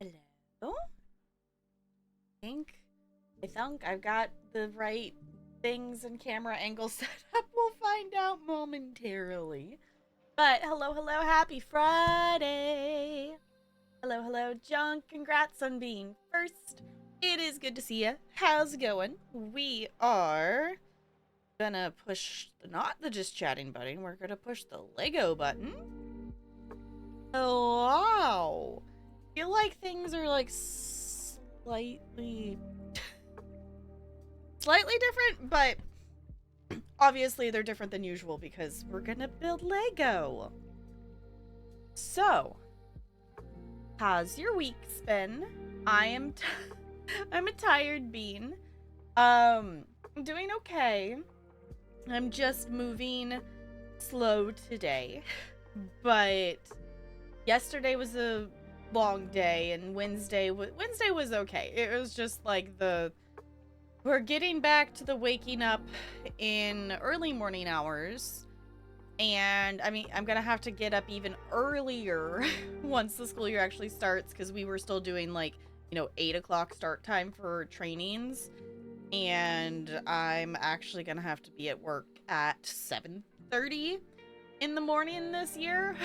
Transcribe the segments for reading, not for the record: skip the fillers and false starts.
Hello? I think I've got the right things and camera angles set up. We'll find out momentarily. But hello, hello, happy Friday. Hello, hello, Junk. Congrats on being first. It is good to see you. How's it going? We are gonna push not the just chatting button. We're gonna push the Lego button. Oh, wow. I feel like things are like slightly different, but obviously they're different than usual because we're gonna build Lego. So, how's your week been? I'm a tired bean. I'm doing okay. I'm just moving slow today. But yesterday was a long day and Wednesday was okay. It was just like we're getting back to the waking up in early morning hours. And I mean, I'm gonna have to get up even earlier once the school year actually starts, because we were still doing like, 8 o'clock start time for trainings. And I'm actually gonna have to be at work at 7:30 in the morning this year.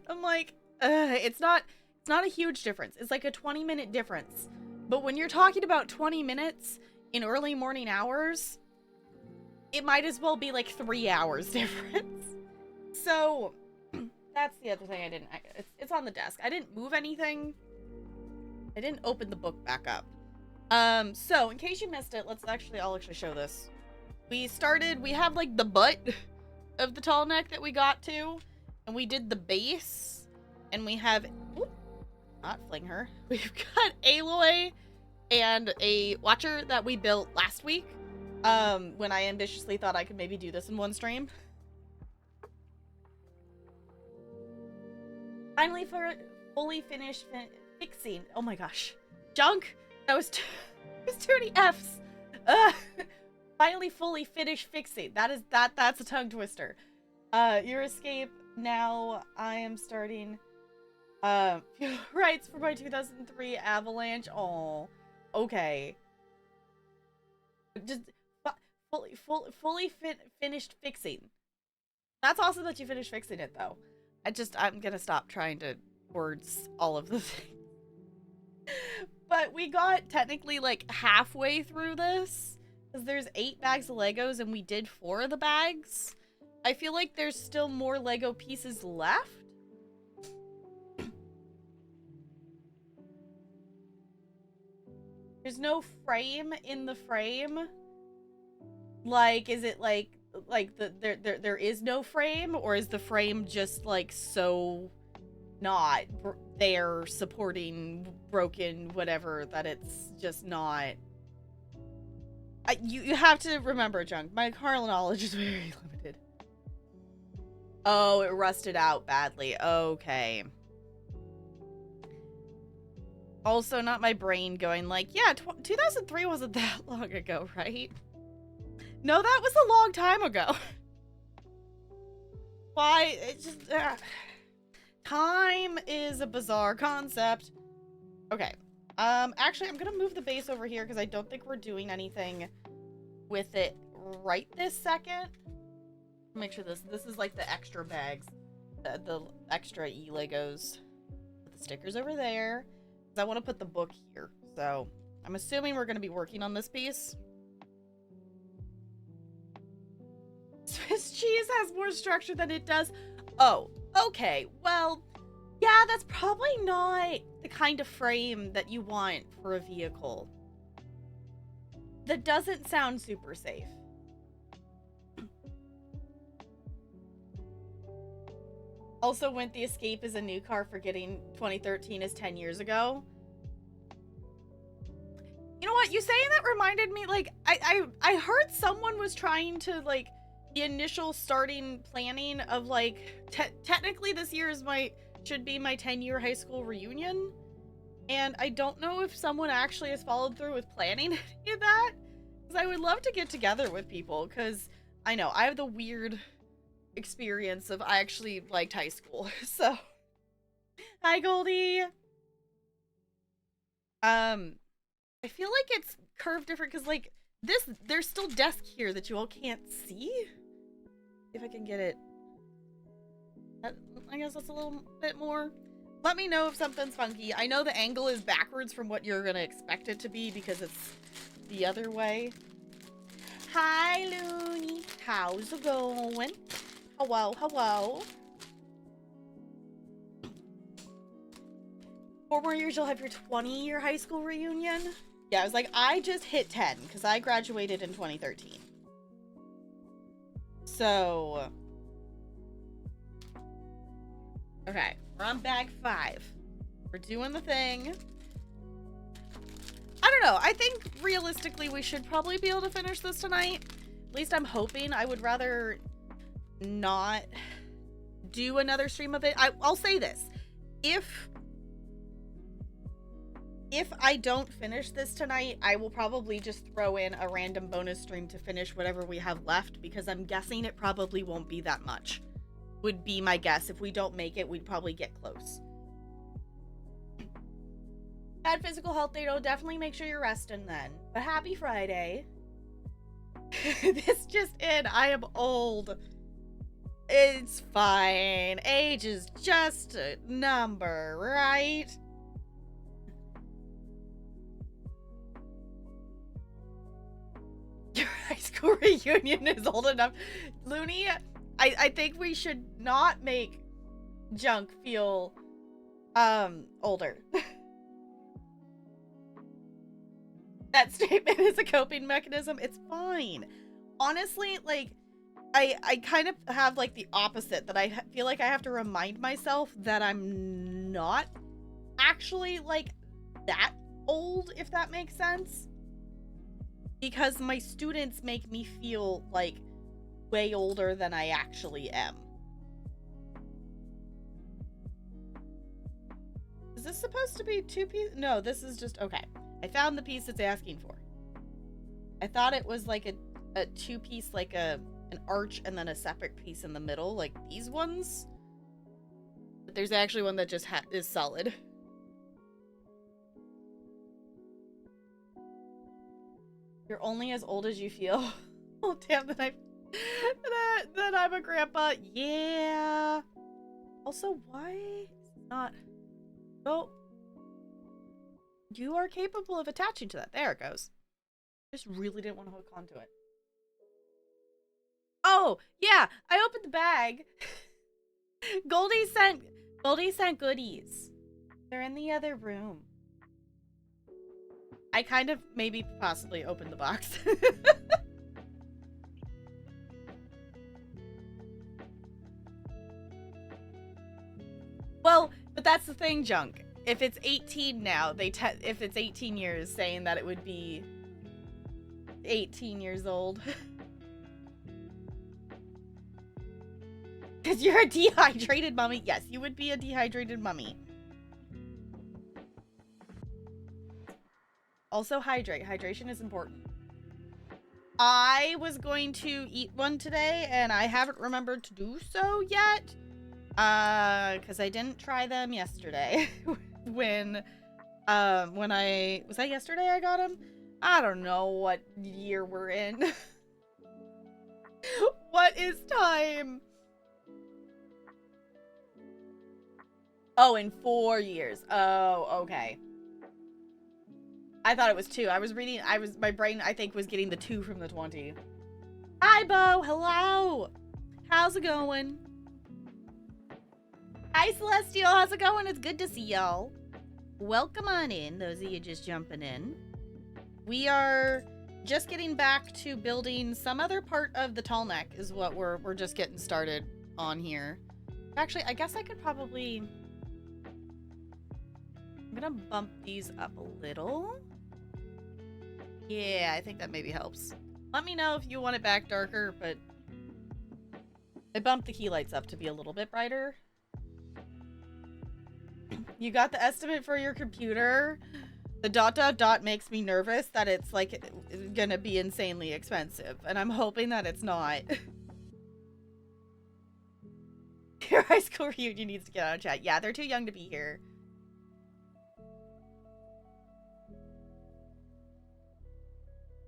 I'm like, it's not a huge difference. It's like a 20-minute difference. But when you're talking about 20 minutes in early morning hours, it might as well be like 3 hours difference. So that's the other thing I didn't. It's on the desk. I didn't move anything. I didn't open the book back up. So in case you missed it, I'll actually show this. We have like the butt of the Tallneck that we got to, and we did the base, and we have, not fling her. We've got Aloy and a watcher that we built last week, when I ambitiously thought I could maybe do this in one stream. Finally fully finished fixing. Oh my gosh. Junk! That was too many F's. Finally fully finished fixing. That's a tongue twister. Your escape. Now I am starting rights for my 2003 Avalanche. Oh, okay. Just fully finished fixing. That's awesome that you finished fixing it, though. I'm gonna stop trying to words all of the things. But we got technically like halfway through this because there's 8 bags of Legos and we did 4 of the bags. I feel like there's still more Lego pieces left. There's no frame in the frame. Like, is it like there is no frame, or is the frame just like so not there supporting broken whatever that it's just not? You have to remember, Junk. My car knowledge is very limited. Oh, it rusted out badly. Okay. Also, not my brain going like, yeah, 2003 wasn't that long ago, right? No, that was a long time ago. Why? It's just... Time is a bizarre concept. Okay. Actually, I'm gonna move the base over here because I don't think we're doing anything with it right this second. Make sure this is like the extra bags. The extra E-Legos. Put the stickers over there. I want to put the book here. So, I'm assuming we're going to be working on this piece. Swiss cheese has more structure than it does. Oh, okay. Well, yeah, that's probably not the kind of frame that you want for a vehicle. That doesn't sound super safe. Also, went the Escape is a new car, forgetting 2013 is 10 years ago. You know what? You saying that reminded me, like, I heard someone was trying to, like, the initial starting planning of, like, technically this year is should be my 10-year high school reunion. And I don't know if someone actually has followed through with planning any of that. Because I would love to get together with people, because I know, I have the weird experience of I actually liked high school. So, hi Goldie. I feel like it's curved different because like there's still desk here that you all can't see. If I can get it, I guess that's a little bit more. Let me know if something's funky. I know the angle is backwards from what you're gonna expect it to be because it's the other way. Hi Looney, how's it going? Hello, hello. 4 more years, you'll have your 20-year high school reunion. Yeah, I was like, I just hit 10 because I graduated in 2013. So, okay, we're on bag 5. We're doing the thing. I don't know. I think realistically we should probably be able to finish this tonight. At least I'm hoping. I would rather not do another stream of it. I'll say this. If I don't finish this tonight, I will probably just throw in a random bonus stream to finish whatever we have left, because I'm guessing it probably won't be that much. Would be my guess. If we don't make it, we'd probably get close. Bad physical health day, though. Definitely make sure you're resting then. But happy Friday. This just in. I am old. It's fine. Age is just a number, right? Your high school reunion is old enough. Looney, I think we should not make Junk feel older. That statement is a coping mechanism. It's fine. Honestly, like, I kind of have, like, the opposite. That I feel like I have to remind myself that I'm not actually, like, that old, if that makes sense. Because my students make me feel, like, way older than I actually am. Is this supposed to be 2 pieces? No, this is just... Okay. I found the piece it's asking for. I thought it was, like, a 2-piece, like, an arch and then a separate piece in the middle, like these ones. But there's actually one that just is solid. You're only as old as you feel. Oh, damn, that I'm a grandpa. Yeah. Also, why not? Oh, you are capable of attaching to that. There it goes. Just really didn't want to hook onto it. Oh, yeah, I opened the bag. Goldie sent goodies. They're in the other room. I kind of maybe possibly opened the box. Well, but that's the thing, Junk. If it's 18 now, if it's 18 years, saying that it would be 18 years old. Because you're a dehydrated mummy. Yes, you would be a dehydrated mummy. Also, hydrate. Hydration is important. I was going to eat one today, and I haven't remembered to do so yet. Because I didn't try them yesterday. when was that yesterday I got them? I don't know what year we're in. What is time? Oh, in 4 years. Oh, okay. I thought it was 2. My brain, I think, was getting the 2 from the 20. Hi, Bo. Hello. How's it going? Hi, Celestial. How's it going? It's good to see y'all. Welcome on in, those of you just jumping in. We are just getting back to building some other part of the Tallneck is what we're just getting started on here. Actually, I guess I could probably... I'm gonna bump these up a little. Yeah, I think that maybe helps. Let me know if you want it back darker, but I bumped the key lights up to be a little bit brighter. You got the estimate for your computer? The ... makes me nervous that it's like gonna be insanely expensive, and I'm hoping that it's not. Your high school reunion needs to get out of chat. Yeah, they're too young to be here.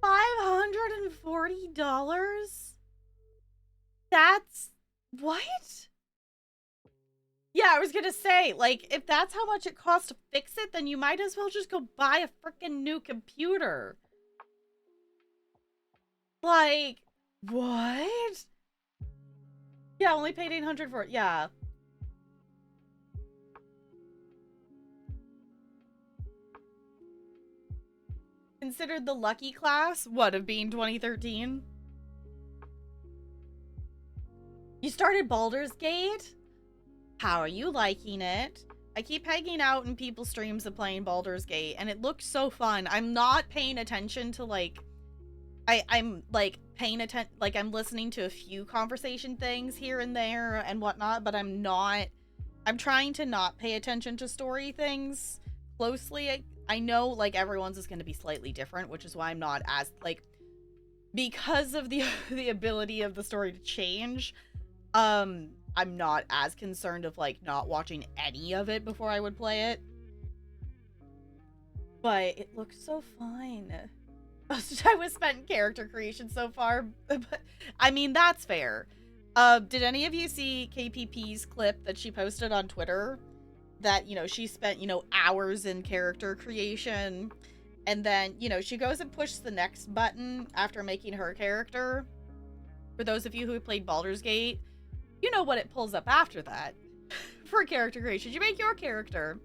$540? That's... what? Yeah, I was gonna say, like, if that's how much it costs to fix it, then you might as well just go buy a freaking new computer. Like, what? Yeah, only paid $800 for it. Yeah. Considered the lucky class? What, of being 2013? You started Baldur's Gate? How are you liking it? I keep hanging out in people's streams of playing Baldur's Gate, and it looks so fun. I'm not paying attention to, like... I'm, like, paying attention... Like, I'm listening to a few conversation things here and there and whatnot, but I'm not... I'm trying to not pay attention to story things closely. I know, like, everyone's is going to be slightly different, which is why I'm not as, like... Because of the ability of the story to change, I'm not as concerned of, like, not watching any of it before I would play it. But it looks so fun. Most of the time was spent in character creation so far. But, I mean, that's fair. Did any of you see KPP's clip that she posted on Twitter? That, you know, she spent, you know, hours in character creation. And then, you know, she goes and pushes the next button after making her character. For those of you who played Baldur's Gate, you know what it pulls up after that. For character creation. You make your character.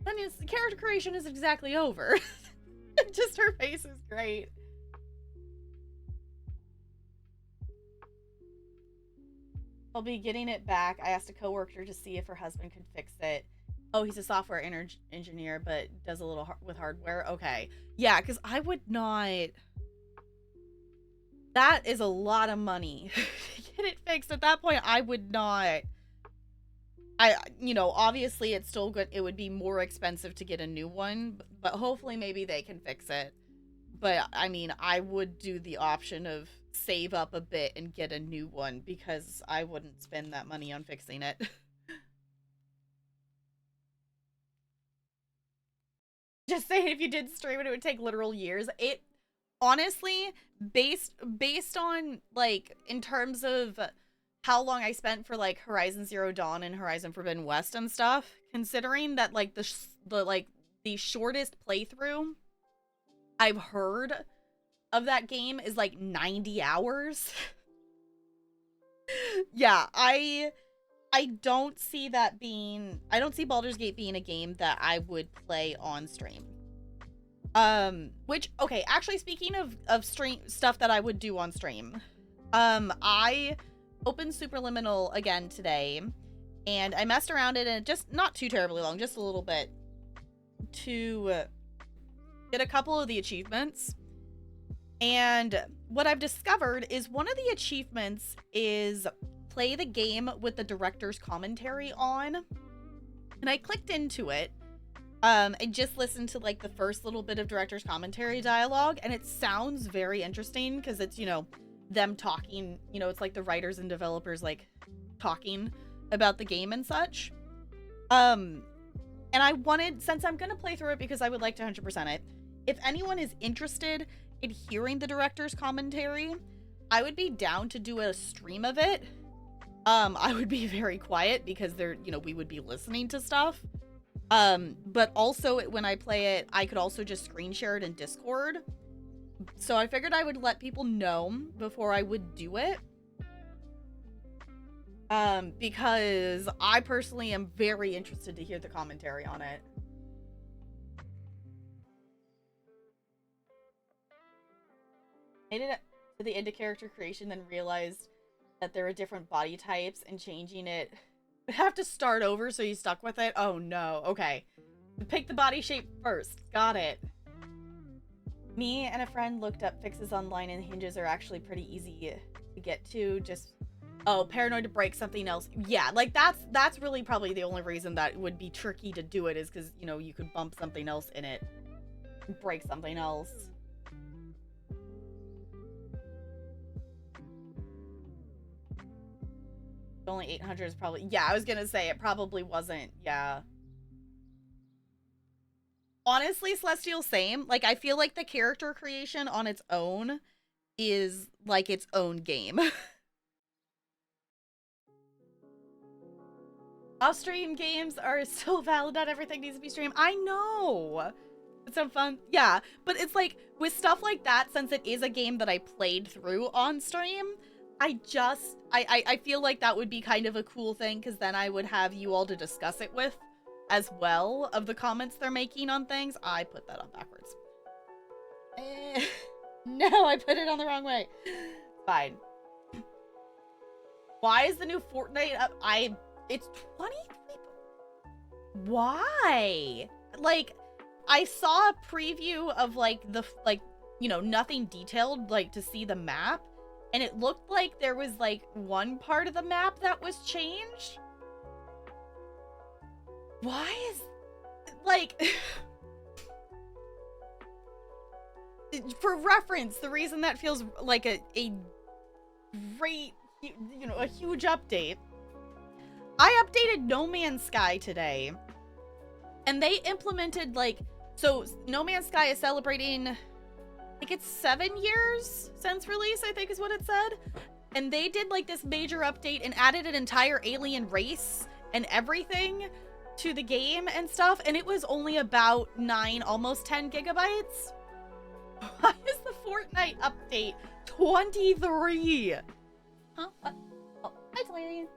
And the character creation is exactly over. Just her face is great. I'll be getting it back. I asked a coworker to see if her husband could fix it. Oh, he's a software engineer, but does a little with hardware. Okay. Yeah, because I would not... That is a lot of money to get it fixed. At that point, I would not... you know, obviously it's still good. It would be more expensive to get a new one, but hopefully maybe they can fix it. But, I mean, I would do the option of save up a bit and get a new one because I wouldn't spend that money on fixing it. Just saying, if you did stream it, it would take literal years. honestly, based on like in terms of how long I spent for like Horizon Zero Dawn and Horizon Forbidden West and stuff, considering that like the shortest playthrough I've heard of that game is like 90 hours. Yeah, I don't see that being I don't see Baldur's Gate being a game that I would play on stream. Which okay, actually speaking of stream stuff that I would do on stream. I opened Superliminal again today and I messed around it and just not too terribly long, just a little bit to get a couple of the achievements. And what I've discovered is one of the achievements is play the game with the director's commentary on. And I clicked into it. And just listened to like the first little bit of director's commentary dialogue, and it sounds very interesting because it's, you know, them talking, you know, it's like the writers and developers like talking about the game and such. And I wanted, since I'm gonna play through it because I would like to 100% it, if anyone is interested in hearing the director's commentary, I would be down to do a stream of it. I would be very quiet because they're, you know, we would be listening to stuff. But also when I play it, I could also just screen share it in Discord. So I figured I would let people know before I would do it. Because I personally am very interested to hear the commentary on it. Made it to the end of character creation, then realized that there are different body types and changing it. Have to start over, so you stuck with it? Oh no, okay. Pick the body shape first. Got it. Me and a friend looked up fixes online and hinges are actually pretty easy to get to. Just, oh, paranoid to break something else. Yeah, like that's really probably the only reason that would be tricky to do it is because, you know, you could bump something else in it. Break something else. Only 800 is probably, yeah, I was gonna say it probably wasn't, yeah. Honestly, Celestial, same. Like, I feel like the character creation on its own is like its own game. Off-stream games are still valid, not everything needs to be streamed. I know! It's so fun. Yeah, but it's like, with stuff like that, since it is a game that I played through on stream, I feel like that would be kind of a cool thing, because then I would have you all to discuss it with as well, of the comments they're making on things. I put that on backwards. No, I put it on the wrong way. Fine. Why is the new Fortnite up? It's 23. Why? Like, I saw a preview of like you know, nothing detailed, like to see the map. And it looked like there was, like, one part of the map that was changed. Why is... Like... For reference, the reason that feels like a great, you know, a huge update. I updated No Man's Sky today. And they implemented, like... So, No Man's Sky is celebrating... I think it's 7 years since release, I think is what it said. And they did like this major update and added an entire alien race and everything to the game and stuff. And it was only about 9, almost 10 gigabytes. Why is the Fortnite update 23? Huh? What? Oh, hi, Talarian.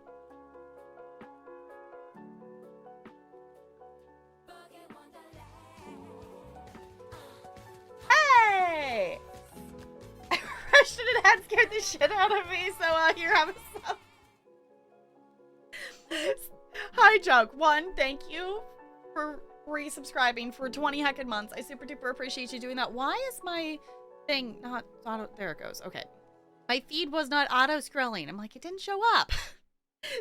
Hey! I rushed it and had scared the shit out of me, so here, have some. Hi, Jug. One, thank you for resubscribing for 20 heckin' months. I super duper appreciate you doing that. Why is my thing not auto? There it goes. Okay. My feed was not auto-scrolling. I'm like, it didn't show up.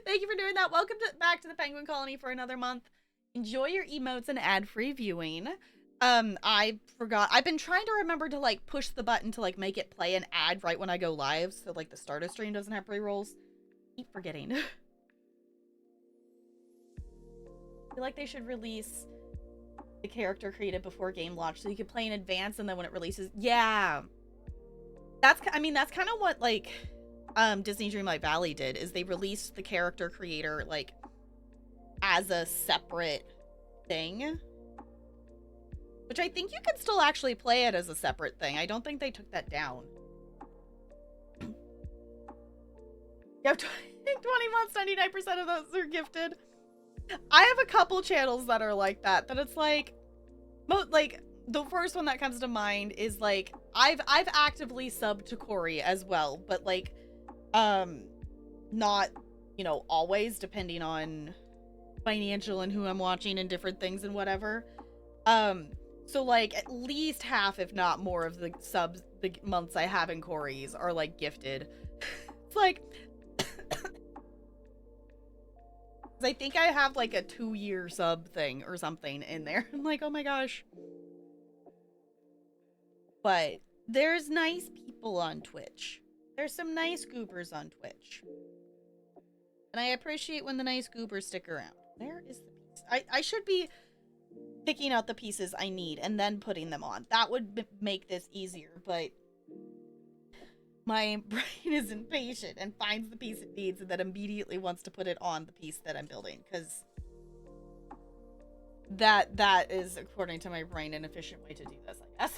Thank you for doing that. Welcome back to the Penguin Colony for another month. Enjoy your emotes and ad-free viewing. I forgot. I've been trying to remember to, like, push the button to, like, make it play an ad right when I go live, so, like, the start of stream doesn't have pre-rolls. Keep forgetting. I feel like they should release the character created before game launch so you could play in advance, and then when it releases... Yeah! I mean, that's kind of what, like, Disney Dreamlight Valley did, is they released the character creator, like, as a separate thing. Which I think you can still actually play it as a separate thing. I don't think they took that down. You have 20 months, 99% of those are gifted. I have a couple channels that are like that it's like, the first one that comes to mind is like, I've actively subbed to Corey as well, but like, not, you know, always, depending on financial and who I'm watching and different things and whatever. So like at least half, if not more, of the subs, the months I have in Corey's are like gifted. It's like, I think I have like a 2-year sub thing or something in there. I'm like, oh my gosh. But there's nice people on Twitch. There's some nice goobers on Twitch. And I appreciate when the nice goobers stick around. Where is the piece? I should be picking out the pieces I need and then putting them on. That would make this easier, but my brain is impatient and finds the piece it needs and then immediately wants to put it on the piece that I'm building, because that is, according to my brain, an efficient way to do this, I guess.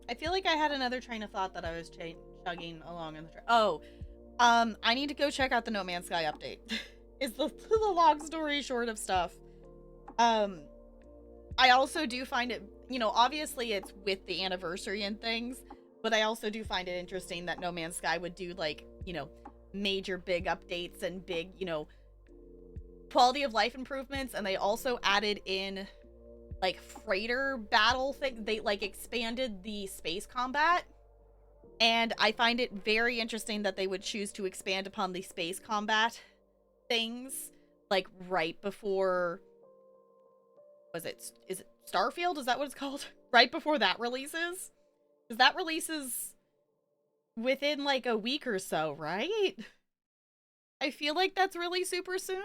I feel like I had another train of thought that I was chugging along in the I need to go check out the No Man's Sky update. Is the long story short of stuff. I also do find it, you know, obviously it's with the anniversary and things, but I also do find it interesting that No Man's Sky would do, like, you know, major big updates and big, you know, quality of life improvements, and they also added in, like, freighter battle thing. They, like, expanded the space combat, and I find it very interesting that they would choose to expand upon the space combat things, like, right before... is it Starfield? Is that what it's called? Right before that releases? Because that releases within like a week or so, right? I feel like that's really super soon.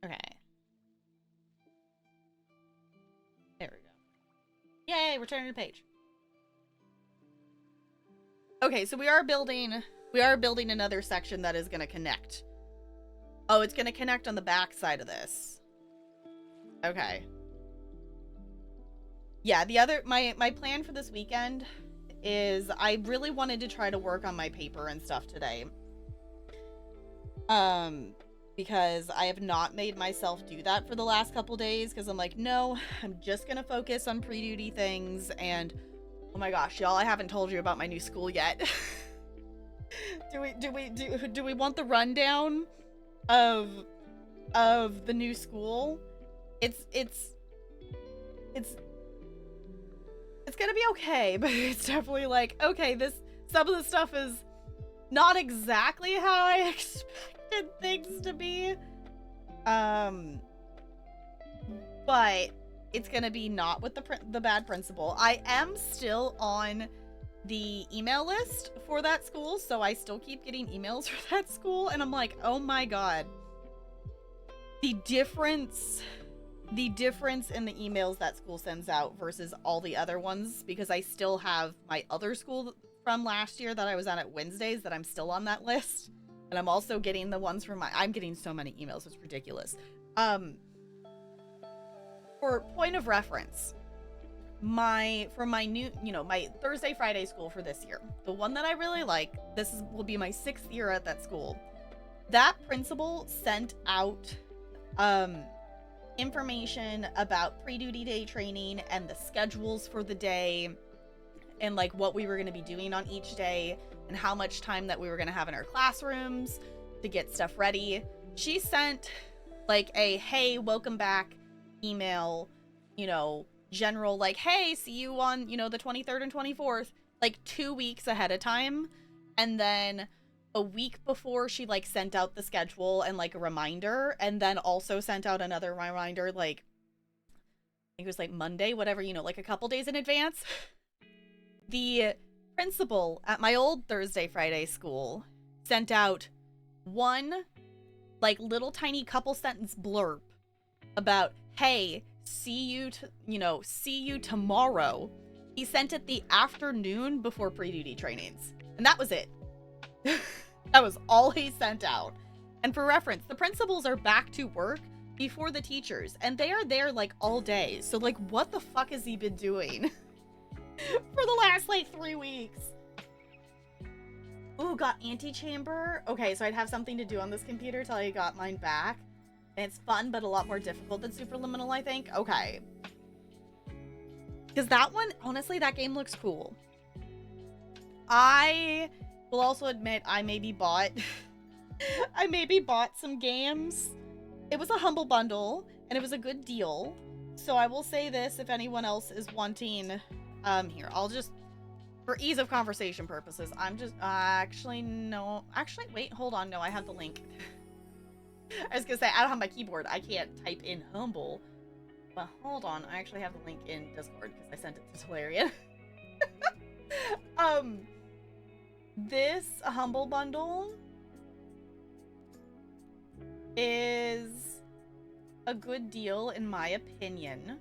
Okay. There we go. Yay, return to the page. Okay, so we are building another section that is going to connect. Oh, it's going to connect on the back side of this. Okay. Yeah, my plan for this weekend is I really wanted to try to work on my paper and stuff today. Because I have not made myself do that for the last couple days, because I'm like, no, I'm just going to focus on pre-duty things. And oh my gosh, y'all, I haven't told you about my new school yet. Do we want the rundown of the new school? It's gonna be okay, but it's definitely like, okay, some of the stuff is not exactly how I expected things to be, but it's gonna be not with the bad principal. I am still on the email list for that school, so I still keep getting emails for that school, and I'm like, oh my god, the difference in the emails that school sends out versus all the other ones, because I still have my other school from last year that I was at Wednesdays that I'm still on that list, and I'm also getting the ones from I'm getting so many emails, it's ridiculous. For point of reference, for my new, you know, my Thursday Friday school for this year, the one that I really like, will be my 6th year at that school. That principal sent out information about pre-duty day training and the schedules for the day, and like what we were going to be doing on each day and how much time that we were going to have in our classrooms to get stuff ready. She sent like a hey, welcome back email, you know, general, like, hey, see you on, you know, the 23rd and 24th, like 2 weeks ahead of time. And then a week before, she like sent out the schedule and like a reminder, and then also sent out another reminder, like, I think it was like Monday, whatever, you know, like a couple days in advance. The principal at my old Thursday Friday school sent out one like little tiny couple sentence blurb about, hey, see you tomorrow. He sent it the afternoon before pre-duty trainings. And that was it. That was all he sent out. And for reference, the principals are back to work before the teachers, and they are there like all day. So like, what the fuck has he been doing for the last like 3 weeks? Ooh, got antechamber. Okay, so I'd have something to do on this computer till I got mine back. And it's fun, but a lot more difficult than Superliminal, I think. Okay. Because that one, honestly, that game looks cool. I will also admit I maybe bought some games. It was a Humble Bundle, and it was a good deal. So I will say this, if anyone else is wanting, here, I'll just, for ease of conversation purposes, I'm just, actually, wait, hold on, no, I have the link. I was gonna say, I don't have my keyboard, I can't type in Humble, but hold on, I actually have the link in Discord, because I sent it to Talarian. This Humble Bundle is a good deal, in my opinion.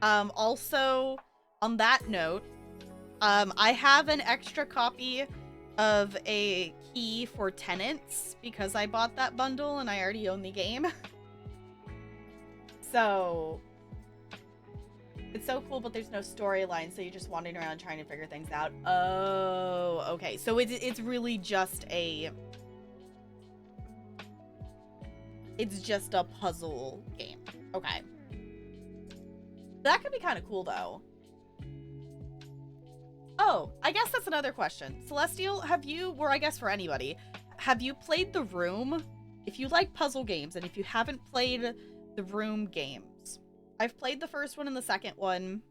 Also, on that note, I have an extra copy of a key for Tenants because I bought that bundle and I already own the game. So it's so cool, but there's no storyline, so you're just wandering around trying to figure things out. Oh, okay. So it's really just a puzzle game. Okay. That could be kind of cool, though. Oh, I guess that's another question. Celestial, or I guess for anybody, have you played The Room? If you like puzzle games, and if you haven't played The Room games, I've played the first one and the second one,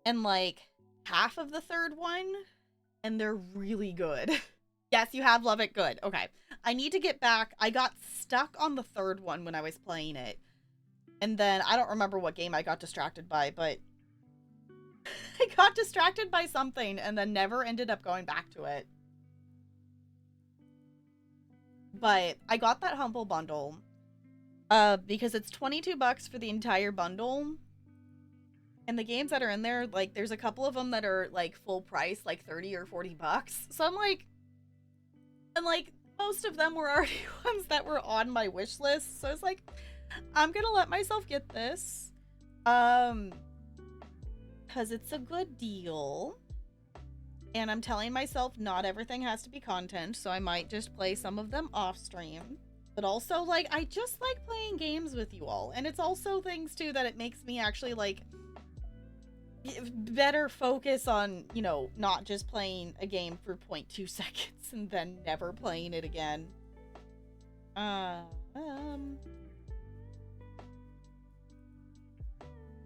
and like half of the third one, and they're really good. Yes, you have. Love it. Good. Okay. I need to get back. I got stuck on the third one when I was playing it. And then I don't remember what game I got distracted by, but I got distracted by something and then never ended up going back to it. But I got that Humble Bundle because it's $22 for the entire bundle. And the games that are in there, like, there's a couple of them that are like full price, like 30 or 40 bucks. So I'm like, and like most of them were already ones that were on my wish list. So it's like, I'm gonna let myself get this, because it's a good deal, and I'm telling myself not everything has to be content, so I might just play some of them off stream. But also, like, I just like playing games with you all, and it's also things too that it makes me actually like better focus on, you know, not just playing a game for 0.2 seconds and then never playing it again.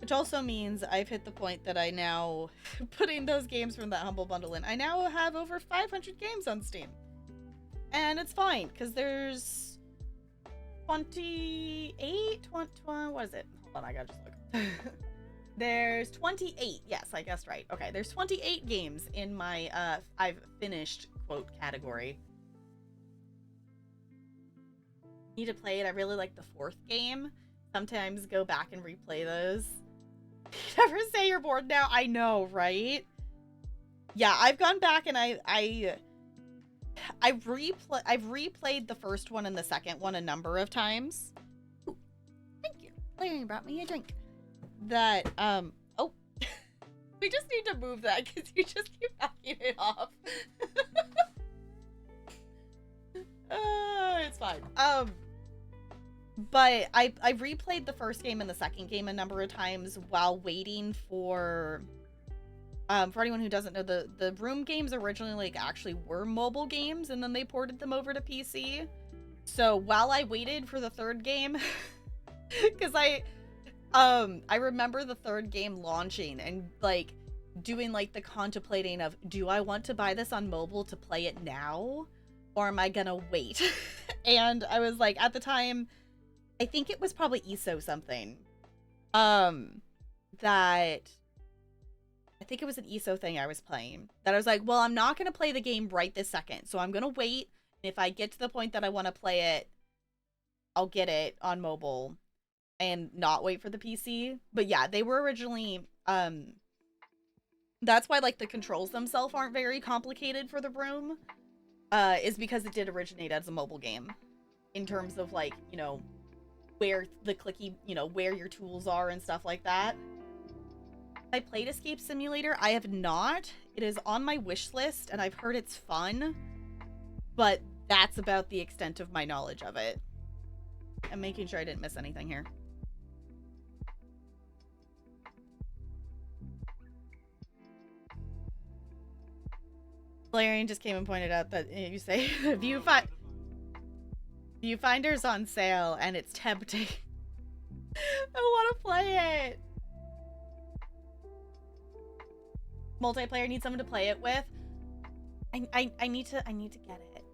Which also means I've hit the point that I now, putting those games from that Humble Bundle in, I now have over 500 games on Steam. And it's fine, because there's 28? What is it? Hold on, I gotta just look. There's 28. Yes, I guessed right. Okay, there's 28 games in my, I've finished, quote, category. Need to play it. I really like the fourth game. Sometimes go back and replay those. Never say you're bored now. I know, right? Yeah, I've gone back and I've replayed the first one and the second one a number of times. Ooh, thank you. Larry brought me a drink. That, oh. We just need to move that because you just keep backing it off. It's fine. But I replayed the first game and the second game a number of times while waiting for anyone who doesn't know, the Room games originally like actually were mobile games and then they ported them over to PC. So while I waited for the third game, because I remember the third game launching and like doing like the contemplating of, do I want to buy this on mobile to play it now? Or am I gonna wait? And I was like, at the time, I think it was probably ESO something, that I think it was an ESO thing I was playing, that I was like, well, I'm not going to play the game right this second, so I'm going to wait. If I get to the point that I want to play it, I'll get it on mobile and not wait for the PC. But yeah, they were originally, that's why, like, the controls themselves aren't very complicated for the room, is because it did originate as a mobile game. In terms of, like, you know, where the clicky, you know, where your tools are and stuff like that. I played Escape Simulator. I have not. It is on my wish list, and I've heard it's fun. But that's about the extent of my knowledge of it. I'm making sure I didn't miss anything here. Valerian just came and pointed out that you say Viewfinder's on sale and it's tempting. I want to play it. Multiplayer, needs someone to play it with. I need to get it.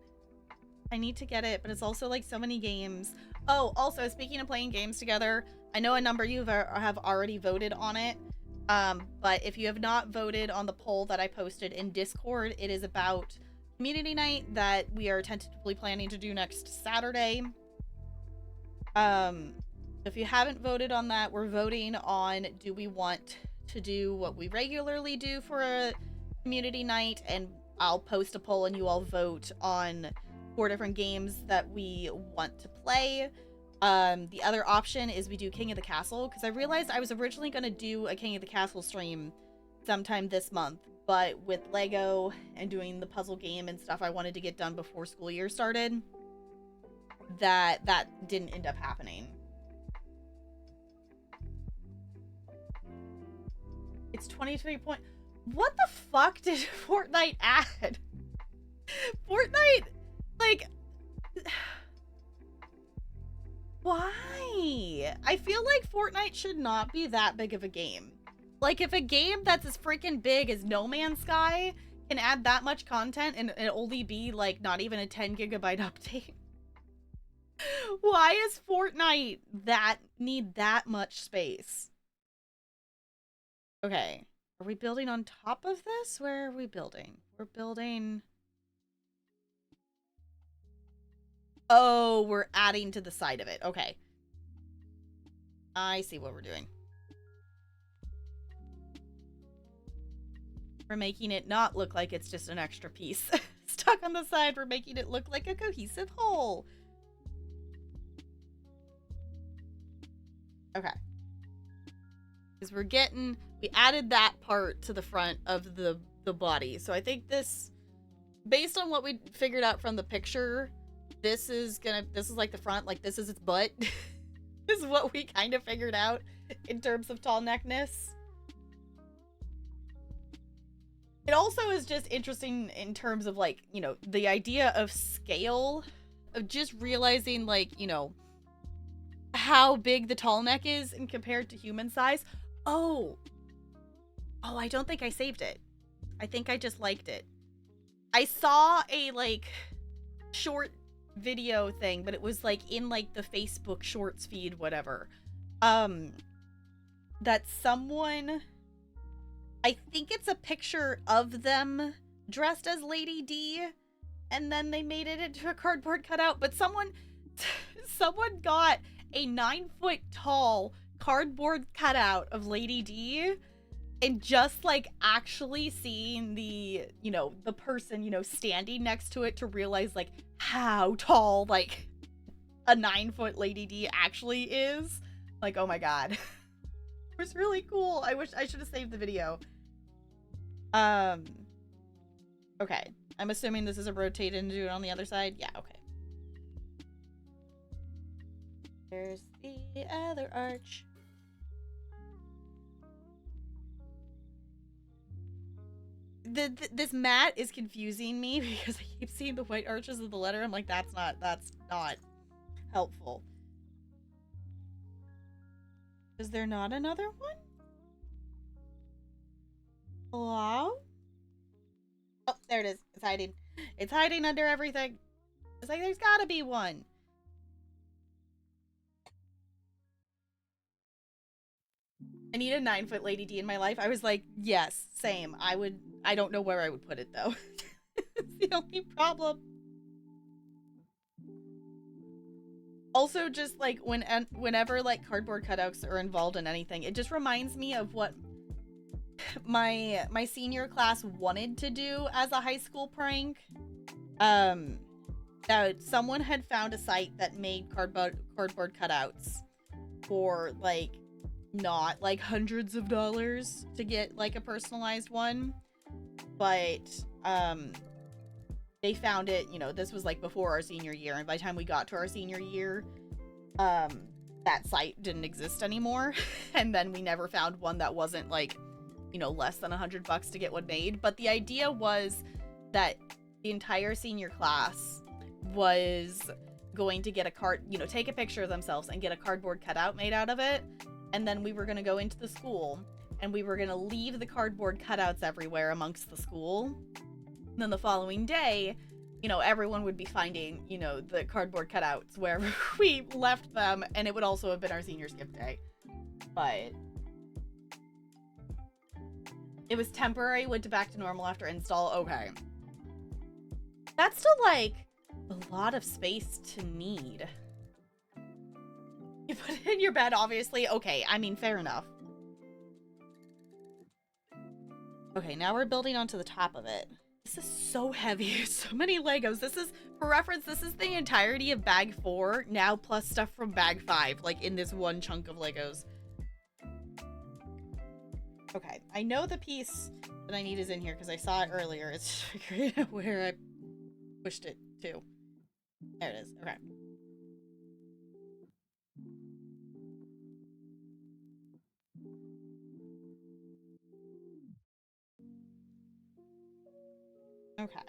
I need to get it, but it's also like so many games. Oh, also, speaking of playing games together, I know a number of you have already voted on it. But if you have not voted on the poll that I posted in Discord, it is about community night that we are tentatively planning to do next Saturday. If you haven't voted on that, we're voting on, do we want to do what we regularly do for a community night? And I'll post a poll and you all vote on 4 different games that we want to play. The other option is we do King of the Castle, because I realized I was originally going to do a King of the Castle stream sometime this month, but with Lego and doing the puzzle game and stuff I wanted to get done before school year started, that didn't end up happening. It's 23 point... What the fuck did Fortnite add? Fortnite, like... Why? I feel like Fortnite should not be that big of a game. Like, if a game that's as freaking big as No Man's Sky can add that much content and it only be, like, not even a 10 gigabyte update. Why is Fortnite need that much space? Okay. Are we building on top of this? Where are we building? We're building... Oh, we're adding to the side of it. Okay. I see what we're doing. We're making it not look like it's just an extra piece stuck on the side. We're making it look like a cohesive whole. Okay. Because we added that part to the front of the body. So I think this, based on what we figured out from the picture, this is like the front, like this is its butt. This is what we kind of figured out in terms of Tallneckness. It also is just interesting in terms of, like, you know, the idea of scale, of just realizing, like, you know, how big the Tallneck is in compared to human size. Oh, I don't think I saved it. I think I just liked it. I saw a, like, short video thing, but it was, like, in, like, the Facebook Shorts feed, whatever. That someone... I think it's a picture of them dressed as Lady D, and then they made it into a cardboard cutout, but someone got a 9-foot tall cardboard cutout of Lady D, and just, like, actually seeing the, you know, the person, you know, standing next to it to realize, like, how tall, like, a 9-foot Lady D actually is. Like, oh my god. It was really cool. I wish I should have saved the video. Okay. I'm assuming this is a rotate and do it on the other side. Yeah, okay. There's the other arch. This mat is confusing me because I keep seeing the white arches of the letter. I'm like, that's not helpful. Is there not another one? Hello? Oh, there it is. It's hiding. It's hiding under everything. It's like, there's gotta be one. I need a 9-foot Lady D in my life. I was like, yes, same. I don't know where I would put it though. It's the only problem. Also, just like whenever like cardboard cutouts are involved in anything, it just reminds me of what my senior class wanted to do as a high school prank. That someone had found a site that made cardboard cutouts for like not like hundreds of dollars to get like a personalized one, but they found it, you know, this was like before our senior year, and by the time we got to our senior year, that site didn't exist anymore. And then we never found one that wasn't like, you know, less than $100 to get one made. But the idea was that the entire senior class was going to get take a picture of themselves and get a cardboard cutout made out of it. And then we were going to go into the school and we were going to leave the cardboard cutouts everywhere amongst the school. And then the following day, you know, everyone would be finding, you know, the cardboard cutouts wherever we left them. And it would also have been our senior skip day. But it was temporary, went back to normal after install. Okay. That's still like a lot of space to need. You put it in your bed, obviously. Okay, I mean, fair enough. Okay, now we're building onto the top of it. This is so heavy. So many Legos. This is, for reference, this is the entirety of bag 4, now plus stuff from bag 5, like in this one chunk of Legos. Okay, I know the piece that I need is in here because I saw it earlier. It's figuring out where I pushed it to. There it is. Okay. Okay.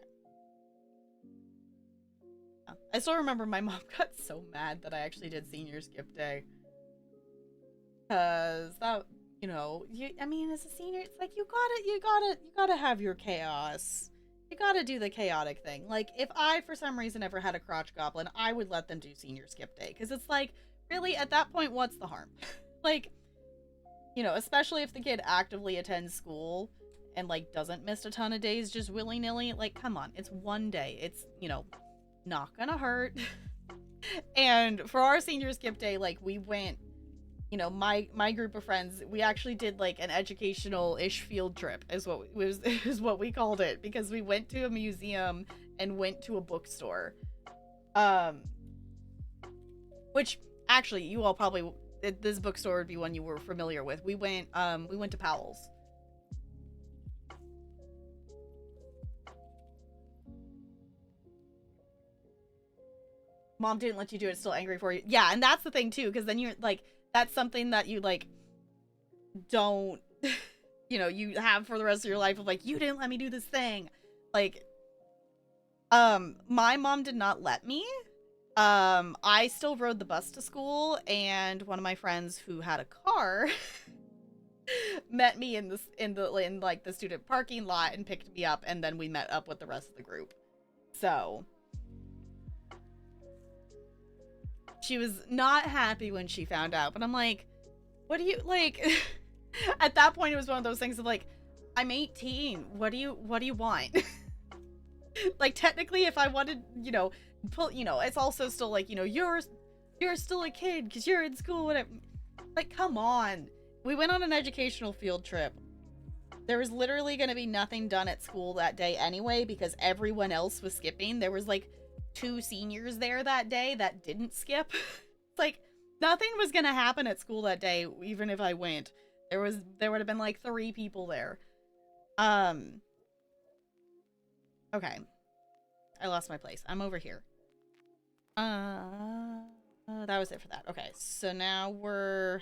I still remember my mom got so mad that I actually did senior skip day. Cause that, you know, I mean, as a senior, it's like you gotta have your chaos. You gotta do the chaotic thing. Like, if I, for some reason, ever had a crotch goblin, I would let them do senior skip day. Cause it's like, really, at that point, what's the harm? Like, you know, especially if the kid actively attends school and, like, doesn't miss a ton of days just willy-nilly. Like, come on, it's one day. It's, you know, not gonna hurt. And for our senior skip day, like, we went, you know, my group of friends, we actually did like an educational-ish field trip is what we called it, because we went to a museum and went to a bookstore. Which actually you all probably, this bookstore would be one you were familiar with. We went to Powell's. Mom didn't let you do it, still angry for you. Yeah, and that's the thing too, because then you're like, that's something that you like don't you know, you have for the rest of your life of like, you didn't let me do this thing. Like, my mom did not let me. I still rode the bus to school, and one of my friends who had a car met me in like the student parking lot and picked me up, and then we met up with the rest of the group. So she was not happy when she found out, but I'm like, what do you, like, at that point, it was one of those things of like, I'm 18. What do you want? Like, technically, if I wanted, you know, you know, it's also still like, you know, you're still a kid because you're in school, whatever. Like, come on. We went on an educational field trip. There was literally going to be nothing done at school that day anyway, because everyone else was skipping. There was like 2 seniors there that day that didn't skip. Like, nothing was gonna happen at school that day, even if I went. There would have been like 3 people there. Okay. I lost my place. I'm over here. That was it for that. Okay, so now we're...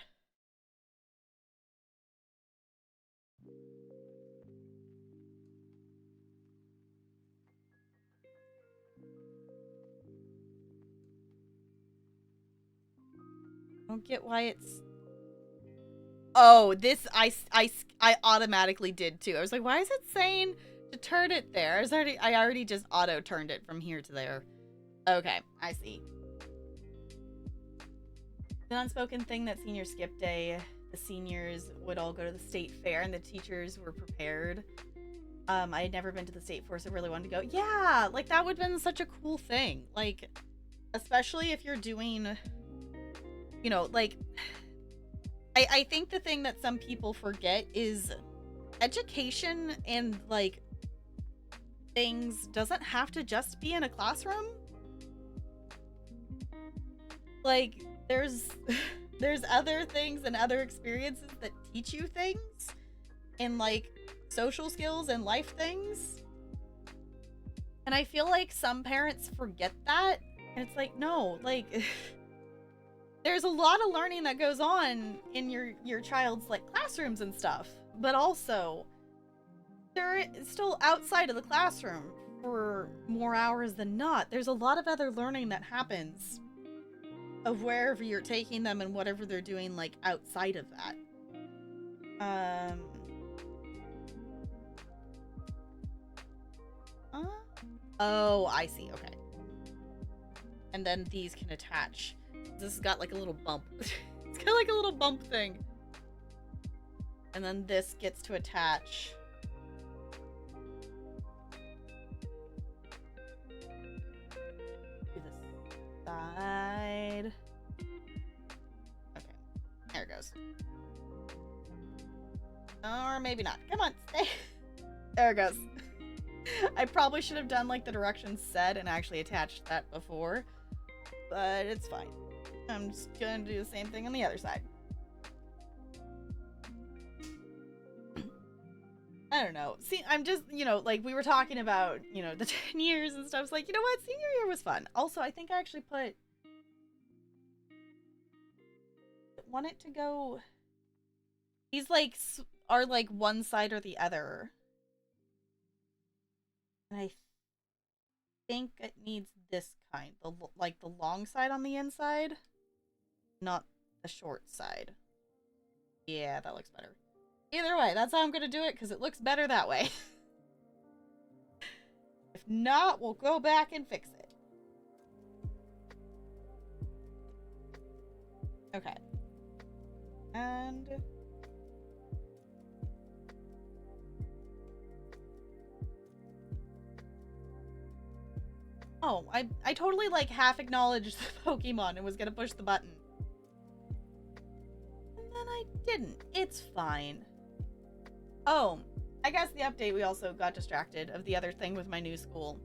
I don't get why it's... Oh, this, I automatically did too. I was like, why is it saying to turn it there? I already just auto-turned it from here to there. Okay, I see. The unspoken thing that senior skip day, the seniors would all go to the state fair and the teachers were prepared. I had never been to the state fair, so I really wanted to go. Yeah, like that would have been such a cool thing. Like, especially if you're doing, you know, like, I think the thing that some people forget is education and like things doesn't have to just be in a classroom. Like, there's other things and other experiences that teach you things and like social skills and life things. And I feel like some parents forget that. And it's like, no, like there's a lot of learning that goes on in your child's like classrooms and stuff. But also, they're still outside of the classroom for more hours than not. There's a lot of other learning that happens of wherever you're taking them and whatever they're doing like outside of that. Oh, I see. Okay. And then these can attach. This has got like a little bump. It's got like a little bump thing. And then this gets to attach. To the side. Okay. There it goes. Or maybe not. Come on, stay. There it goes. I probably should have done like the directions said and actually attached that before. But it's fine. I'm just gonna do the same thing on the other side. I don't know. See, I'm just, you know, like we were talking about, you know, the 10 years and stuff. It's like, you know what? Senior year was fun. Also, I think I actually want it to go. These like are like one side or the other. And I think it needs this kind. Like the long side on the inside. Not the short side. Yeah, that looks better. Either way, that's how I'm going to do it, because it looks better that way. If not, we'll go back and fix it. Okay. And... oh, I totally, like, half acknowledged the Pokemon and was going to push the button. And then I didn't. It's fine. Oh, I guess the update, we also got distracted of the other thing with my new school.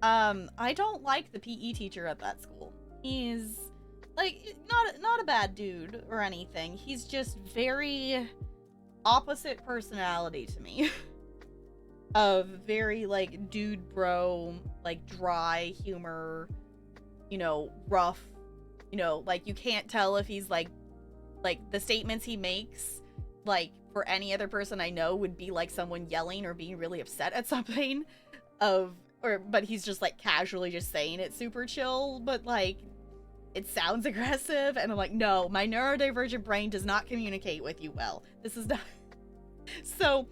I don't like the PE teacher at that school. He's, like, not a bad dude or anything. He's just very opposite personality to me. Of very, like, dude bro, like, dry humor, you know, rough, you know, like, you can't tell if he's, like, the statements he makes, like, for any other person I know would be like someone yelling or being really upset at something but he's just like casually just saying it super chill, but like it sounds aggressive, and I'm like, no, my neurodivergent brain does not communicate with you well. This is not. So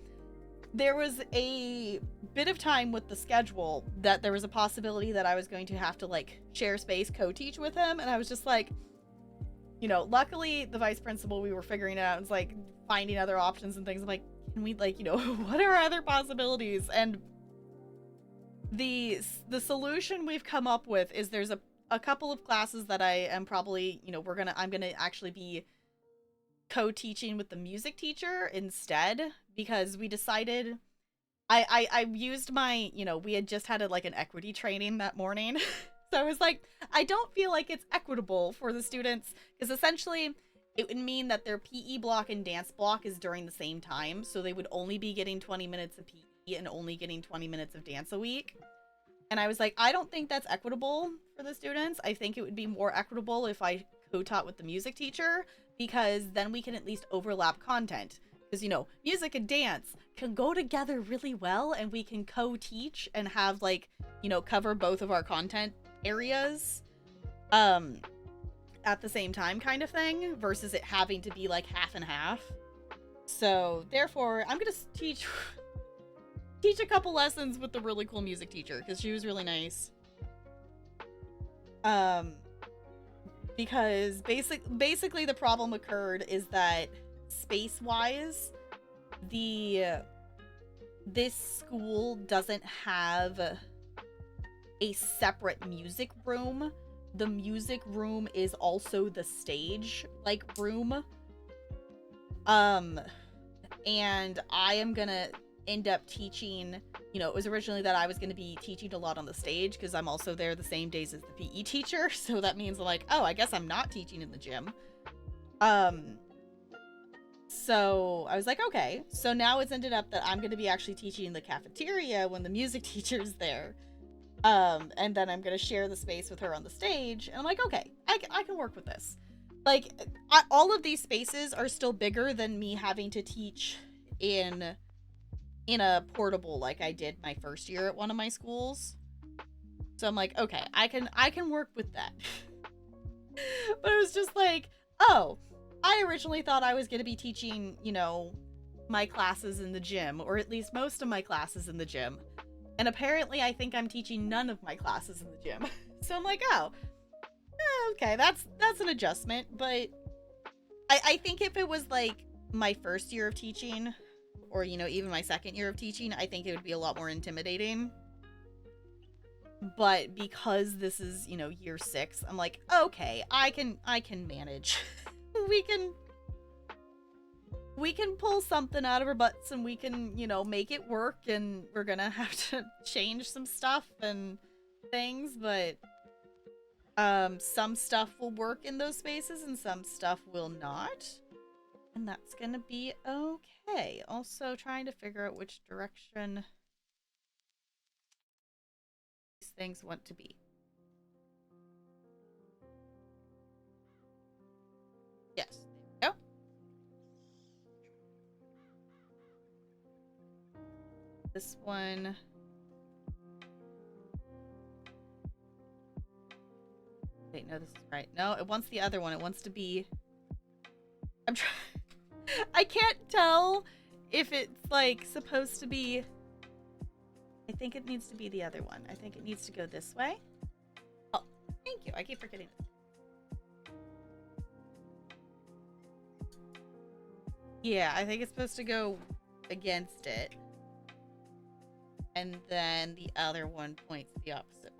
there was a bit of time with the schedule that there was a possibility that I was going to have to like share space, co-teach with him, and I was just like, you know, luckily the vice principal, we were figuring it out, and it's like finding other options and things. I'm like, can we, like, you know, what are other possibilities? And the solution we've come up with is there's a couple of classes that I am probably, you know, I'm gonna actually be co-teaching with the music teacher instead, because we decided I used my, you know, we had just had like an equity training that morning. So I was like, I don't feel like it's equitable for the students, because essentially it would mean that their PE block and dance block is during the same time. So they would only be getting 20 minutes of PE and only getting 20 minutes of dance a week. And I was like, I don't think that's equitable for the students. I think it would be more equitable if I co-taught with the music teacher, because then we can at least overlap content. Because, you know, music and dance can go together really well, and we can co-teach and have, like, you know, cover both of our content areas at the same time, kind of thing, versus it having to be like half and half. So therefore I'm gonna teach a couple lessons with the really cool music teacher, because she was really nice. Because basically the problem occurred is that space-wise, this school doesn't have a separate music room. The music room is also the stage like room. And I am gonna end up teaching, you know, it was originally that I was gonna be teaching a lot on the stage because I'm also there the same days as the PE teacher, so that means like, oh, I guess I'm not teaching in the gym. So I was like, okay, so now it's ended up that I'm gonna be actually teaching in the cafeteria when the music teacher's there. And then I'm gonna share the space with her on the stage, and I'm like, okay, I can work with this. Like, all of these spaces are still bigger than me having to teach in a portable like I did my first year at one of my schools. So I'm like, okay, I can work with that. But it was just like, oh, I originally thought I was gonna be teaching, you know, my classes in the gym, or at least most of my classes in the gym. And apparently I think I'm teaching none of my classes in the gym. So I'm like, oh, okay, that's an adjustment. But I think if it was like my first year of teaching, or, you know, even my second year of teaching, I think it would be a lot more intimidating. But because this is, you know, year 6, I'm like, okay, I can manage. we can pull something out of our butts, and we can, you know, make it work, and we're gonna have to change some stuff and things, but some stuff will work in those spaces and some stuff will not, and that's gonna be okay. Also trying to figure out which direction these things want to be. Yes, there we go. This one. Wait, no, this is right. No, it wants the other one. It wants to be... I'm trying... I can't tell if it's, like, supposed to be... I think it needs to be the other one. I think it needs to go this way. Oh, thank you. I keep forgetting this. Yeah, I think it's supposed to go against it. And then the other one points the opposite way.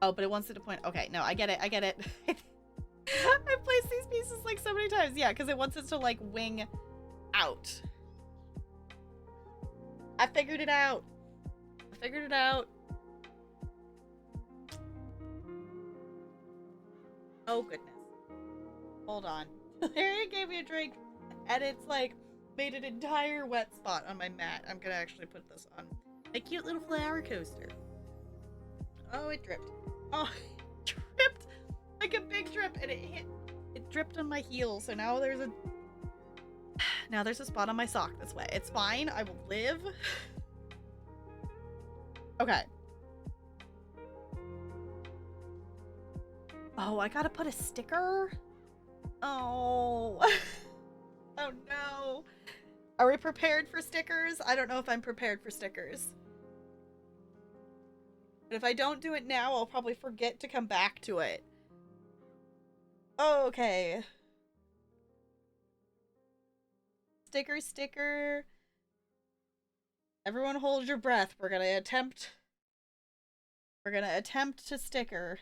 Oh, but it wants it to point... Okay, no, I get it. I get it. I've placed these pieces, like, so many times. Yeah, because it wants it to, like, wing out. I figured it out. I figured it out. Oh, goodness. Hold on. Harry gave me a drink, and it's, like, made an entire wet spot on my mat. I'm gonna actually put this on a cute little flower coaster. Oh, it dripped. Oh, it dripped like a big drip, and it dripped on my heel. So now there's a spot on my sock this way. It's fine. I will live. Okay. Oh, I gotta put a sticker? Oh. Oh no. Are we prepared for stickers? I don't know if I'm prepared for stickers. But if I don't do it now, I'll probably forget to come back to it. Okay. Sticker, sticker. Everyone hold your breath. We're gonna attempt to sticker.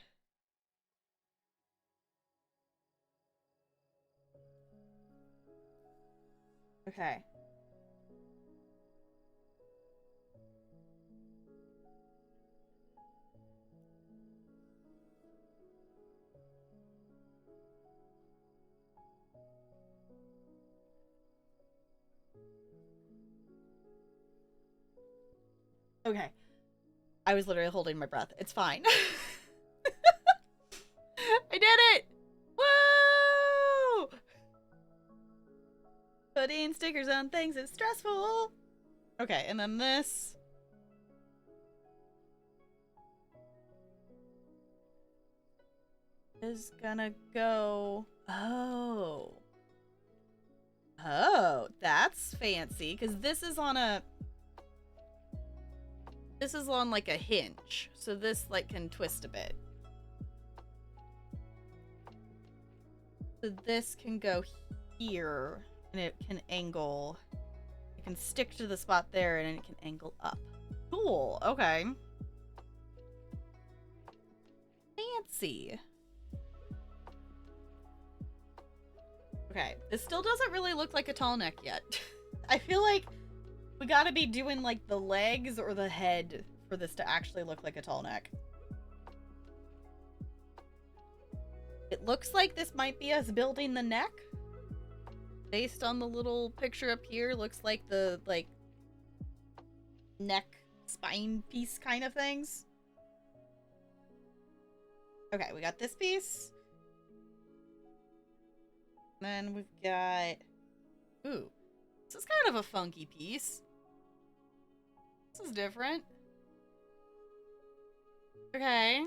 Okay. Okay. I was literally holding my breath. It's fine. I did it! Woo! Putting stickers on things is stressful. Okay, and then this. Is gonna go... Oh. Oh, that's fancy. Because this is on a... This is on like a hinge, so this like can twist a bit. So this can go here, and it can angle. It can stick to the spot there, and it can angle up. Cool, okay. Fancy. Okay, this still doesn't really look like a Tallneck yet. I feel like we gotta be doing like the legs or the head for this to actually look like a Tallneck. It looks like this might be us building the neck. Based on the little picture up here, looks like the like neck spine piece kind of things. Okay, we got this piece. Then we've got... Ooh. This is kind of a funky piece. This is different. Okay.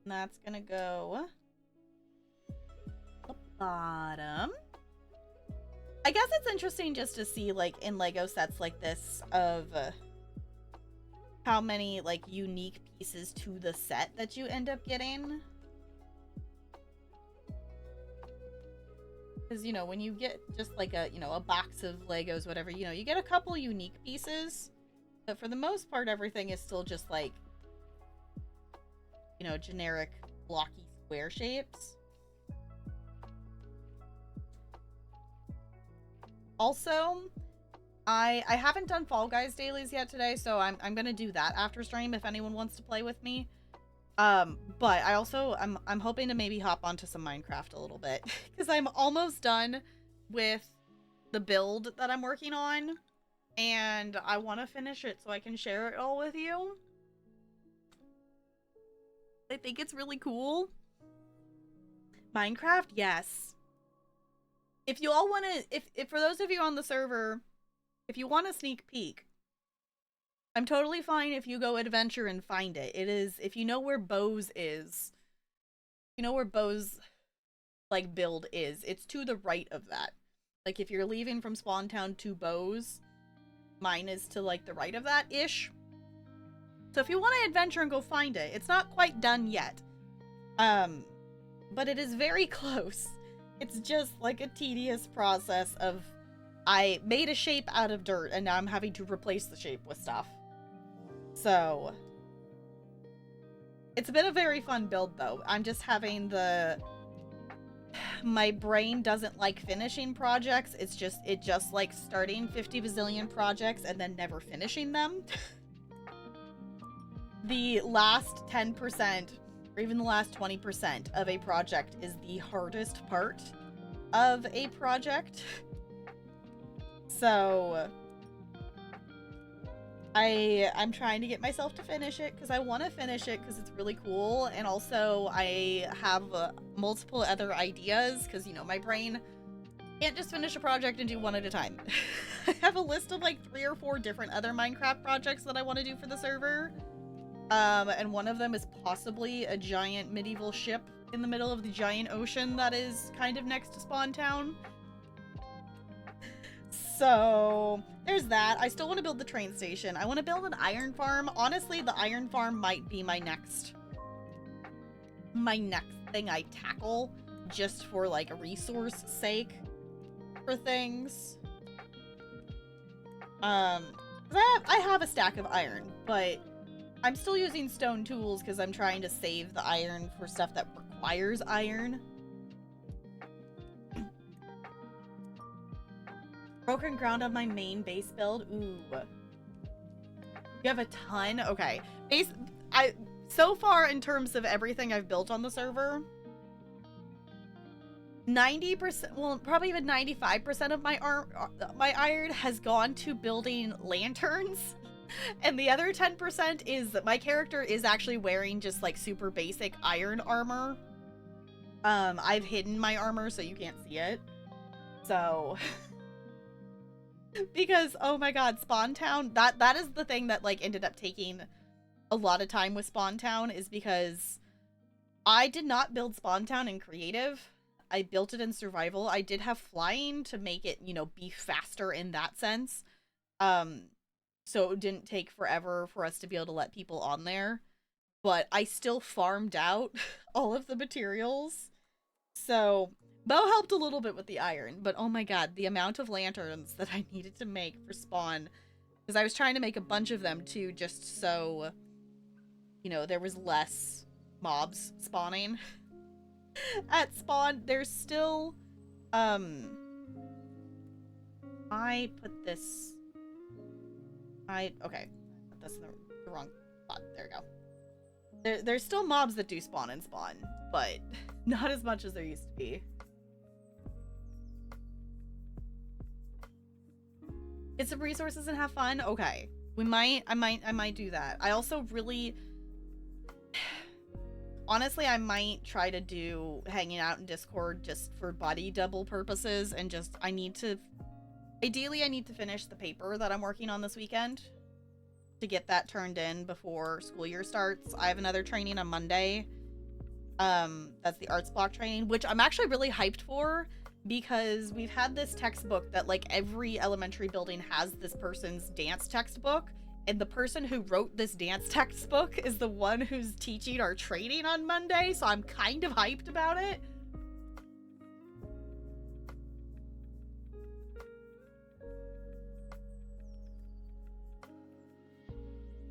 And that's gonna go... the bottom. I guess it's interesting just to see, like, in Lego sets like this of... how many, like, unique pieces to the set that you end up getting. Because, you know, when you get just like a, you know, a box of Legos, whatever, you know, you get a couple unique pieces. But for the most part, everything is still just like, you know, generic blocky square shapes. Also, I haven't done Fall Guys dailies yet today, so I'm gonna do that after stream if anyone wants to play with me. But I also, I'm hoping to maybe hop onto some Minecraft a little bit, because I'm almost done with the build that I'm working on, and I want to finish it so I can share it all with you. I think it's really cool. Minecraft, yes. If you all want to, if for those of you on the server, if you want a sneak peek, I'm totally fine if you go adventure and find it. It is, if you know where Bo's is, you know where Bo's, like, build is, it's to the right of that. Like, if you're leaving from Spawn Town to Bo's, mine is to, like, the right of that-ish. So if you want to adventure and go find it, it's not quite done yet. But it is very close. It's just, like, a tedious process of, I made a shape out of dirt, and now I'm having to replace the shape with stuff. So, it's been a very fun build, though. I'm just having the... My brain doesn't like finishing projects. It just likes starting 50 bazillion projects and then never finishing them. The last 10%, or even the last 20% of a project is the hardest part of a project. So... I'm trying to get myself to finish it because I want to finish it because it's really cool, and also I have multiple other ideas because, you know, my brain can't just finish a project and do one at a time. I have a list of like 3 or 4 different other Minecraft projects that I want to do for the server, and one of them is possibly a giant medieval ship in the middle of the giant ocean that is kind of next to Spawn Town. So, there's that. I still want to build the train station. I want to build an iron farm. Honestly, the iron farm might be my next thing I tackle, just for, like, a resource sake for things. I have a stack of iron, but I'm still using stone tools because I'm trying to save the iron for stuff that requires iron. Broken ground on my main base build. Ooh. You have a ton? Okay. So far, in terms of everything I've built on the server, 90%, well, probably even 95% of my iron has gone to building lanterns. And the other 10% is that my character is actually wearing just, like, super basic iron armor. I've hidden my armor so you can't see it. So... Because, oh my god, Spawn Town, that is the thing that, like, ended up taking a lot of time with Spawn Town, is because I did not build Spawn Town in creative. I built it in survival. I did have flying to make it, you know, be faster in that sense. so it didn't take forever for us to be able to let people on there. But I still farmed out all of the materials. So Bo helped a little bit with the iron, but oh my god, the amount of lanterns that I needed to make for spawn. Because I was trying to make a bunch of them too, just so, you know, there was less mobs spawning. At spawn, there's still, I put this, okay, put this in the wrong spot, there we go. There's still mobs that do spawn and spawn, but not as much as there used to be. Get some resources and have fun? Okay. I might do that. I also really, honestly, I might try to do hanging out in Discord just for body double purposes and just, ideally I need to finish the paper that I'm working on this weekend to get that turned in before school year starts. I have another training on Monday. That's the arts block training, which I'm actually really hyped for because we've had this textbook that like every elementary building has this person's dance textbook, and the person who wrote this dance textbook is the one who's teaching our training on Monday, so I'm kind of hyped about it.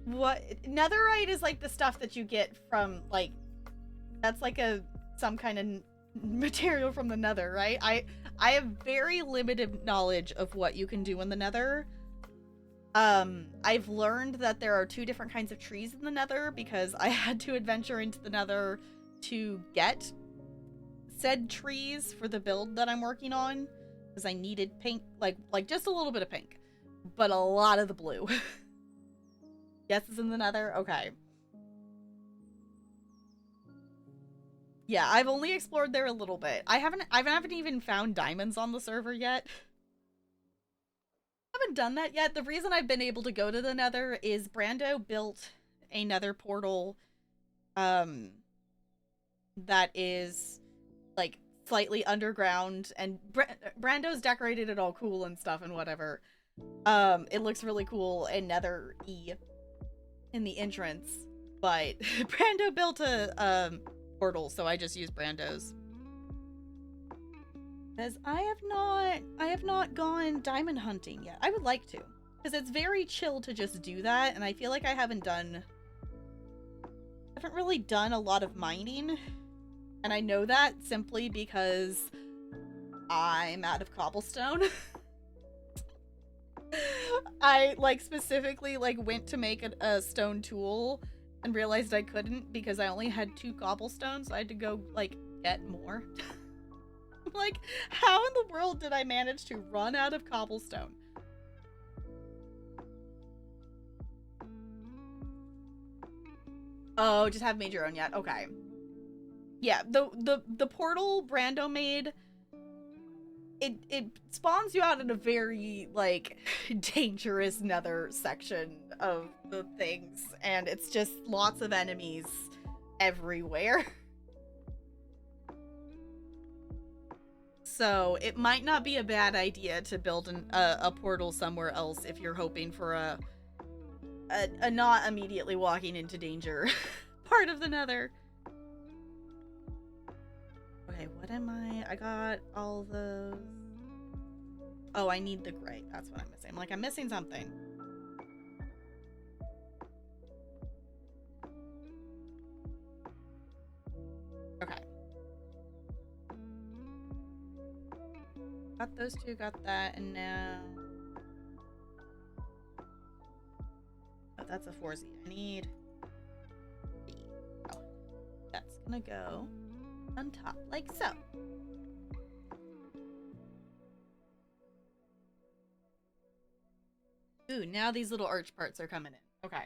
What netherite is like the stuff that you get from like, that's like some kind of material from the nether, right? I have very limited knowledge of what you can do in the nether. I've learned that there are 2 different kinds of trees in the nether because I had to adventure into the nether to get said trees for the build that I'm working on because I needed pink, like just a little bit of pink, but a lot of the blue. Yes, it's in the nether? Okay. Yeah, I've only explored there a little bit. I haven't even found diamonds on the server yet. I haven't done that yet. The reason I've been able to go to the nether is Brando built a nether portal that is like slightly underground, and Brando's decorated it all cool and stuff and whatever. It looks really cool and nether-y in the entrance, but Brando built a portal, so I just use Brando's. Because I have not gone diamond hunting yet. I would like to, because it's very chill to just do that, and I feel like I haven't really done a lot of mining, and I know that simply because I'm out of cobblestone. I like specifically like went to make a stone tool and realized I couldn't because I only had 2 cobblestones, so I had to go like get more. Like, how in the world did I manage to run out of cobblestone? Oh, just haven't made your own yet. Okay. Yeah, the portal Brando made, it spawns you out in a very like dangerous nether section of the things, and it's just lots of enemies everywhere. So it might not be a bad idea to build a portal somewhere else if you're hoping for a not immediately walking into danger part of the nether. Okay, what am I got all those. Oh, I need the gray. That's what I'm missing. I'm like, I'm missing something. Okay. Got those 2, got that, and now... Oh, that's a 4Z. I need... Oh, that's gonna go on top, like so. Ooh, now these little arch parts are coming in. Okay.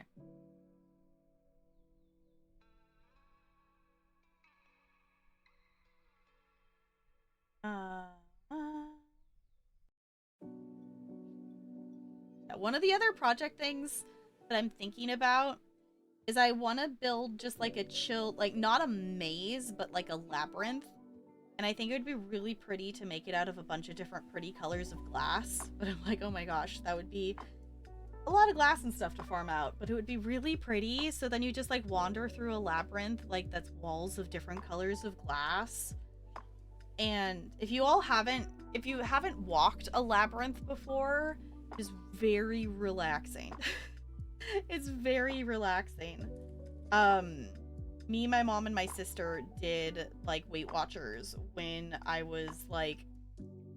One of the other project things that I'm thinking about is I want to build just like a chill, like not a maze, but like a labyrinth. And I think it would be really pretty to make it out of a bunch of different pretty colors of glass. But I'm like, oh my gosh, that would be a lot of glass and stuff to farm out, but it would be really pretty. So then you just like wander through a labyrinth, like that's walls of different colors of glass. And if you haven't walked a labyrinth before, it's very relaxing. It's very relaxing. Me, my mom, and my sister did like Weight Watchers when I was like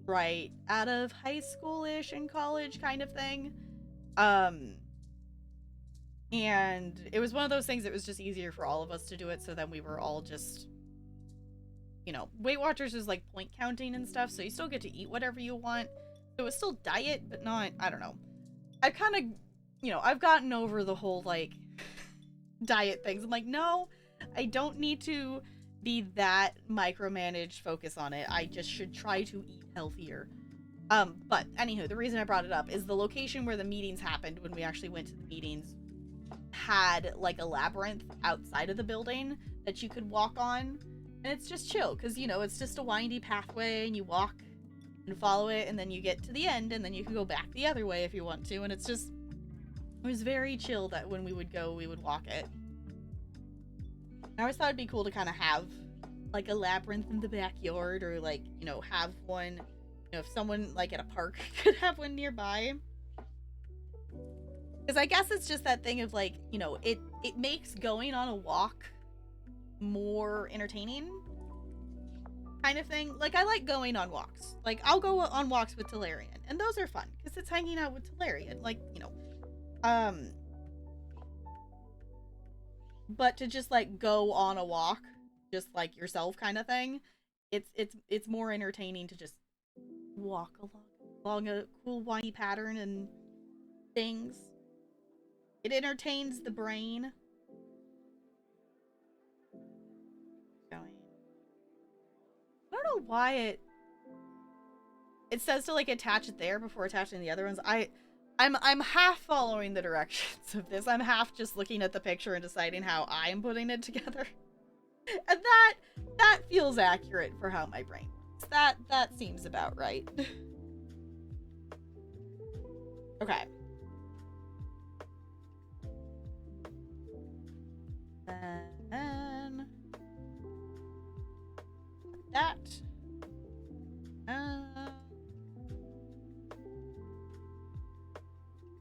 right out of high school-ish and college kind of thing. And it was one of those things that was just easier for all of us to do it, so then we were all just, you know, Weight Watchers is like point counting and stuff, so you still get to eat whatever you want. So it was still diet, but not, I don't know. I kind of, you know, I've gotten over the whole like diet things. I'm like, no, I don't need to be that micromanaged focus on it. I just should try to eat healthier. But anywho, the reason I brought it up is the location where the meetings happened when we actually went to the meetings had like a labyrinth outside of the building that you could walk on. And it's just chill because, you know, it's just a windy pathway and you walk and follow it and then you get to the end and then you can go back the other way if you want to. And it's just, it was very chill that when we would go, we would walk it. I always thought it'd be cool to kind of have like a labyrinth in the backyard or like, you know, have one, you know, if someone like at a park could have one nearby. Because I guess it's just that thing of like, you know, it makes going on a walk more entertaining kind of thing. Like I like going on walks. Like I'll go on walks with Tallarian and those are fun because it's hanging out with Tallarian. Like, you know, but to just like go on a walk just like yourself kind of thing, it's more entertaining to just walk along a cool windy pattern and things. It entertains the brain. Going. I don't know why it says to like attach it there before attaching the other ones. I'm half following the directions of this. I'm half just looking at the picture and deciding how I'm putting it together. And that feels accurate for how my brain works. That seems about right. Okay. And that.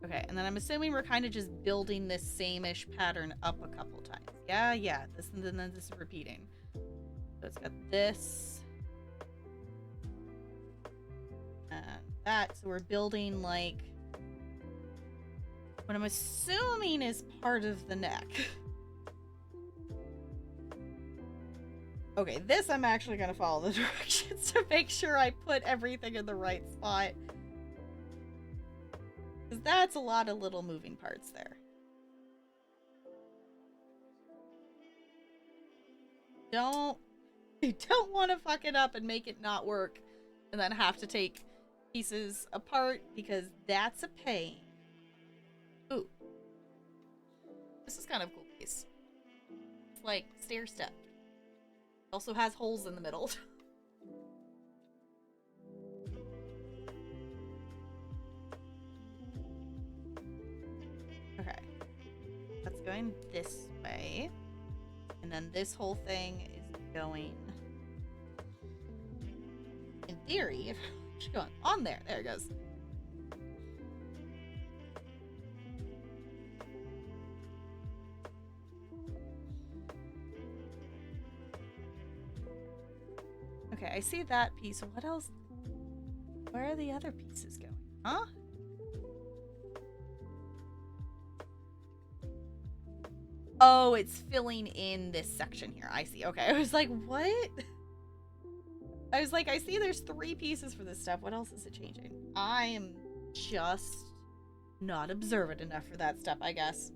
Okay, and then I'm assuming we're kind of just building this same-ish pattern up a couple times. Yeah, this and then this is repeating. So it's got this. And that, so we're building like what I'm assuming is part of the neck. Okay, this I'm actually gonna follow the directions to make sure I put everything in the right spot. Because that's a lot of little moving parts there. You don't want to fuck it up and make it not work and then have to take pieces apart because that's a pain. Ooh. This is kind of a cool piece. It's like stair step. Also has holes in the middle. Okay. That's going this way. And then this whole thing is going, in theory, if it's going on there. There it goes. Okay, I see that piece. What else? Where are the other pieces going? Huh? Oh, it's filling in this section here. I see. Okay, I was like, what? I was like, I see there's 3 pieces for this stuff. What else is it changing? I am just not observant enough for that stuff, I guess.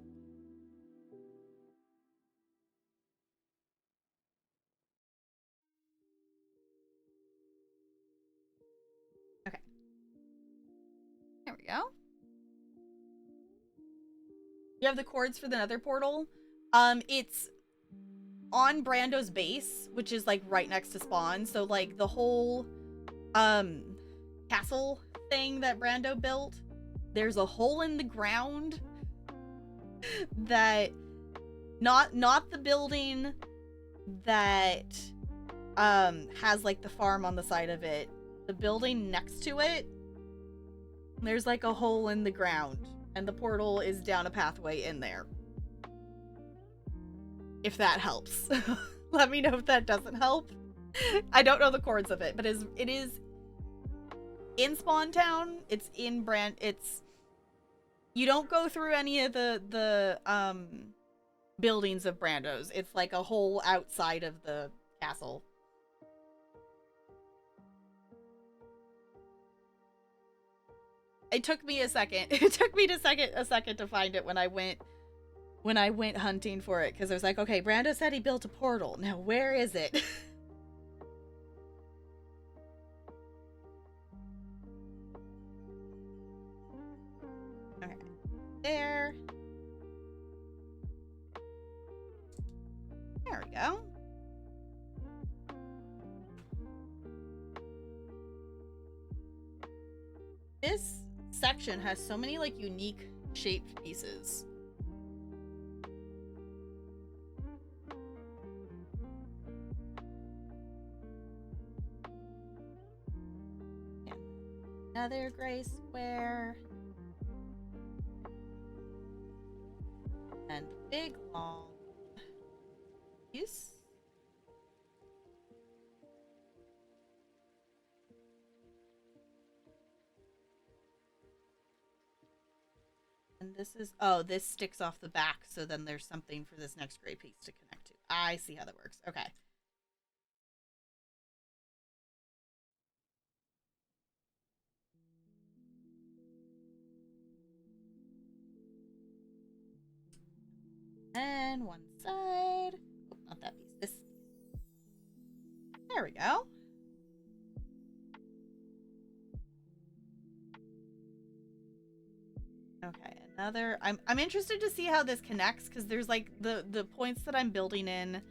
Okay. There we go. You have the cords for the nether portal. It's on Brando's base, which is like right next to spawn. So like the whole castle thing that Brando built there's a hole in the ground that not the building that has like the farm on the side of it. The building next to it, there's like a hole in the ground, and the portal is down a pathway in there. If that helps. Let me know if that doesn't help. I don't know the chords of it, but it is in Spawn Town. It's in it's you don't go through any of the buildings of Brando's. It's like a hole outside of the castle. It took me a second. It took me a second to find it when I went hunting for it, because I was like, okay, Brando said he built a portal. Now where is it? Okay. There. There we go. This section has so many like unique shaped pieces. Yeah. Another gray square. And big long piece. And this is, oh, this sticks off the back, so then there's something for this next gray piece to connect to. I see how that works. Okay. And one side. Oh, not that piece. This. There we go. Okay, another. I'm interested to see how this connects, because there's like the points that I'm building in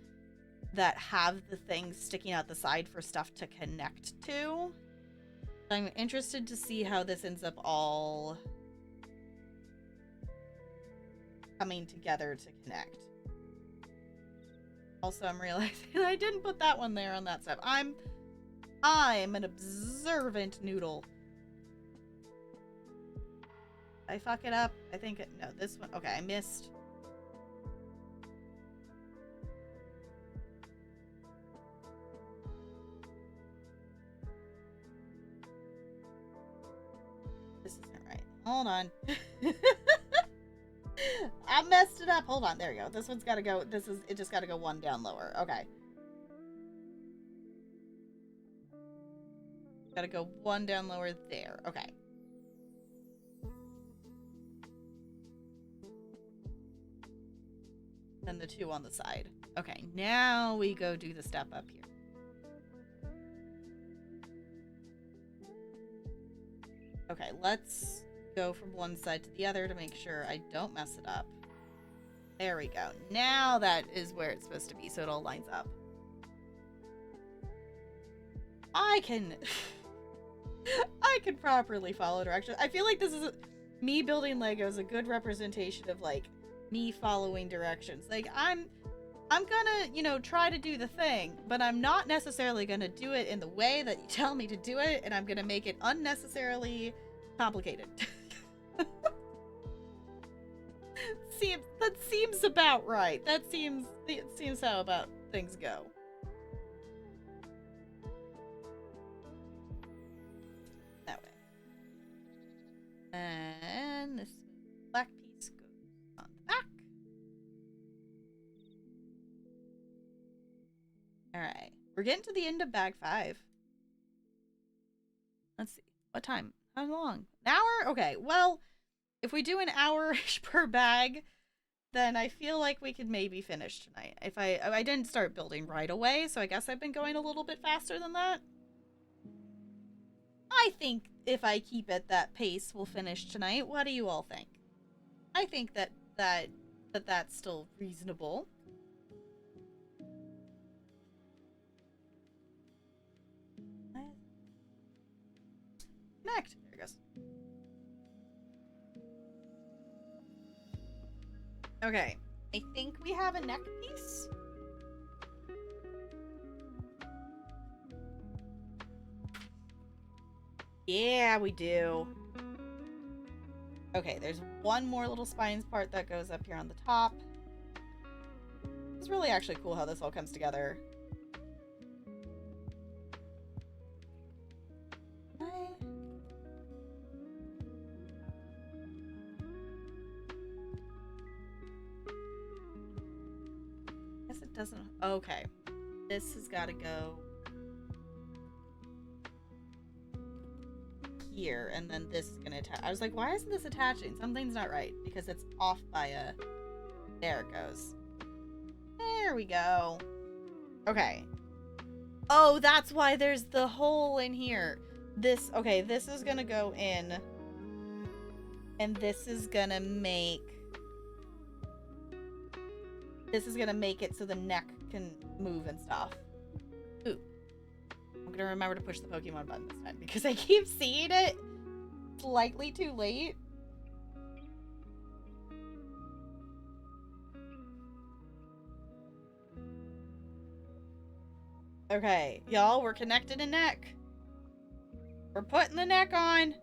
that have the things sticking out the side for stuff to connect to. I'm interested to see how this ends up all coming together to connect. Also, I'm realizing I didn't put that one there on that side. I'm an observant noodle. I fuck it up. I think no, this one. Okay, I missed. This isn't right. Hold on. I messed it up. Hold on. There we go. This one's got to go. It just got to go one down lower. Okay. Got to go one down lower there. Okay. And the two on the side. Okay, now we go do the step up here. Okay, let's go from one side to the other to make sure I don't mess it up. There we go. Now that is where it's supposed to be, so it all lines up. I can properly follow directions. I feel like this is me building Legos, a good representation of like me following directions. Like I'm gonna, you know, try to do the thing, but I'm not necessarily gonna do it in the way that you tell me to do it, and I'm gonna make it unnecessarily complicated. That seems about right. It seems how about things go. That way. And this black piece goes on the back. Alright. We're getting to the end of bag 5. Let's see. What time? How long? An hour? Okay, well, if we do an hour-ish per bag, then I feel like we could maybe finish tonight. If I didn't start building right away, so I guess I've been going a little bit faster than that. I think if I keep at that pace, we'll finish tonight. What do you all think? I think that's still reasonable. Connect. There it goes. Okay. I think we have a neck piece. Yeah, we do. Okay, there's one more little spines part that goes up here on the top. It's really actually cool how this all comes together. Guess it doesn't. Okay. This has got to go here, and then this is gonna attach. I was like, why isn't this attaching? Something's not right, because it's off by a... There it goes. There we go. Okay. Oh, that's why there's the hole in here. This, okay, this is gonna go in, and this is gonna make it so the neck can move and stuff. Ooh. I'm gonna remember to push the Pokemon button this time, because I keep seeing it slightly too late. Okay, y'all, we're connected in neck. We're putting the neck on.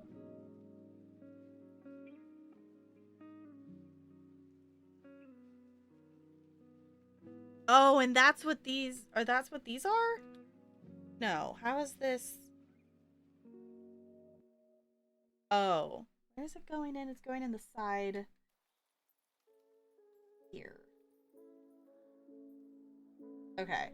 Oh, and that's what these are. That's what these are? No, how is this? Oh, where's it going in? It's going in the side here. Okay.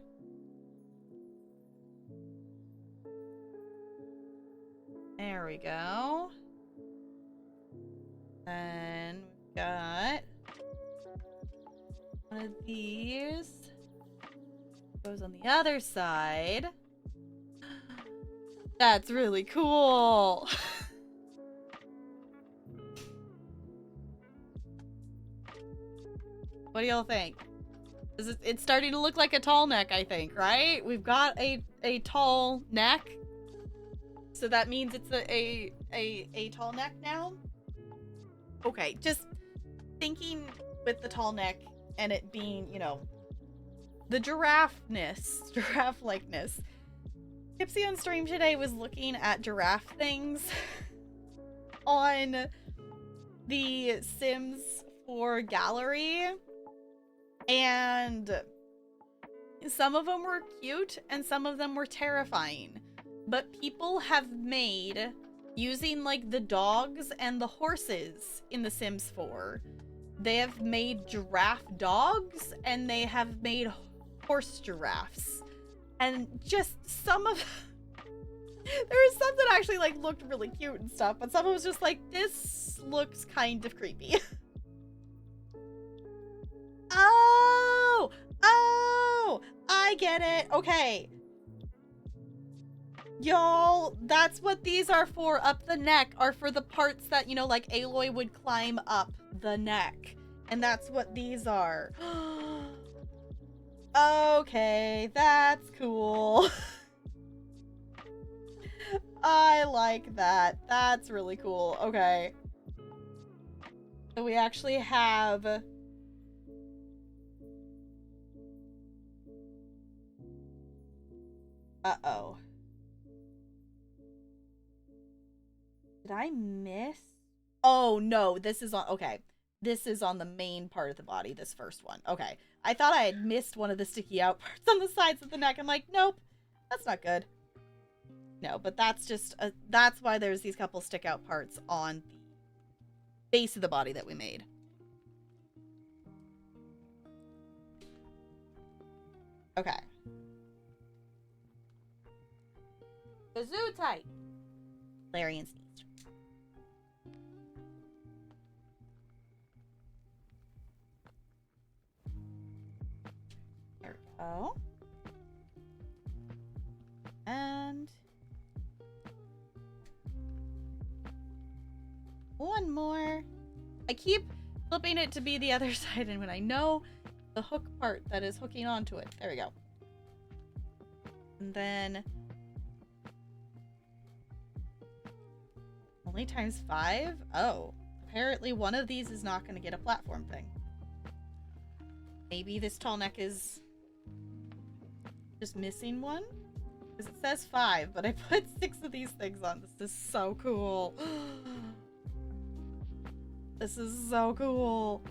There we go. Then we've got one of these. Goes on the other side. That's really cool. What do y'all think? It's starting to look like a tall neck, I think, right? We've got a tall neck. So that means it's a tall neck now. Okay, just thinking with the tall neck and it being, you know, the giraffe-likeness. Tipsy on stream today was looking at giraffe things on the Sims 4 gallery, and some of them were cute and some of them were terrifying. But people have made, using like the dogs and the horses in The Sims 4, they have made giraffe dogs and they have made horse giraffes. And just some of... there was some that actually like looked really cute and stuff, but some was just like, this looks kind of creepy. Oh, I get it. Okay. Y'all, that's what these are for. Up the neck are for the parts that, you know, like Aloy would climb up the neck. And that's what these are. Okay, that's cool. I like that. That's really cool. Okay. So we actually have... Uh-oh. Did I miss? Oh, no. This is on... Okay. This is on the main part of the body, this first one. Okay. I thought I had missed one of the sticky out parts on the sides of the neck. I'm like, nope. That's not good. No, but that's just... that's why there's these couple stick out parts on the base of the body that we made. Okay. Kazoo tight. Larian sneezed. There we go. And one more. I keep flipping it to be the other side, and when I know the hook part that is hooking onto it. There we go. And then only times 5? Oh, apparently one of these is not going to get a platform thing. Maybe this Tallneck is just missing one? Because it says 5, but I put 6 of these things on. This is so cool. This is so cool.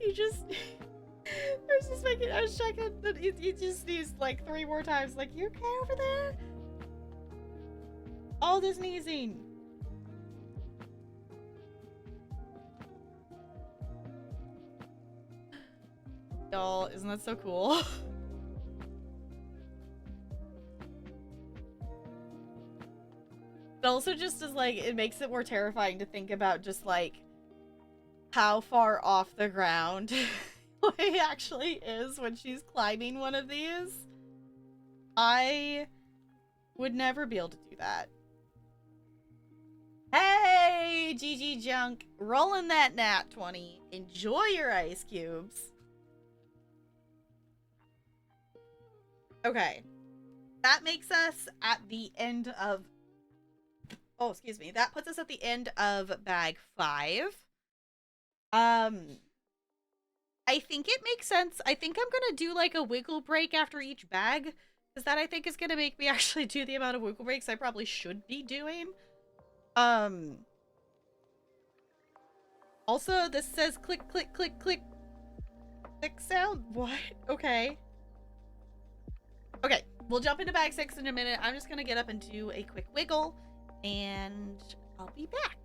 You just... I was checking that he just sneezed like 3 more times. Like, you okay over there? All this sneezing. Y'all, isn't that so cool? It also just is like, it makes it more terrifying to think about just like how far off the ground Lay actually is when she's climbing one of these. I would never be able to do that. Hey, GG Junk, rolling that nat 20. Enjoy your ice cubes. Okay, that makes us at the end of... Oh, excuse me. That puts us at the end of bag 5. I think it makes sense. I think I'm gonna do like a wiggle break after each bag, because that I think is gonna make me actually do the amount of wiggle breaks I probably should be doing. Also, this says click, click, click, click. Click sound? What? Okay. Okay, we'll jump into bag 6 in a minute. I'm just gonna get up and do a quick wiggle, and I'll be back.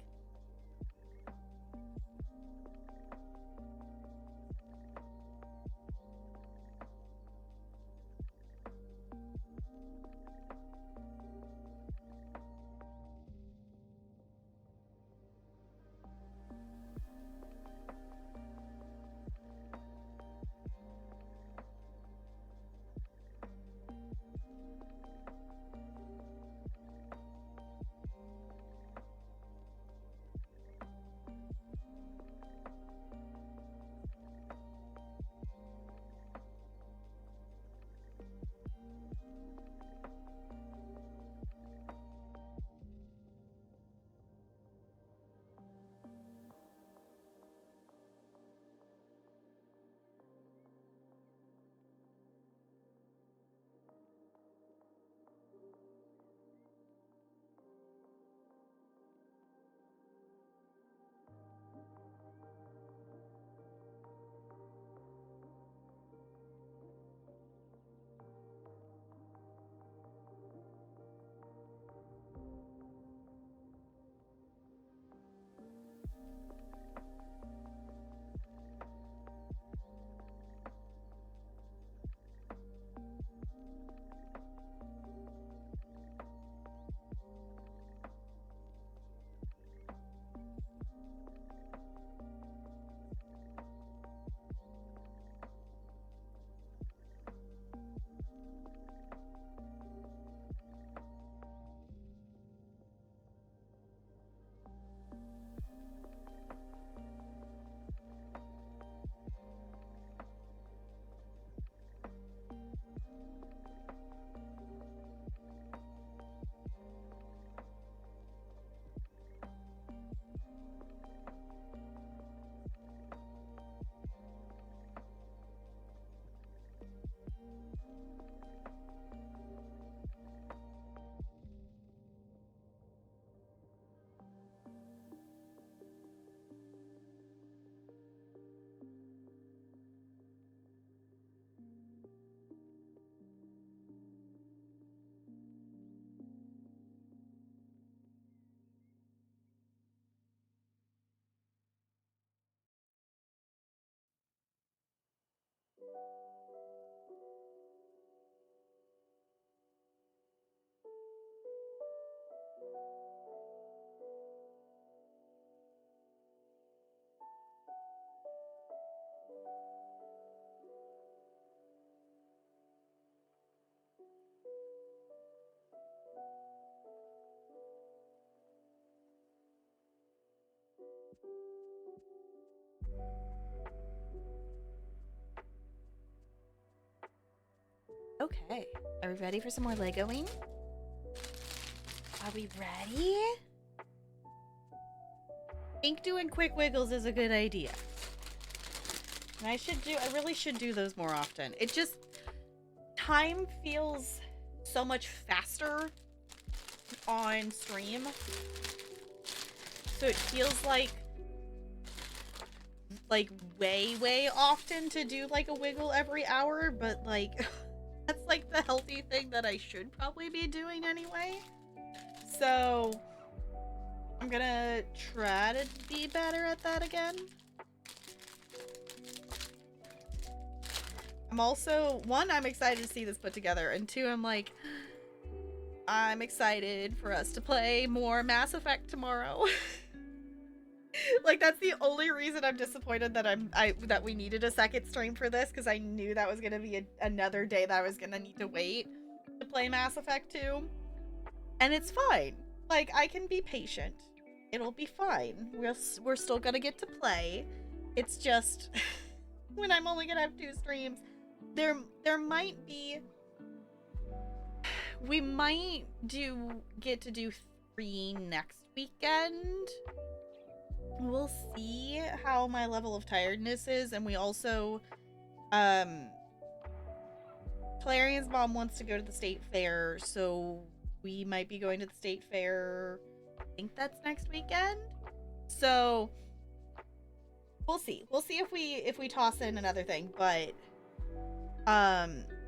Okay. Are we ready for some more Legoing? Are we ready? I think doing quick wiggles is a good idea. And I really should do those more often. It just, time feels so much faster on stream. So it feels like way often to do like a wiggle every hour, but like that's like the healthy thing that I should probably be doing anyway. So I'm gonna try to be better at that again. I'm also, one, I'm excited to see this put together, and two, I'm excited for us to play more Mass Effect tomorrow. Like, that's the only reason I'm disappointed that that we needed a second stream for this, because I knew that was gonna be another day that I was gonna need to wait to play Mass Effect 2. And it's fine. Like, I can be patient. It'll be fine. We're still gonna get to play. It's just when I'm only gonna have 2 streams, there might be, we might get to do 3 next weekend. We'll see how my level of tiredness is, and we also, Clarian's mom wants to go to the state fair, so we might be going to the state fair, I think that's next weekend. So we'll see. We'll see if we toss in another thing, but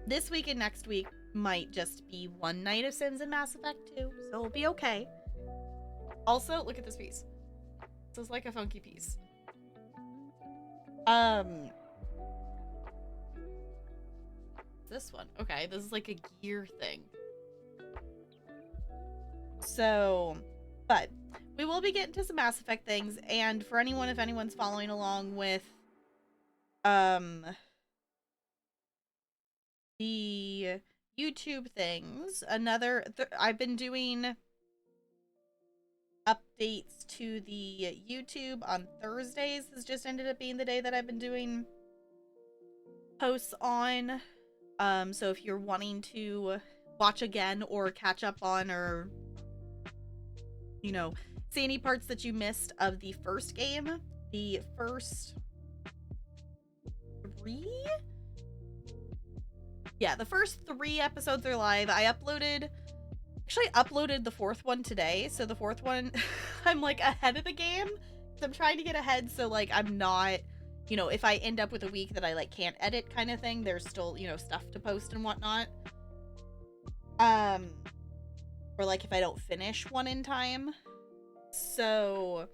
this week and next week might just be one night of Sims and Mass Effect 2, so it'll be okay. Also, look at this piece. This is like a funky piece. This one. Okay, this is like a gear thing. So, but we will be getting to some Mass Effect things, and for anyone, if anyone's following along with the YouTube things, I've been doing updates to the YouTube on Thursdays. This just ended up being the day that I've been doing posts on. So if you're wanting to watch again or catch up on, or, you know, see any parts that you missed of the first game, the first 3? Yeah, the first 3 episodes are live. I uploaded the 4th one today, so the 4th one, I'm like ahead of the game. So I'm trying to get ahead, so like I'm not, you know, if I end up with a week that I like can't edit kind of thing, there's still, you know, stuff to post and whatnot. Or like if I don't finish one in time. So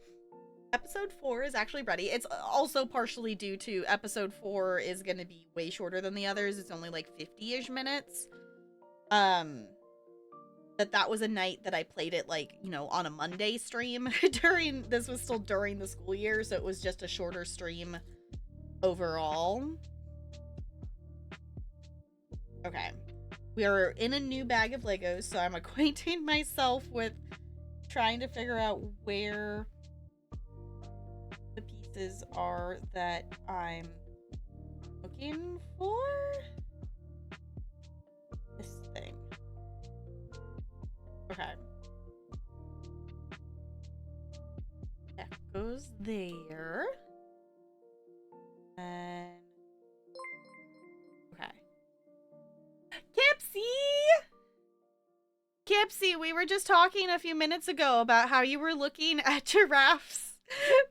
episode 4 is actually ready. It's also partially due to episode 4 is going to be way shorter than the others. It's only like 50-ish minutes. That was a night that I played it, like, you know, on a Monday stream. This was still during the school year, so it was just a shorter stream overall. Okay. We are in a new bag of Legos, so I'm acquainting myself with trying to figure out where the pieces are that I'm looking for. This thing. Okay. That goes there. And okay. Kipsy, we were just talking a few minutes ago about how you were looking at giraffes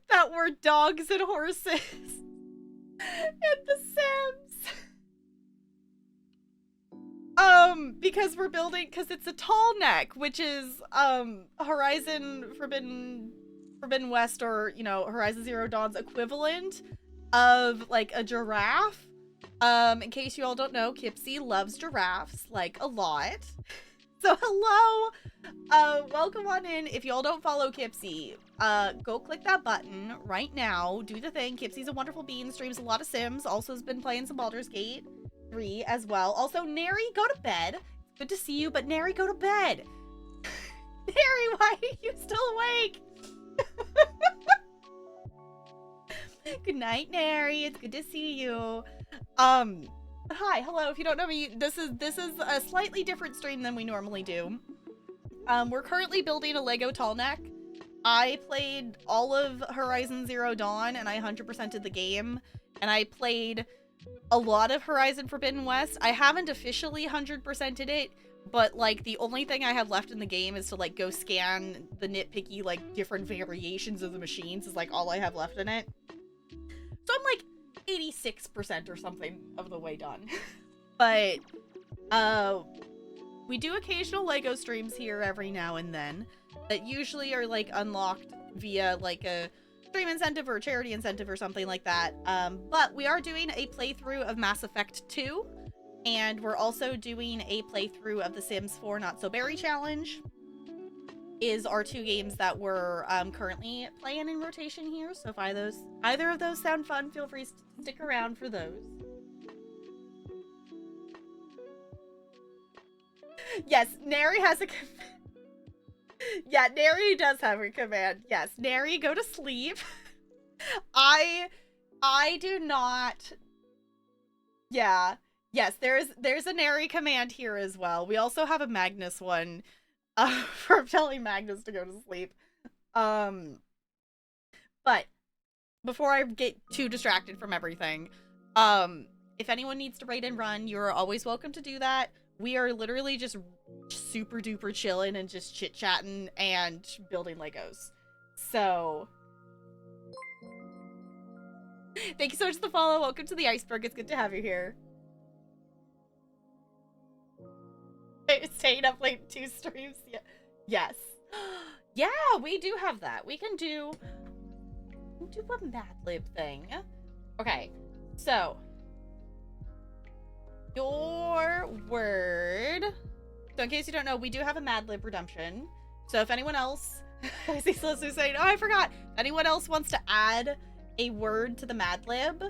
that were dogs and horses in The Sims. Because it's a Tallneck, which is Horizon Forbidden West, or, you know, Horizon Zero Dawn's equivalent of like a giraffe. In case you all don't know, Kipsy loves giraffes like a lot. So hello, welcome on in. If y'all don't follow Kipsy, go click that button right now. Do the thing. Kipsy's a wonderful bean, streams a lot of Sims, also has been playing some Baldur's Gate 3 as well. Also, Neri, go to bed. Good to see you, but Neri, go to bed. Neri, why are you still awake? Good night, Neri. It's good to see you. Hi, hello. If you don't know me, this is a slightly different stream than we normally do. We're currently building a Lego Tallneck. I played all of Horizon Zero Dawn, and I 100%ed the game. And I played a lot of Horizon Forbidden West. I haven't officially 100%ed it, but, like, the only thing I have left in the game is to, like, go scan the nitpicky, like, different variations of the machines is, like, all I have left in it. So I'm, like, 86% or something of the way done. But, we do occasional Lego streams here every now and then that usually are, like, unlocked via, like, a stream incentive or a charity incentive or something like that. But we are doing a playthrough of Mass Effect 2, and we're also doing a playthrough of The Sims 4 Not So Berry Challenge. Is our two games that we're currently playing in rotation here. So if either of those sound fun, feel free to stick around for those. Yes, Nary has a yeah, Nary does have a command. Yes, Nary, go to sleep. I do not. Yeah. Yes, there's a Nary command here as well. We also have a Magnus one. For telling Magnus to go to sleep. But before I get too distracted from everything, if anyone needs to raid and run, you're always welcome to do that. We are literally just super duper chilling and just chit-chatting and building Legos. So thank you so much for the follow. Welcome to the iceberg. It's good to have you here. Staying up late 2 streams. Yeah. Yes. Yeah, we do have that. We can do a Mad Lib thing. Okay, so your word. So in case you don't know, we do have a Mad Lib redemption. So if anyone else, I see Celeste saying, oh, I forgot. If anyone else wants to add a word to the Mad Lib,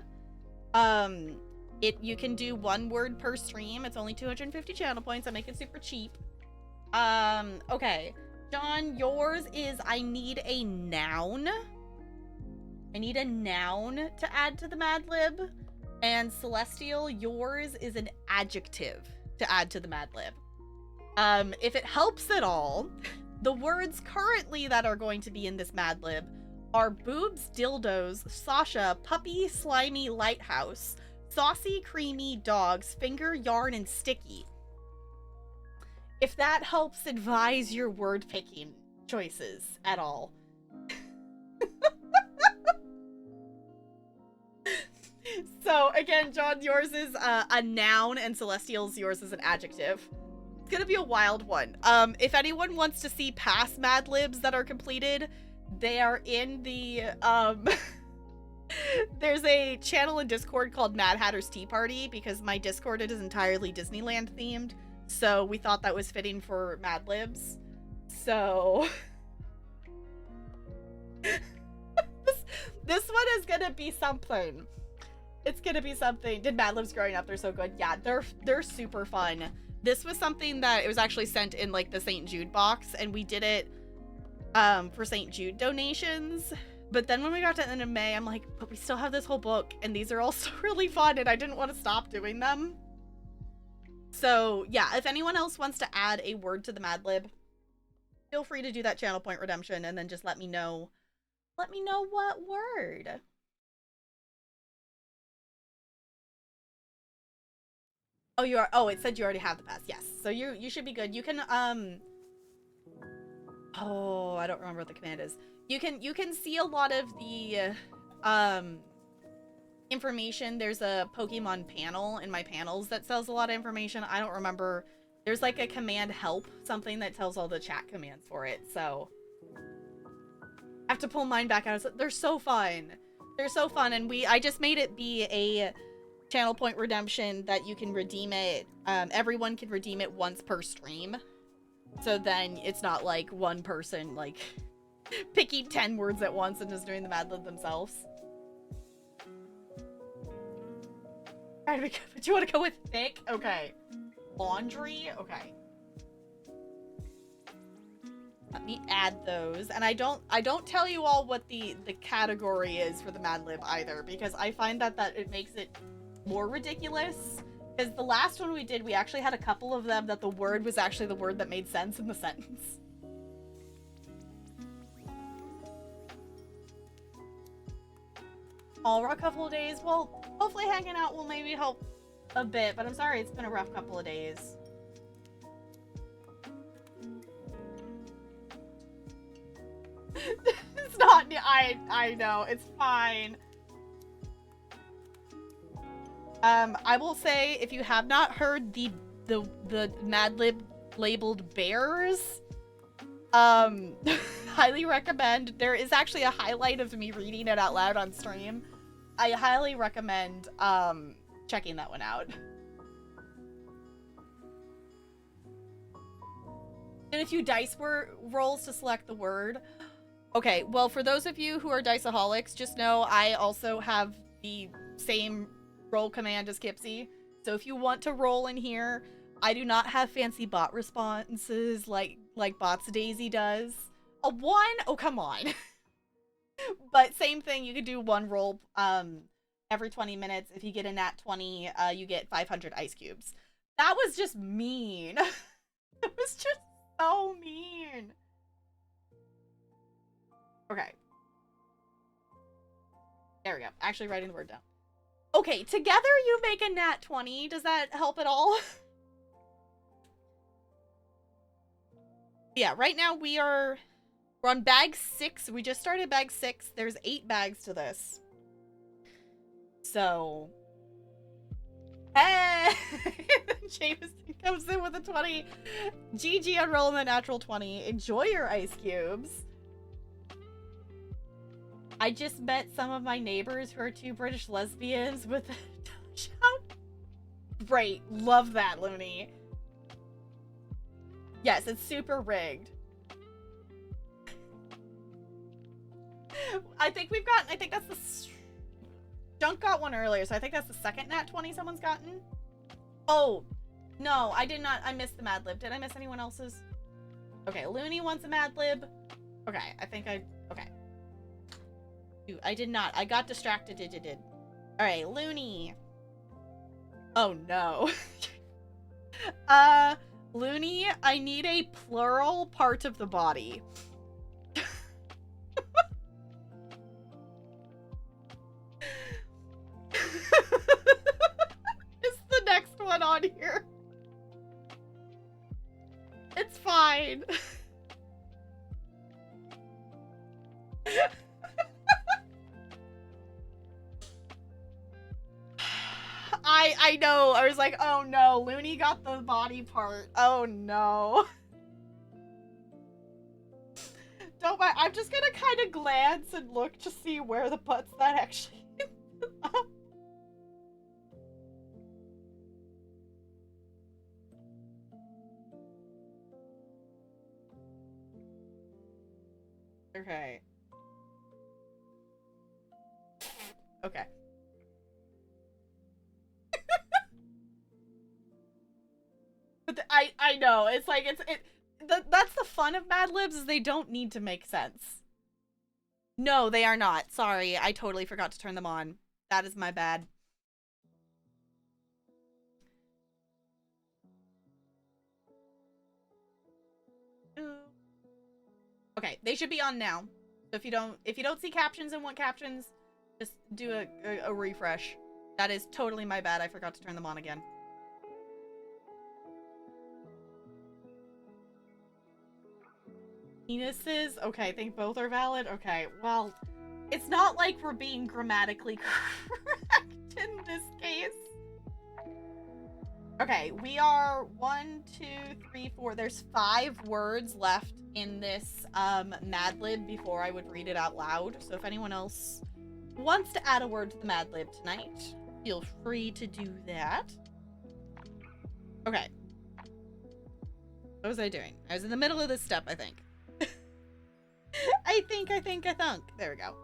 you can do 1 word per stream. It's only 250 channel points. I make it super cheap. Okay. John, yours is I need a noun. I need a noun to add to the Mad Lib. And Celestial, yours is an adjective to add to the Mad Lib. If it helps at all, the words currently that are going to be in this Mad Lib are boobs, dildos, Sasha, puppy, slimy, lighthouse, saucy, creamy, dogs, finger, yarn, and sticky. If that helps advise your word picking choices at all. So again, John, yours is a noun, and Celestial's yours is an adjective. It's gonna be a wild one. If anyone wants to see past Mad Libs that are completed, they are in the there's a channel in Discord called Mad Hatter's Tea Party, because my Discord is entirely Disneyland themed, so we thought that was fitting for Mad Libs. So this one is gonna be something. It's gonna be something. Did Mad Libs growing up? They're so good. Yeah, they're super fun. This was something that it was actually sent in like the St. Jude box, and we did it for St. Jude donations. But then when we got to the end of May, I'm like, but we still have this whole book, and these are also really fun, and I didn't want to stop doing them. So yeah, if anyone else wants to add a word to the Mad Lib, feel free to do that channel point redemption, and then just let me know. Let me know what word. Oh, you are. Oh, it said you already have the pass. Yes. So you should be good. You can oh, I don't remember what the command is. You can see a lot of the information. There's a Pokemon panel in my panels that tells a lot of information. I don't remember. There's like a command help, something that tells all the chat commands for it. So I have to pull mine back out. They're so fun. They're so fun, and I just made it be a channel point redemption that you can redeem it. Everyone can redeem it once per stream. So then it's not like one person like picking 10 words at once and just doing the Mad Lib themselves. Alright, do you want to go with thick? Okay. Laundry? Okay. Let me add those. And I don't tell you all what the category is for the Mad Lib either, because I find that it makes it more ridiculous Because the last one we did, we actually had a couple of them that the word was actually the word that made sense in the sentence. All rough couple of days. Well, hopefully hanging out will maybe help a bit, but I'm sorry it's been a rough couple of days. It's not, I know, it's fine. I will say, if you have not heard the Mad Lib labeled bears, highly recommend. There is actually a highlight of me reading it out loud on stream. I highly recommend, checking that one out. And a few dice rolls to select the word. Okay, well, for those of you who are diceaholics, just know I also have the same roll command as Kipsy. So if you want to roll in here, I do not have fancy bot responses like Bots Daisy does. A 1? Oh, come on. But same thing, you could do one roll every 20 minutes. If you get a nat 20, you get 500 ice cubes. That was just mean. It was just so mean. Okay. There we go. Actually writing the word down. Okay, together you make a nat 20. Does that help at all? Yeah, right now we're on bag 6. We just started bag 6. There's 8 bags to this. So, hey! Jameson comes in with a 20. GG on rolling the natural 20. Enjoy your ice cubes. I just met some of my neighbors who are 2 British lesbians with a shout. Great. Love that, Looney. Yes, it's super rigged. I think that's the... Junk got one earlier, so I think that's the second nat 20 someone's gotten. Oh, no, I did not. I missed the Mad Lib. Did I miss anyone else's? Okay, Looney wants a Mad Lib. Okay, okay. Dude, I did not. I got distracted. Did. Alright, Looney. Oh, no. Looney, I need a plural part of the body. It's the next one on here. It's fine. I know. I was like, oh no, Looney got the body part. Oh no. Don't mind. I'm just gonna kind of glance and look to see where the butts that actually up. Okay. Okay. But I know, it's like, that's the fun of Mad Libs, is they don't need to make sense. No, they are not. Sorry, I totally forgot to turn them on. That is my bad. Okay, they should be on now. So if you don't see captions and want captions, just do a refresh. That is totally my bad. I forgot to turn them on again. Penises? Okay, I think both are valid. Okay, well, it's not like we're being grammatically correct in this case. Okay, we are 1, 2, 3, 4. There's 5 words left in this Mad Lib before I would read it out loud. So if anyone else wants to add a word to the Mad Lib tonight, feel free to do that. Okay. What was I doing? I was in the middle of this step, I think. I think. There we go.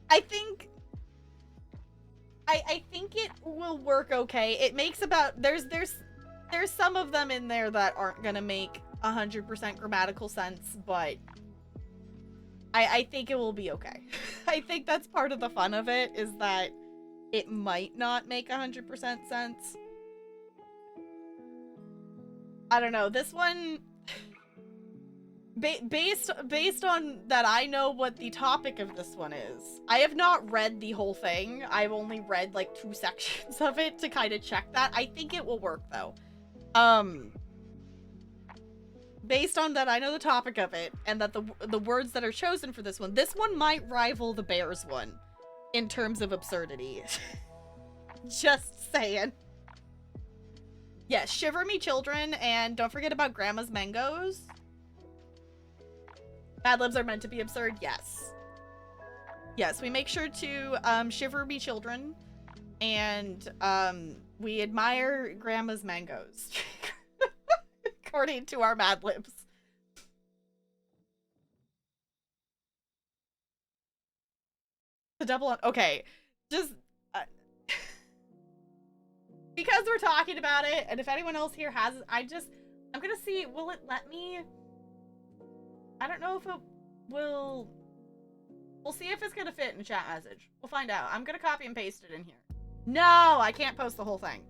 I think it will work okay. It makes about, there's some of them in there that aren't gonna make 100% grammatical sense, but I think it will be okay. I think that's part of the fun of it, is that it might not make 100% sense. I don't know. This one, based on that, I know what the topic of this one is. I have not read the whole thing. I've only read like 2 sections of it to kind of check that. I think it will work though. Based on that, I know the topic of it, and that the words that are chosen for this one might rival the Bears one in terms of absurdity. Just saying. Yes, shiver me children, and don't forget about Grandma's mangoes. Mad Libs are meant to be absurd, yes. Yes, we make sure to shiver me children, and we admire Grandma's mangoes. According to our Mad Libs. The double on. Okay, just because we're talking about it, and if anyone else here has, I'm gonna see. Will it let me? I don't know if it will. We'll see if it's gonna fit in a chat message. We'll find out. I'm gonna copy and paste it in here. No, I can't post the whole thing.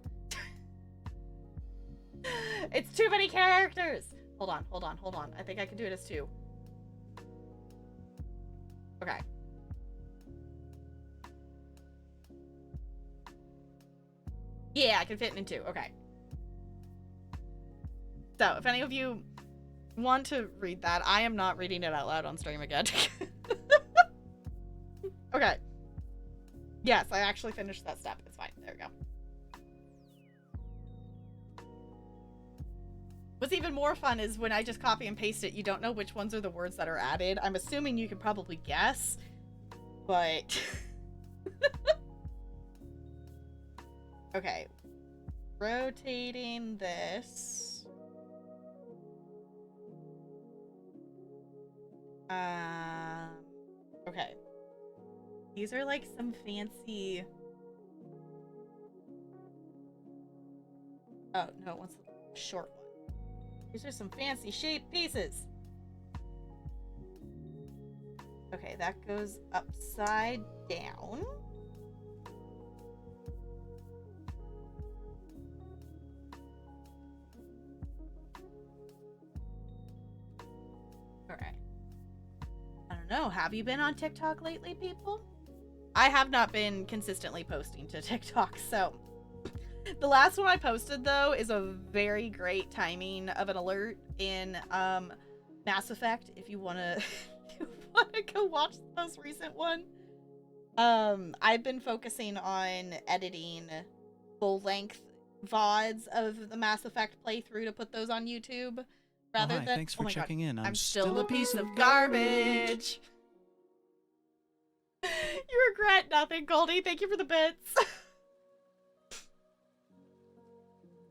It's too many characters. Hold on. I think I can do it as 2. Okay. Yeah, I can fit it in 2. Okay. So, if any of you want to read that, I am not reading it out loud on stream again. Okay. Yes, I actually finished that step. It's fine. There we go. What's even more fun is when I just copy and paste it, you don't know which ones are the words that are added. I'm assuming you can probably guess, but... Okay. Rotating this. Okay. These are like some fancy... Oh, no, it wants a short one. These are some fancy shaped pieces. Okay, that goes upside down. Alright. I don't know, have you been on TikTok lately, people? I have not been consistently posting to TikTok, so... The last one I posted, though, is a very great timing of an alert in Mass Effect, if you want to go watch the most recent one. I've been focusing on editing full-length VODs of the Mass Effect playthrough to put those on YouTube, rather than... Thanks for checking in. I'm still a piece of garbage. You regret nothing, Goldie. Thank you for the bits.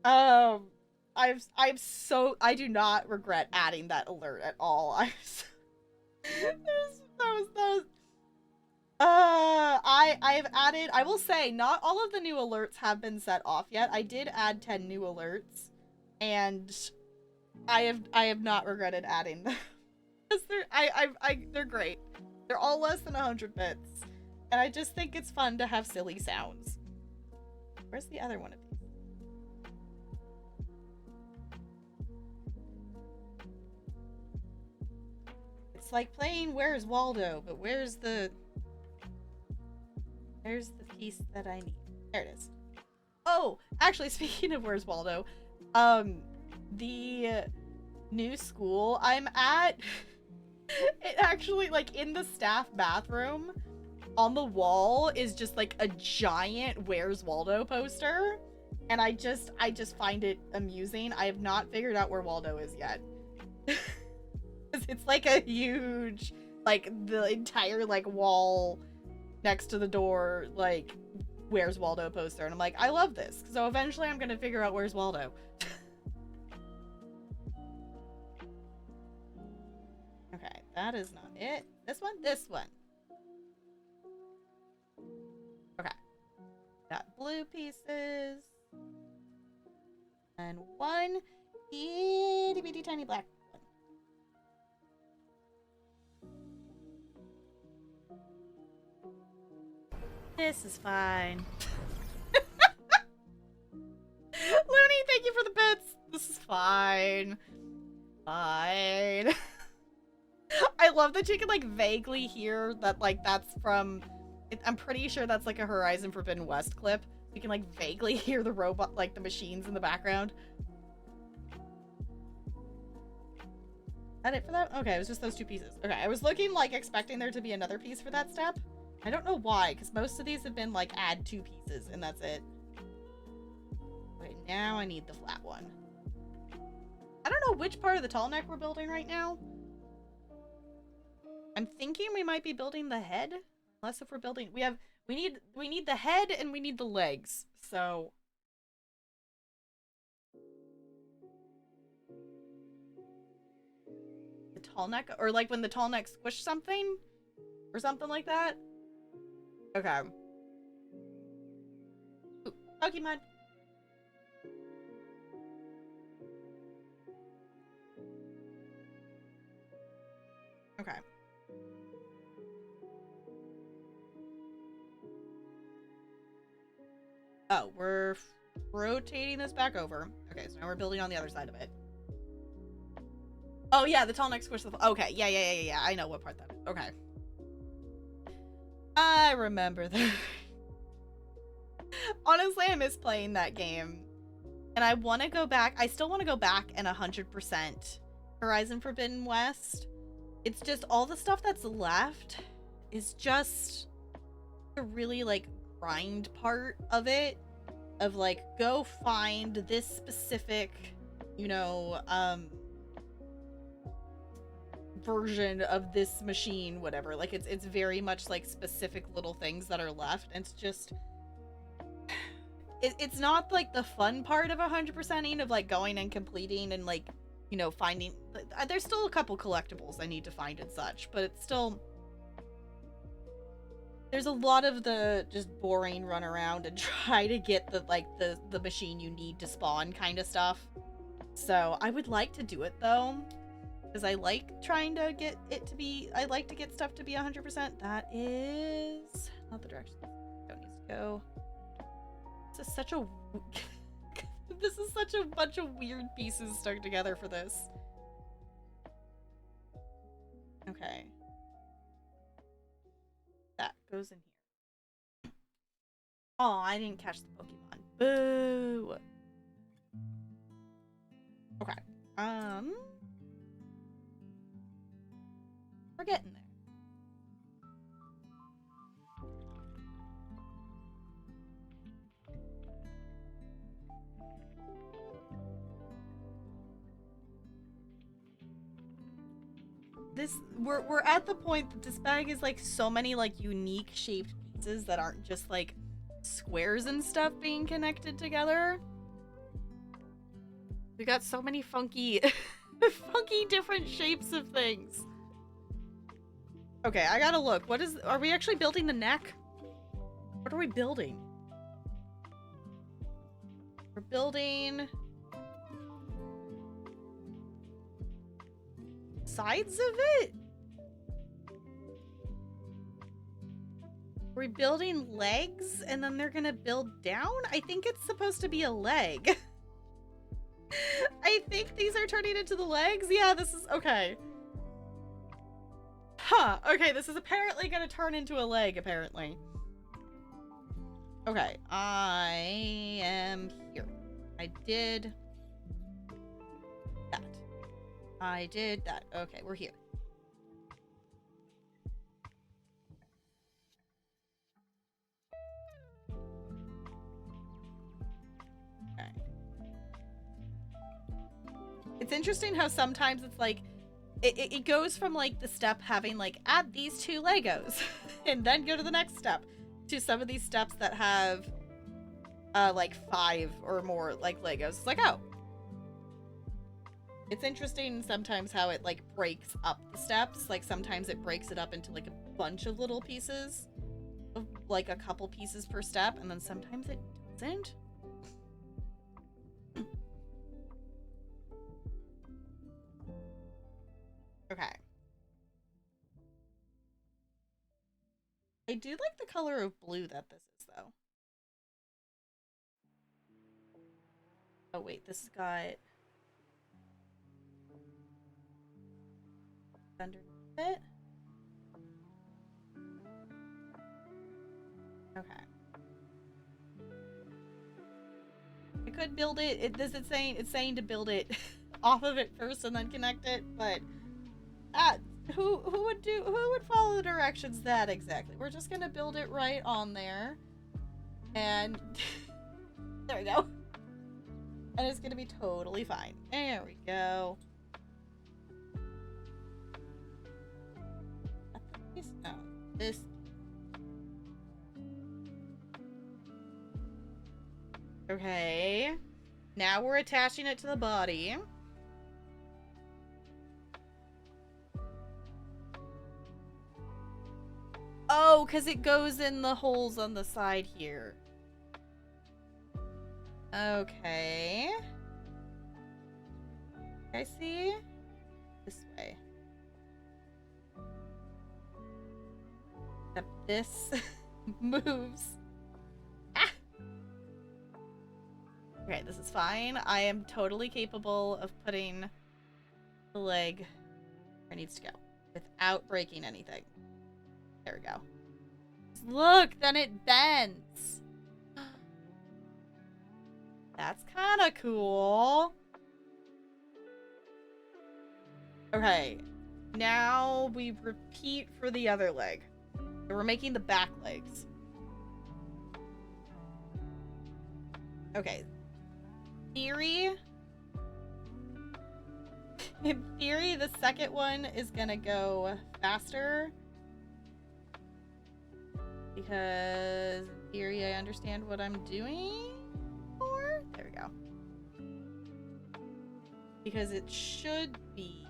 I do not regret adding that alert at all. I've added, I will say, not all of the new alerts have been set off yet. I did add 10 new alerts, and I have not regretted adding them. They're great. They're all less than 100 bits, and I just think it's fun to have silly sounds. Where's the other one of these? It's like playing Where's Waldo, but where's the piece that I need? There it is. Oh, actually, speaking of Where's Waldo, the new school I'm at, it actually, like, in the staff bathroom, on the wall is just like a giant Where's Waldo poster, and I just find it amusing. I have not figured out where Waldo is yet. It's like a huge, like, the entire, like, wall next to the door, like, Where's Waldo poster. And I'm like, I love this. So eventually I'm gonna figure out Where's Waldo. Okay, that is not it. This one? This one. Okay. Got blue pieces. And one itty bitty tiny black. This is fine. Looney, thank you for the bits. This is fine. Fine. I love that you can, like, vaguely hear that, like, that's from... I'm pretty sure that's, like, a Horizon Forbidden West clip. You can, like, vaguely hear the robot, like, the machines in the background. That it for that? Okay, it was just those two pieces. Okay, I was looking, like, expecting there to be another piece for that step. I don't know why, because most of these have been, like, add 2 pieces, and that's it. Okay, now I need the flat one. I don't know which part of the Tallneck we're building right now. I'm thinking we might be building the head. Unless if we're building... We need the head and we need the legs. So... The Tallneck? Or like when the Tallneck squish something? Or something like that? Okay. Ooh, Pokemon. Okay. Oh, we're rotating this back over. Okay, so now we're building on the other side of it. Oh yeah, the Tallneck squish the... Okay, yeah. I know what part that is. Okay. I remember that. Honestly, I miss playing that game. And I want to go back. I still want to go back and 100% Horizon Forbidden West. It's just all the stuff that's left is just a really, like, grind part of it. Of, like, go find this specific, you know, version of this machine, whatever. Like, it's very much, like, specific little things that are left. And it's just... It's not, like, the fun part of 100%ing of, like, going and completing and, like, you know, finding... There's still a couple collectibles I need to find and such, but it's still... There's a lot of the just boring run around and try to get the, like, the machine you need to spawn kind of stuff. So, I would like to do it, though. Because I like trying to get it to be... I like to get stuff to be 100%. That is... not the direction it needs to go. This is such a... this is such a bunch of weird pieces stuck together for this. Okay. That goes in here. Oh, I didn't catch the Pokemon. Boo! Okay. We're getting there. We're at the point that this bag is, like, so many, like, unique shaped pieces that aren't just, like, squares and stuff being connected together. We got so many funky funky different shapes of things. Okay, I gotta look. Are we actually building the neck? What are we building? We're building sides of it? Are we building legs and then they're gonna build down? I think it's supposed to be a leg. I think these are turning into the legs. Yeah, this is okay. Huh, okay, this is apparently gonna turn into a leg, apparently. Okay, I am here. I did that. I did that. Okay, we're here. Okay. It's interesting how sometimes it's like, it goes from, like, the step having, like, add these 2 Legos and then go to the next step to some of these steps that have, like, 5 or more, like, Legos. It's like, oh. It's interesting sometimes how it, like, breaks up the steps. Like, sometimes it breaks it up into, like, a bunch of little pieces. Of, like, a couple pieces per step. And then sometimes it doesn't. Okay. I do like the color of blue that this is, though. Oh, wait, this has got underneath it. Okay. I could build it. It's saying to build it off of it first and then connect it, but who would follow the directions that exactly? We're just gonna build it right on there, and there we go. And it's gonna be totally fine. There we go. No, this. Okay. Now we're attaching it to the body. Oh, because it goes in the holes on the side here. Okay. I see. This way. Except this moves. Ah! Okay, this is fine. I am totally capable of putting the leg where it needs to go without breaking anything. There we go. Look, then it bends. That's kind of cool. Okay, now we repeat for the other leg. So we're making the back legs. Okay. Theory. In theory, the second one is gonna go faster. Because in theory, I understand what I'm doing. Or there we go. Because it should be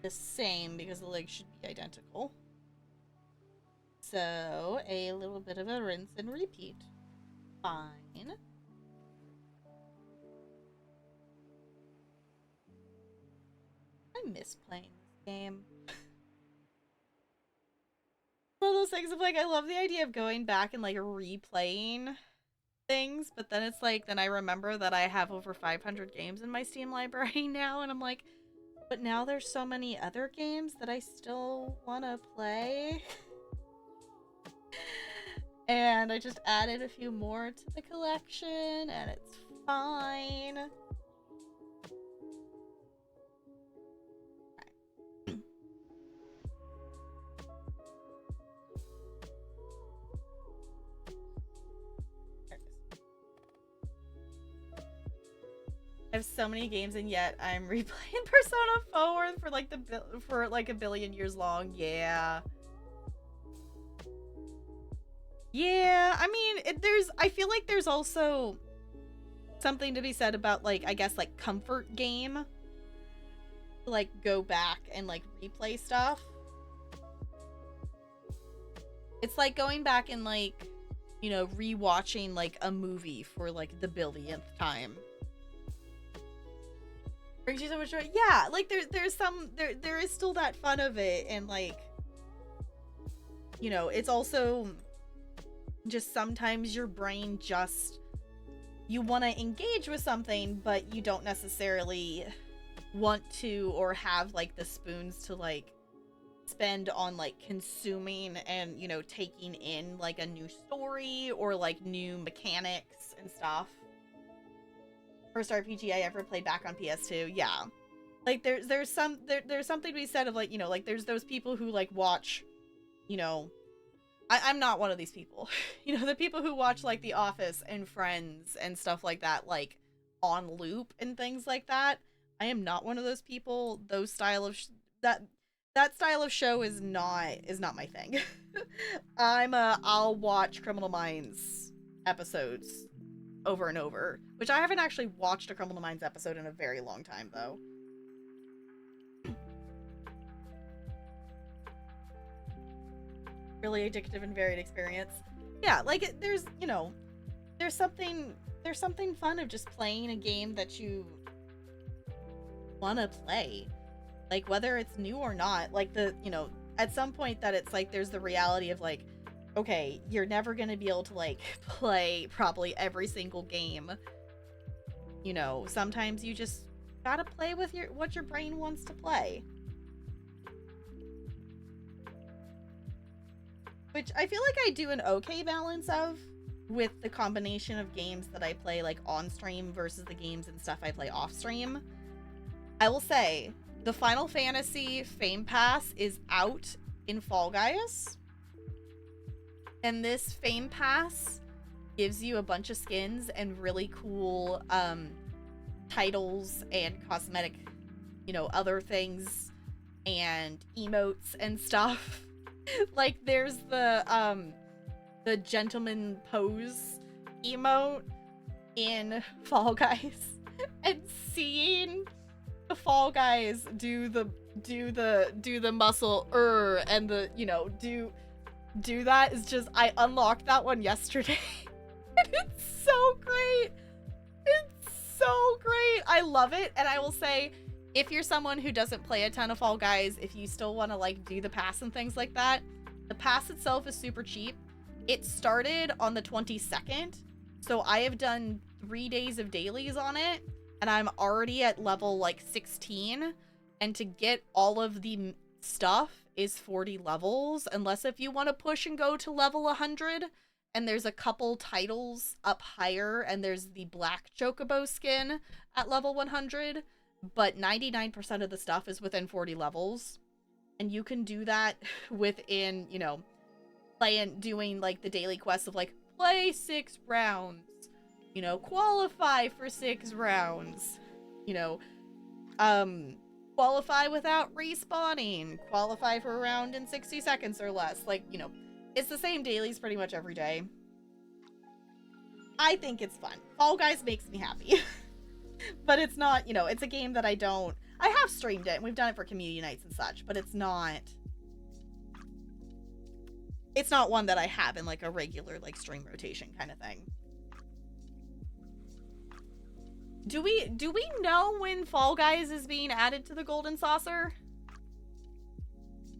the same, because the legs should be identical. So a little bit of a rinse and repeat. Fine. I miss playing this game. One of those things of like, I love the idea of going back and like replaying things, but then it's like, then I remember that I have over 500 games in my Steam library now, and I'm like, but now there's so many other games that I still want to play. And I just added a few more to the collection, and it's fine. I have so many games, and yet I'm replaying Persona 4 for like a billion years long. Yeah. Yeah, I mean, I feel like there's also something to be said about, like, I guess, like, comfort game. Like, go back and, like, replay stuff. It's like going back and, like, you know, rewatching, like, a movie for, like, the billionth time. Brings you so much joy. Yeah, like, there is still that fun of it, and, like, you know, it's also just sometimes your brain just, you want to engage with something, but you don't necessarily want to or have, like, the spoons to, like, spend on, like, consuming and, you know, taking in, like, a new story or, like, new mechanics and stuff. First RPG I ever played back on PS2. Yeah. Like, there's something to be said of, like, you know, like, there's those people who, like, watch, you know, I'm not one of these people. You know, the people who watch, like, The Office and Friends and stuff like that, like, on loop and things like that. I am not one of those people. Those style of that style of show is not my thing. I'll watch Criminal Minds episodes over and over, which I haven't actually watched a Criminal Minds episode in a very long time, though. Really addictive and varied experience. Yeah, like, there's, you know, there's something fun of just playing a game that you want to play, like, whether it's new or not. Like, the, you know, at some point that it's like there's the reality of like, okay, you're never gonna be able to like play probably every single game. You know, sometimes you just gotta play with what your brain wants to play. Which I feel like I do an okay balance of with the combination of games that I play like on stream versus the games and stuff I play off stream. I will say, the Final Fantasy Fame Pass is out in Fall Guys. And this Fame Pass gives you a bunch of skins and really cool titles and cosmetic, you know, other things and emotes and stuff. Like there's the gentleman pose emote in Fall Guys, and seeing the Fall Guys do the muscle and the, you know, do that is just, I unlocked that one yesterday. And it's so great. It's so great. I love it. And I will say, if you're someone who doesn't play a ton of Fall Guys, if you still want to like do the pass and things like that, the pass itself is super cheap. It started on the 22nd, so I have done 3 days of dailies on it, and I'm already at level like 16, and to get all of the stuff is 40 levels, unless if you want to push and go to level 100, and there's a couple titles up higher, and there's the black chocobo skin at level 100, but 99% of the stuff is within 40 levels, and you can do that within, you know, doing like the daily quests of like, play 6 rounds, you know, qualify for 6 rounds, you know, qualify without respawning, qualify for a round in 60 seconds or less. Like, you know, it's the same dailies pretty much every day. I think it's fun. Fall Guys makes me happy. But it's not, you know, it's a game that I have streamed it, and we've done it for community nights and such, but it's not one that I have in like a regular like stream rotation kind of thing. Do we know when Fall Guys is being added to the Golden Saucer?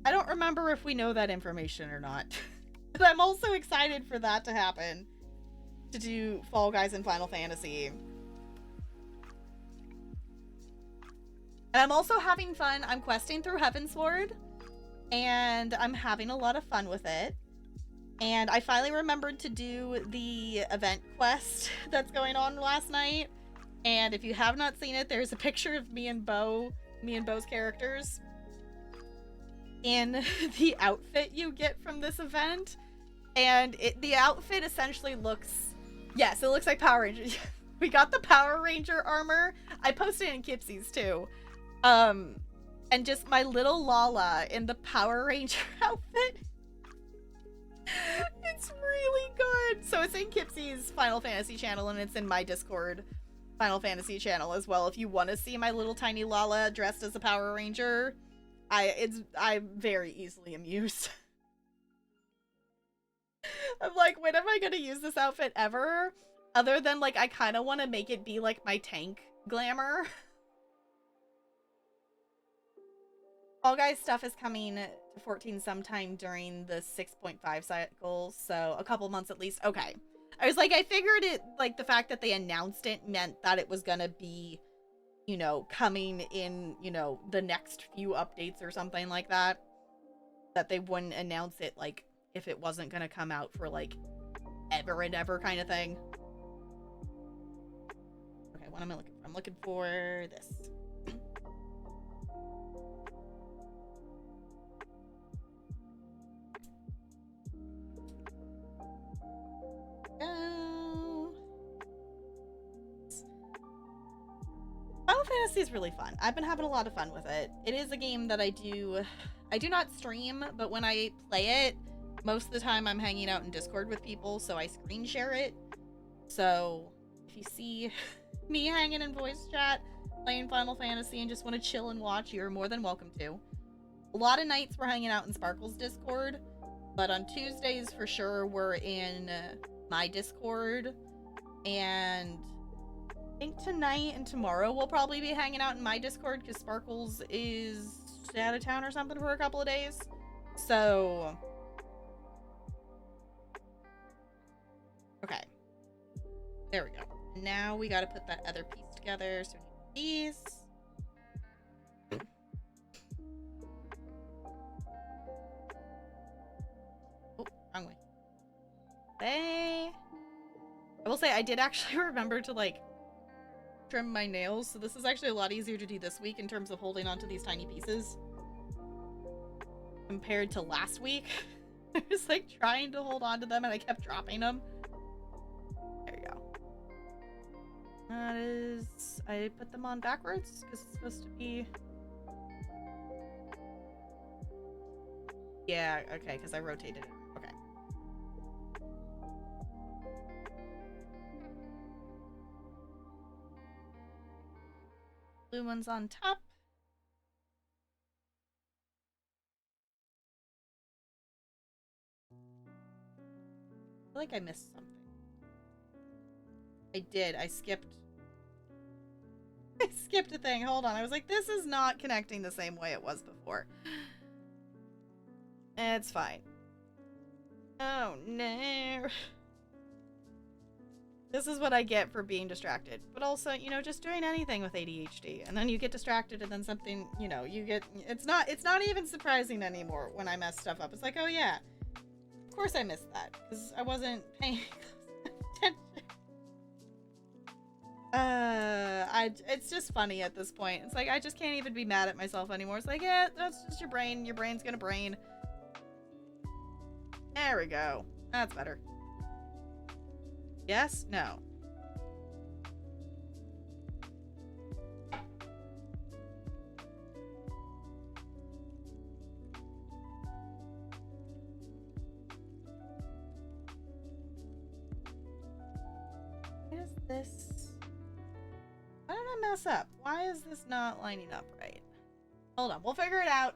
I don't remember if we know that information or not. But I'm also excited for that to happen. To do Fall Guys in Final Fantasy. And I'm also having fun. I'm questing through Heavensward, and I'm having a lot of fun with it. And I finally remembered to do the event quest that's going on last night. And if you have not seen it, there's a picture of me and Bo's characters in the outfit you get from this event. And the outfit essentially looks, yes, it looks like Power Rangers. We got the Power Ranger armor. I posted it in Kipsy's too. And just my little Lala in the Power Ranger outfit. It's really good. So it's in Kipsy's Final Fantasy channel, and it's in my Discord Final Fantasy channel as well. If you want to see my little tiny Lala dressed as a Power Ranger, I'm very easily amused. I'm like, when am I gonna use this outfit ever? Other than like, I kind of want to make it be like my tank glamour. Fall Guys stuff is coming to 14 sometime during the 6.5 cycle, so a couple months at least. Okay. I was like, I figured it, like, the fact that they announced it meant that it was gonna be, you know, coming in, you know, the next few updates or something like that. That they wouldn't announce it, like, if it wasn't gonna come out for, like, ever and ever kind of thing. Okay, what am I looking for? I'm looking for this. Final Fantasy is really fun. I've been having a lot of fun with it. It is a game that I do not stream, but when I play it, most of the time I'm hanging out in Discord with people, so I screen share it. So if you see me hanging in voice chat, playing Final Fantasy, and just want to chill and watch, you're more than welcome to. A lot of nights we're hanging out in Sparkle's Discord, but on Tuesdays for sure we're in my Discord, and I think tonight and tomorrow we'll probably be hanging out in my Discord because Sparkles is out of town or something for a couple of days. So, okay. There we go. Now we got to put that other piece together. So we need these. Oh, wrong way. I will say I did actually remember to like trim my nails, so this is actually a lot easier to do this week in terms of holding on to these tiny pieces compared to last week. I was like trying to hold on to them and I kept dropping them. There you go. That is, I put them on backwards because it's supposed to be. Yeah, okay, because I rotated it. Okay. Blue one's on top. I feel like I missed something. I did. I skipped a thing. Hold on. I was like, this is not connecting the same way it was before. It's fine. Oh, no. This is what I get for being distracted. But also, you know, just doing anything with ADHD. And then you get distracted and then something, you know, you get... It's not even surprising anymore when I mess stuff up. It's like, oh, yeah. Of course I missed that. Because I wasn't paying attention. It's just funny at this point. It's like, I just can't even be mad at myself anymore. It's like, yeah, that's just your brain. Your brain's gonna brain. There we go. That's better. Yes? No. What is this? Why did I mess up? Why is this not lining up right? Hold on, we'll figure it out.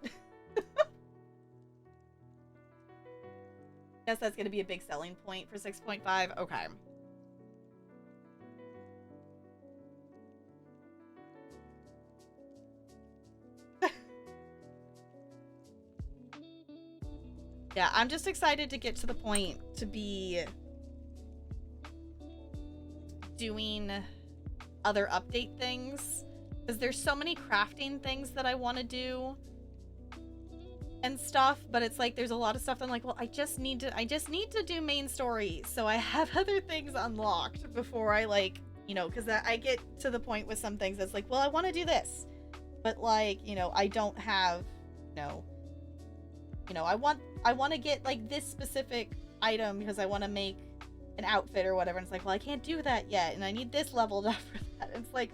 Guess that's gonna be a big selling point for 6.5. Okay. Yeah, I'm just excited to get to the point to be doing other update things, because there's so many crafting things that I want to do and stuff, but it's like there's a lot of stuff that I'm like, well, I just need to do main story, so I have other things unlocked before I, like, you know, because I get to the point with some things that's like, well, I want to do this, but like, you know, I don't have, you know, I want to get like this specific item because I want to make an outfit or whatever, and it's like, well, I can't do that yet, and I need this leveled up for that. It's like,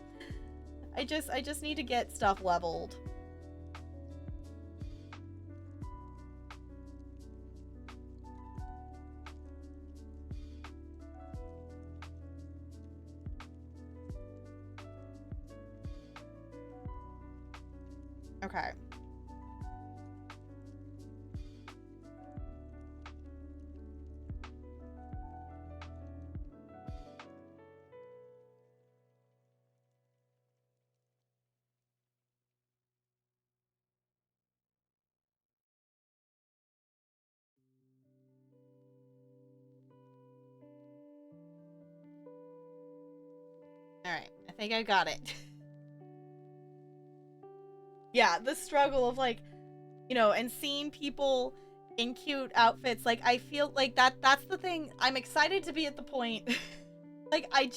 I just need to get stuff leveled. Okay. Alright, I think I got it. Yeah, the struggle of, like, you know, and seeing people in cute outfits, like, I feel like that's the thing. I'm excited to be at the point. Like, I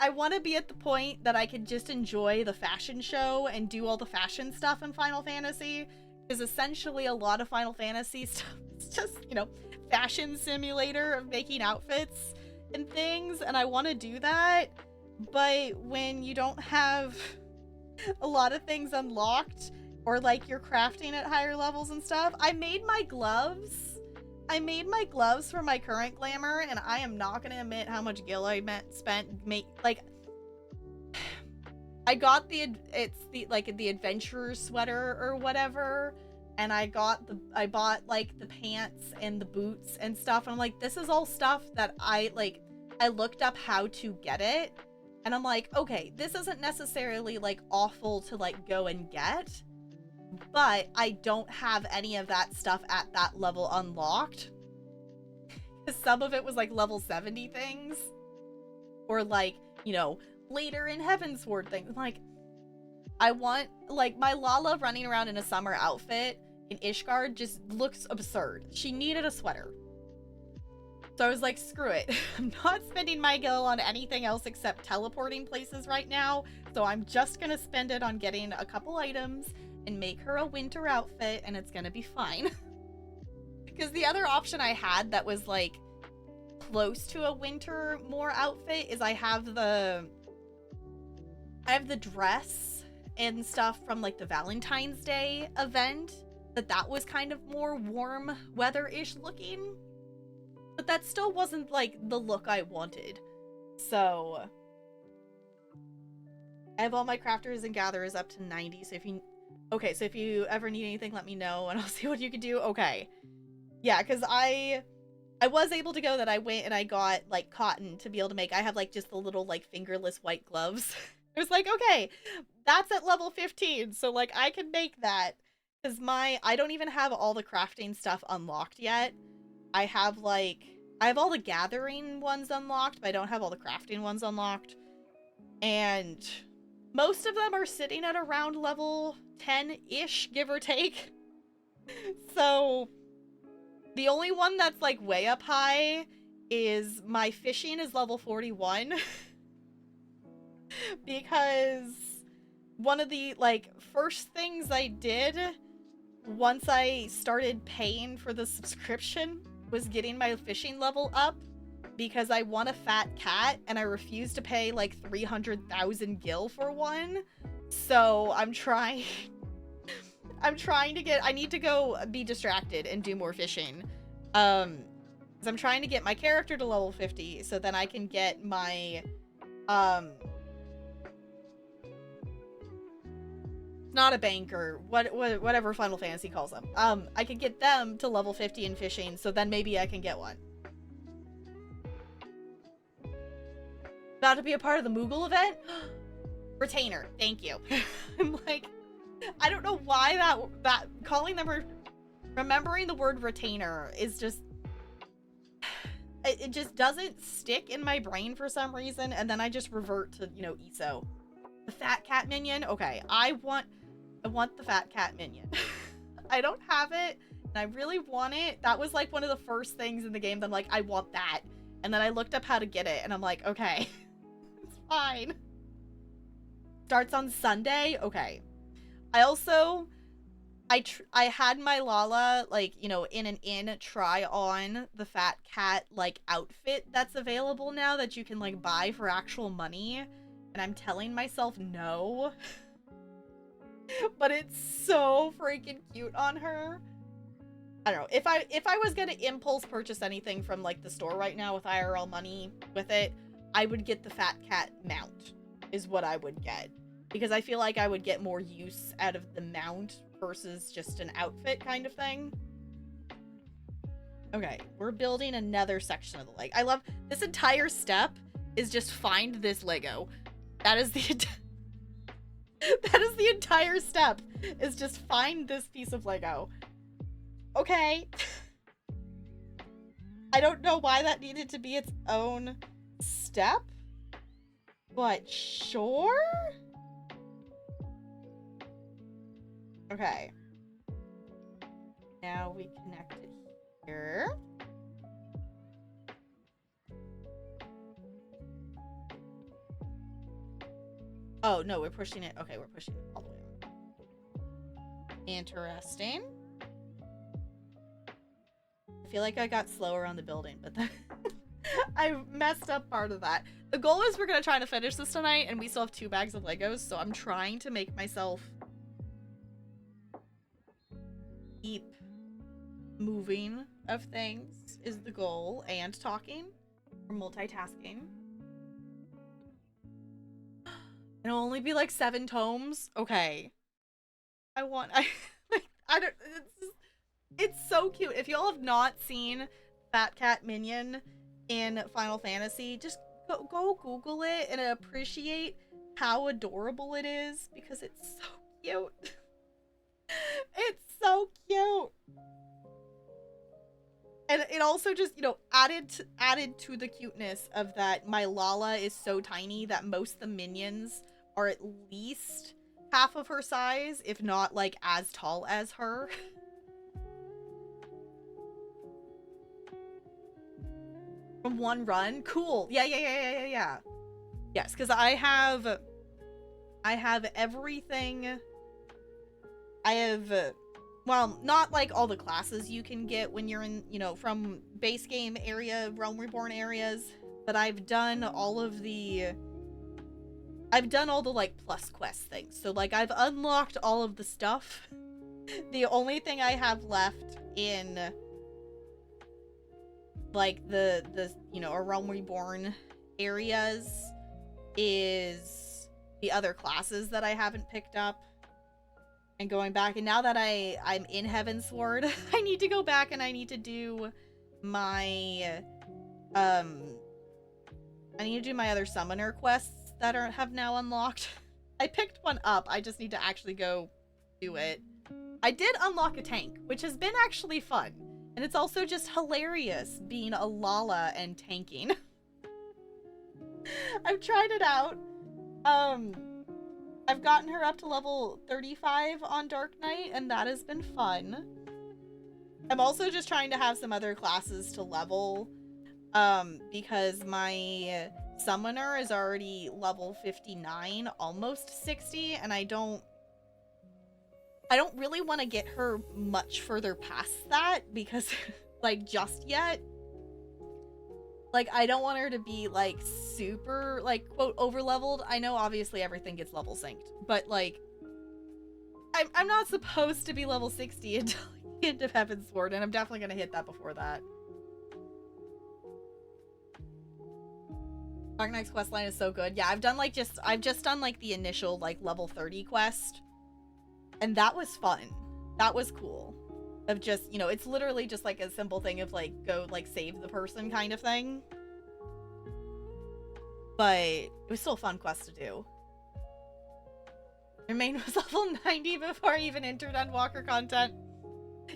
want to be at the point that I can just enjoy the fashion show and do all the fashion stuff in Final Fantasy, because essentially a lot of Final Fantasy stuff is just, you know, fashion simulator of making outfits and things, and I want to do that, but when you don't have a lot of things unlocked, or like you're crafting at higher levels and stuff. I made my gloves for my current glamour, and I am not gonna admit how much gil I spent I got the adventurer sweater or whatever, and I bought like the pants and the boots and stuff, and I'm like, this is all stuff that I looked up how to get it, and I'm like, okay, this isn't necessarily like awful to like go and get, but I don't have any of that stuff at that level unlocked. Some of it was like level 70 things, or like, you know, later in Heavensward things. Like, I want, like, my Lala running around in a summer outfit in Ishgard just looks absurd. She needed a sweater. So I was like, screw it. I'm not spending my gil on anything else except teleporting places right now. So I'm just gonna spend it on getting a couple items and make her a winter outfit, and it's gonna be fine. Because the other option I had that was like close to a winter more outfit is I have the dress and stuff from like the Valentine's Day event, that was kind of more warm weather-ish looking, but that still wasn't like the look I wanted. So I have all my crafters and gatherers up to 90. So if you ever need anything, let me know and I'll see what you can do. Okay. Yeah, because I was able to go that I went and I got like cotton to be able to make. I have like just the little like fingerless white gloves. I was like, okay, that's at level 15. So like I can make that, because I don't even have all the crafting stuff unlocked yet. I have all the gathering ones unlocked, but I don't have all the crafting ones unlocked. And most of them are sitting at around level 10-ish, give or take. So the only one that's like way up high is my fishing is level 41. Because one of the like first things I did once I started paying for the subscription was getting my fishing level up, because I want a fat cat and I refuse to pay like 300,000 gil for one. So I'm trying to get, I need to go be distracted and do more fishing. So I'm trying to get my character to level 50 so then I can get my, not a banker, whatever Final Fantasy calls them. I could get them to level 50 in fishing, so then maybe I can get one. About to be a part of the Moogle event? Retainer, thank you. I'm like, I don't know why that calling them remembering the word retainer is just, it just doesn't stick in my brain for some reason, and then I just revert to, you know, ESO. The fat cat minion? Okay, I want the fat cat minion. I don't have it, and I really want it. That was like one of the first things in the game that I'm like, I want that. And then I looked up how to get it, and I'm like, okay, it's fine. Starts on Sunday? Okay. I also, I had my Lala, like, you know, in an inn try on the fat cat, like, outfit that's available now that you can, like, buy for actual money. And I'm telling myself no. But it's so freaking cute on her. I don't know. If I was gonna impulse purchase anything from like the store right now with IRL money with it, I would get the fat cat mount is what I would get. Because I feel like I would get more use out of the mount versus just an outfit kind of thing. Okay, we're building another section of the leg. I love this entire step is just find this Lego. That is the entire step, is just find this piece of Lego. Okay. I don't know why that needed to be its own step, but sure? Okay. Now we connect it here. Oh, no, we're pushing it. Okay, we're pushing it all the way over. Interesting. I feel like I got slower on the building, but then I messed up part of that. The goal is we're going to try to finish this tonight, and we still have 2 bags of Legos, so I'm trying to make myself keep moving of things is the goal, and talking or multitasking. It'll only be like 7 tomes. Okay. I don't, it's so cute. If y'all have not seen Fat Cat Minion in Final Fantasy, just go Google it and appreciate how adorable it is, because it's so cute. It's so cute. And it also just, added to the cuteness of that my Lala is so tiny that most of the minions are at least half of her size, if not like as tall as her. From one run. Cool. Yeah. Yes, because I have everything. I have well, not like all the classes you can get when you're in, from base game area, Realm Reborn areas, but I've done all the like plus quest things. So like I've unlocked all of the stuff. The only thing I have left in like the a Realm Reborn areas is the other classes that I haven't picked up. And going back, and now that I'm in Heavensward, I need to go back and I need to do my I need to do my other summoner quests that have now unlocked. I picked one up. I just need to actually go do it. I did unlock a tank, which has been actually fun. And it's also just hilarious being a Lala and tanking. I've tried it out. I've gotten her up to level 35 on Dark Knight, and that has been fun. I'm also just trying to have some other classes to level, because my summoner is already level 59, almost 60, and I don't really want to get her much further past that, because, like, just yet. Like, I don't want her to be, like, super, like, quote, over-leveled. I know, obviously, everything gets level synced. But, like, I'm not supposed to be level 60 until the end of Heavensward, and I'm definitely going to hit that before that. Dark Knight's questline is so good. Yeah, I've just done, like, the initial, like, level 30 quest. And that was fun. That was cool. Of just, it's literally just like a simple thing of like, go like save the person kind of thing. But it was still a fun quest to do. Your main was level 90 before I even entered Endwalker content.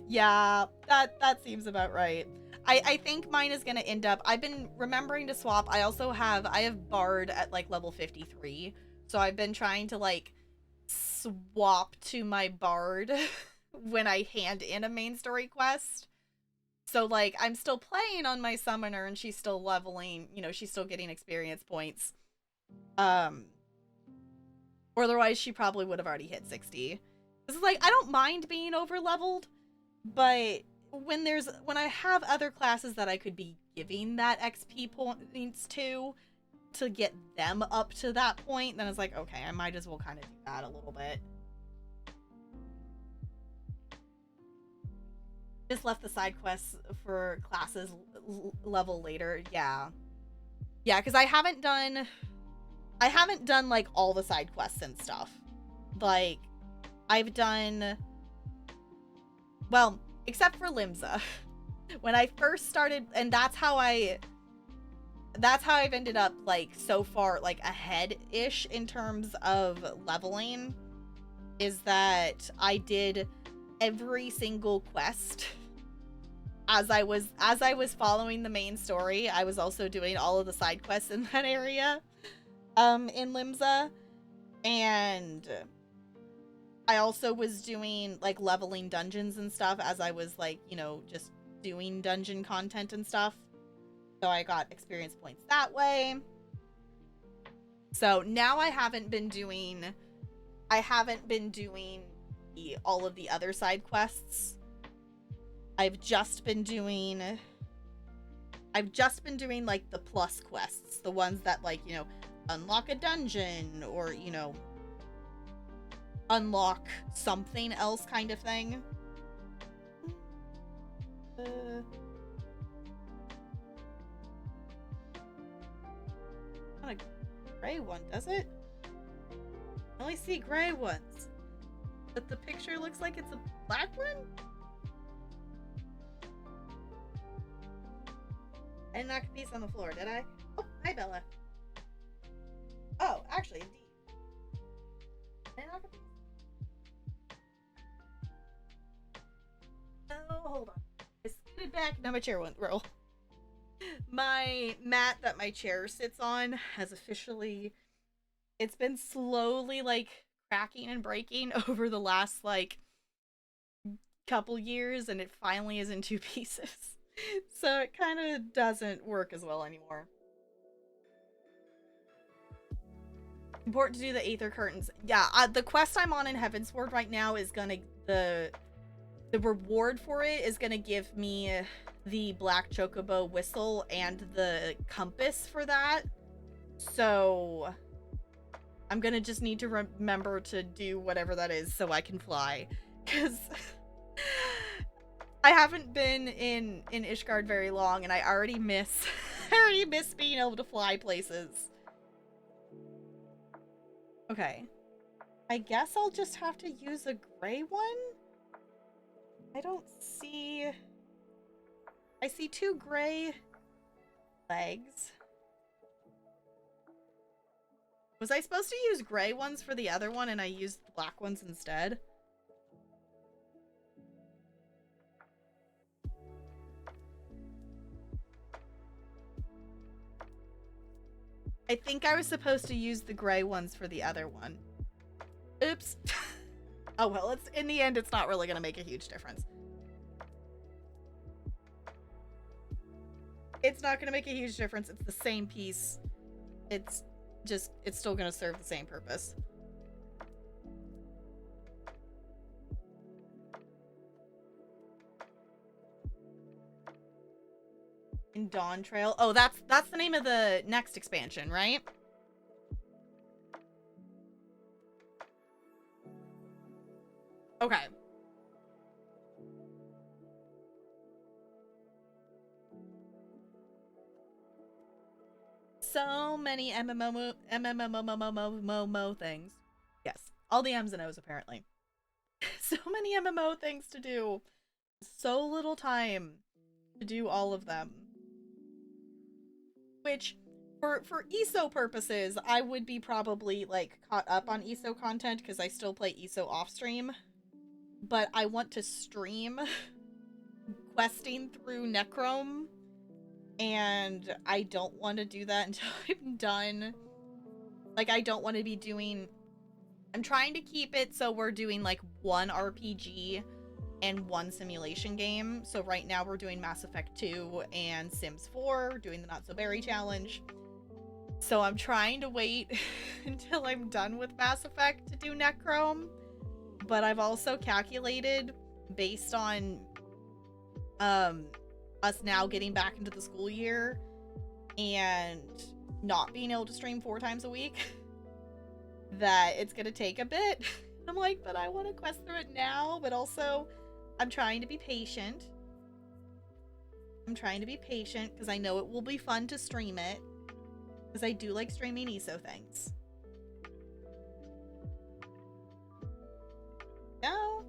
Yeah, that seems about right. I think mine is gonna end up, I've been remembering to swap. I have Bard at like level 53. So I've been trying to like swap to my Bard when I hand in a main story quest. So, like, I'm still playing on my summoner and she's still leveling, she's still getting experience points. Or otherwise she probably would have already hit 60. This is like, I don't mind being over leveled, but when I have other classes that I could be giving that XP points to get them up to that point, then it's like, okay, I might as well kind of do that a little bit. Just left the side quests for classes level later. Yeah, because I haven't done like all the side quests and stuff. Like, I've done, well, except for Limsa. When I first started, and that's how I've ended up like so far like ahead-ish in terms of leveling, is that I did every single quest as I was following the main story. I was also doing all of the side quests in that area in Limsa, and I also was doing like leveling dungeons and stuff as I was like, just doing dungeon content and stuff. So I got experience points that way. So now I haven't been doing all of the other side quests. I've just been doing like the plus quests, the ones that like, unlock a dungeon or, unlock something else kind of thing. Not a gray one, does it? I only see gray ones. But the picture looks like it's a black one? I didn't knock a piece on the floor, did I? Oh, hi, Bella. Oh, actually, indeed. Did I knock a piece? back. Now my chair won't roll. My mat that my chair sits on has officially... It's been slowly, like, cracking and breaking over the last, like, couple years, and it finally is in 2 pieces. So it kind of doesn't work as well anymore. Important to do the Aether Curtains. Yeah, the quest I'm on in Heavensward right now is gonna... The reward for it is gonna give me the Black Chocobo whistle and the compass for that. So I'm gonna just need to remember to do whatever that is so I can fly. Because I haven't been in Ishgard very long, and I already miss being able to fly places. Okay. I guess I'll just have to use a gray one? I don't see... I see 2 gray legs. Was I supposed to use gray ones for the other one and I used black ones instead? I think I was supposed to use the gray ones for the other one. Oops. Oh well, it's in the end, it's not really going to make a huge difference. It's not going to make a huge difference. It's the same piece. It's still going to serve the same purpose. In Dawn Trail. Oh, that's the name of the next expansion, right? Okay. So many MMO things. Yes, all the M's and O's apparently. So many MMO things to do. So little time to do all of them. Which, for ESO purposes, I would be probably, like, caught up on ESO content because I still play ESO off-stream. But I want to stream questing through Necrome, and I don't want to do that until I'm done. Like, I don't want to be doing... I'm trying to keep it so we're doing, like, 1 RPG and 1 simulation game. So right now we're doing Mass Effect 2 and Sims 4, doing the Not So Berry challenge. So I'm trying to wait until I'm done with Mass Effect to do Necrome. But I've also calculated, based on us now getting back into the school year and not being able to stream 4 times a week, that it's gonna take a bit. I'm like, but I want to quest through it now, but also I'm trying to be patient. I'm trying to be patient because I know it will be fun to stream it, because I do like streaming ESO things. No.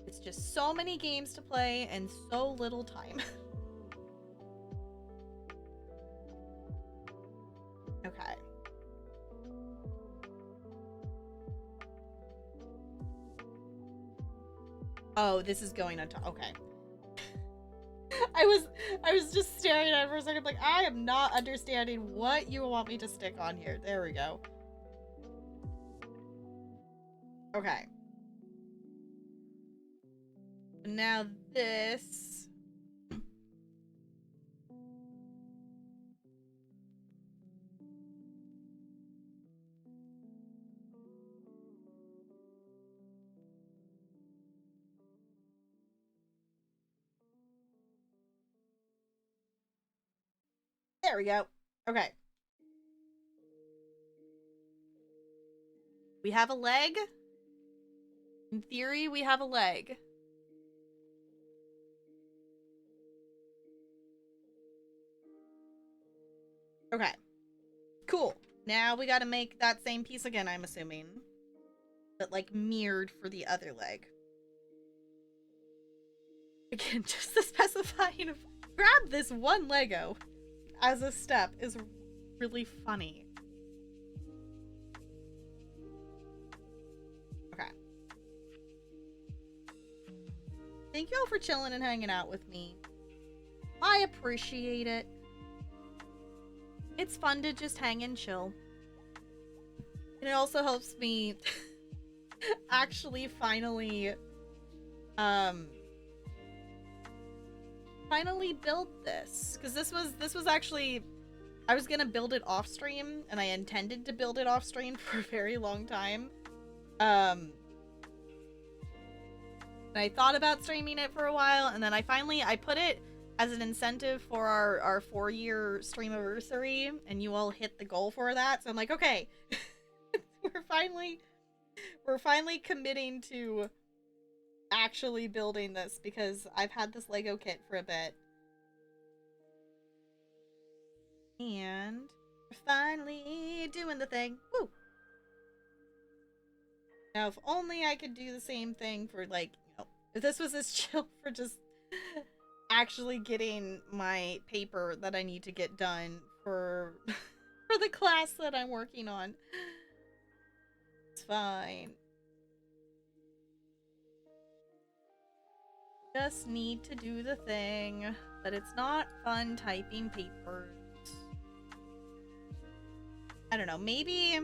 It's just so many games to play and so little time. Okay. Oh, this is going on top. Okay. I was just staring at it for a second, like, I am not understanding what you want me to stick on here. There we go. Okay. Now this. There we go. Okay. We have a leg. In theory, we have a leg. Okay. Cool. Now we gotta make that same piece again, I'm assuming. But, like, mirrored for the other leg. Again, just the specifying of grab this one Lego as a step is really funny. Okay. Thank you all for chilling and hanging out with me. I appreciate it. It's fun to just hang and chill. And it also helps me actually finally build this. Because this was actually, I was gonna build it off stream, and I intended to build it off stream for a very long time. And I thought about streaming it for a while, and then I put it as an incentive for our 4-year stream anniversary, and you all hit the goal for that. So I'm like, okay, we're finally committing to actually building this, because I've had this Lego kit for a bit. And we're finally doing the thing. Woo! Now, if only I could do the same thing for, like, you know, if this was as chill for just actually getting my paper that I need to get done for for the class that I'm working on. It's fine. Just need to do the thing, but it's not fun typing papers. I don't know, maybe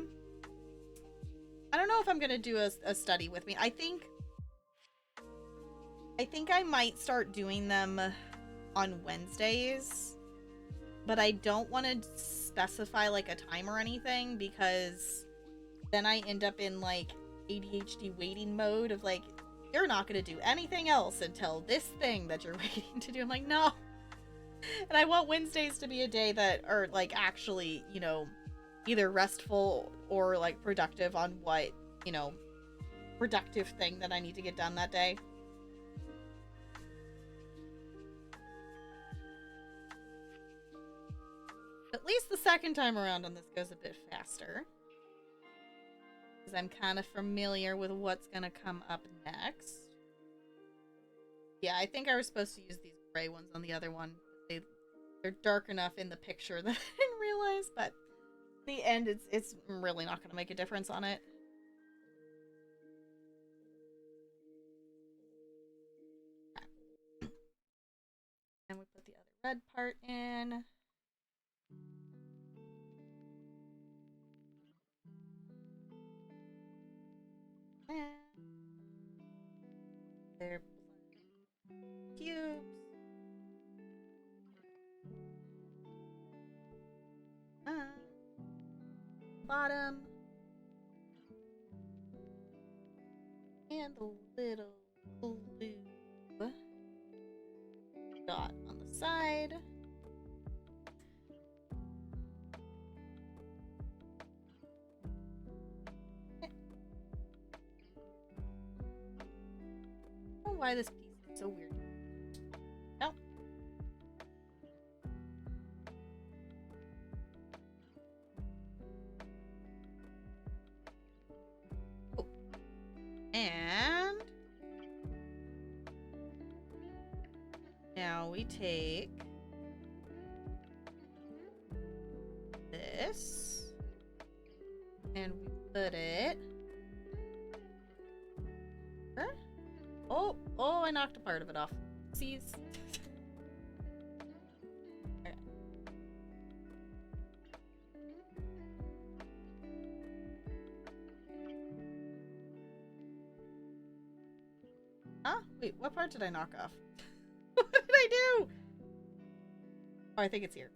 I don't know if I'm gonna do a study with me. I think I might start doing them on Wednesdays, but I don't want to specify like a time or anything, because then I end up in like ADHD waiting mode of like, you're not going to do anything else until this thing that you're waiting to do. I'm like, no. And I want Wednesdays to be a day that are like actually, you know, either restful or like productive on what, you know, productive thing that I need to get done that day. At least the second time around on this goes a bit faster, because I'm kind of familiar with what's going to come up next. Yeah, I think I was supposed to use these gray ones on the other one. They're dark enough in the picture that I didn't realize, but in the end, it's really not going to make a difference on it. Okay. And we put the other red part in. They're cubes. Bottom. And the little blue dot on the side. I don't know why this piece is so weird. No. Oh. And now we take this and we put it. Oh, I knocked a part of it off. Sees. Okay. Huh? Wait, what part did I knock off? What did I do? Oh, I think it's here.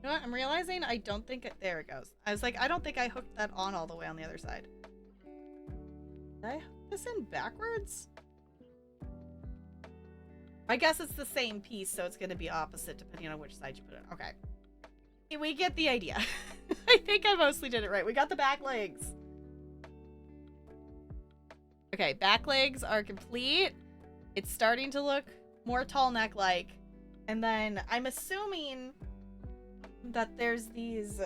You know what? I'm realizing I don't think it... There it goes. I was like, I don't think I hooked that on all the way on the other side. Did I hook this in backwards? I guess it's the same piece, so it's going to be opposite depending on which side you put it on. Okay. We get the idea. I think I mostly did it right. We got the back legs. Okay, back legs are complete. It's starting to look more tall neck-like. And then I'm assuming that there's these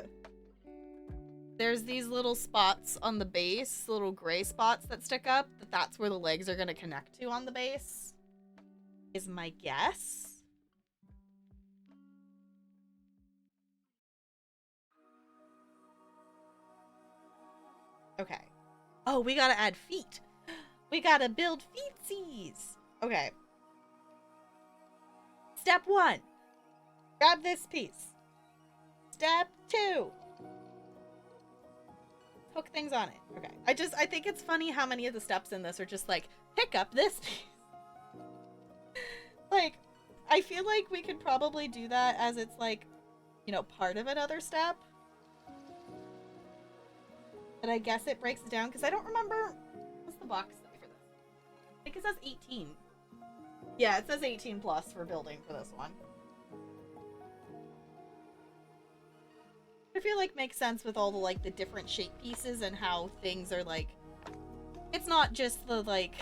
little spots on the base, little gray spots that stick up, that's where the legs are going to connect to on the base, is my guess. Okay. Oh, we gotta add feet. We gotta build feetsies. Okay. Step 1. Grab this piece. Step 2. Hook things on it. Okay. I think it's funny how many of the steps in this are just like, pick up this piece. Like, I feel like we could probably do that as it's like, you know, part of another step. But I guess it breaks it down because I don't remember. What's the box say for this? I think it says 18. Yeah, it says 18 plus for building for this one. I feel like makes sense with all the like the different shape pieces and how things are like, it's not just the like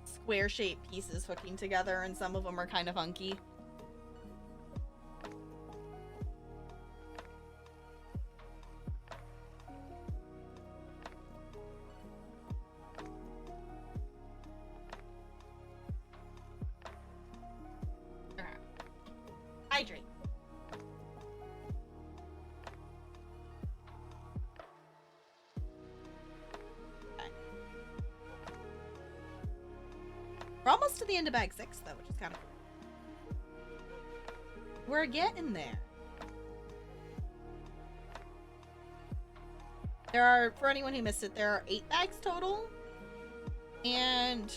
square shaped pieces hooking together, and some of them are kind of funky. Hydrate. Okay. We're almost to the end of bag 6 though, which is kind of cool. We're getting there. There are, for anyone who missed it, there are 8 bags total. And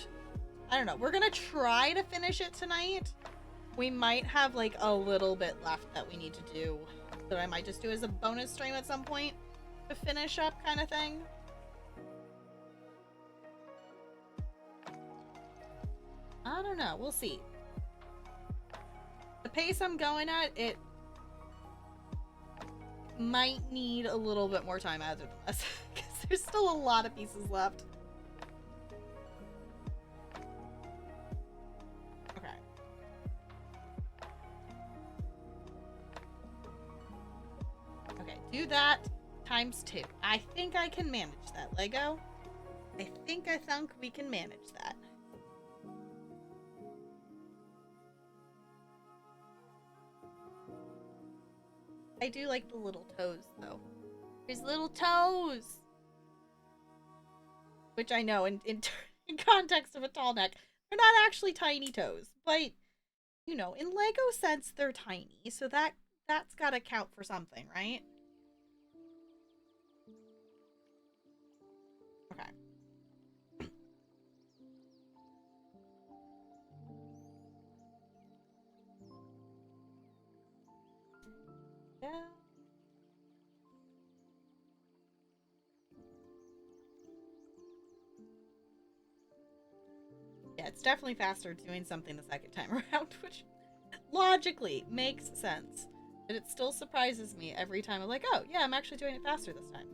I don't know, we're gonna try to finish it tonight. We might have like a little bit left that we need to do that I might just do as a bonus stream at some point to finish up, kind of thing. I don't know, we'll see. The pace I'm going at, it might need a little bit more time as of this, because there's still a lot of pieces left. Do that times 2. I think I can manage that, Lego. I think we can manage that. I do like the little toes, though. There's little toes! Which I know, in context of a Tallneck, they're not actually tiny toes. But, you know, in Lego sense, they're tiny. So that's gotta count for something, right? Okay. Yeah. Yeah, it's definitely faster doing something the second time around, which logically makes sense. But it still surprises me every time. I'm like, oh, yeah, I'm actually doing it faster this time.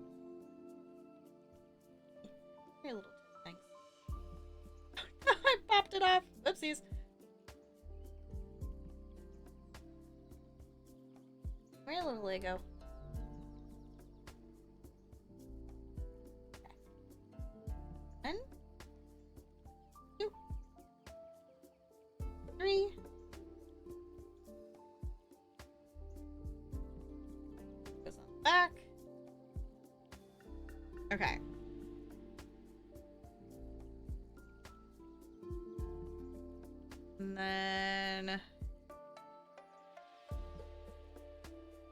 Here, little thanks. I popped it off. Oopsies. Come here, little Lego. Okay. 1, 2, 3. Goes on the back. Okay. And then...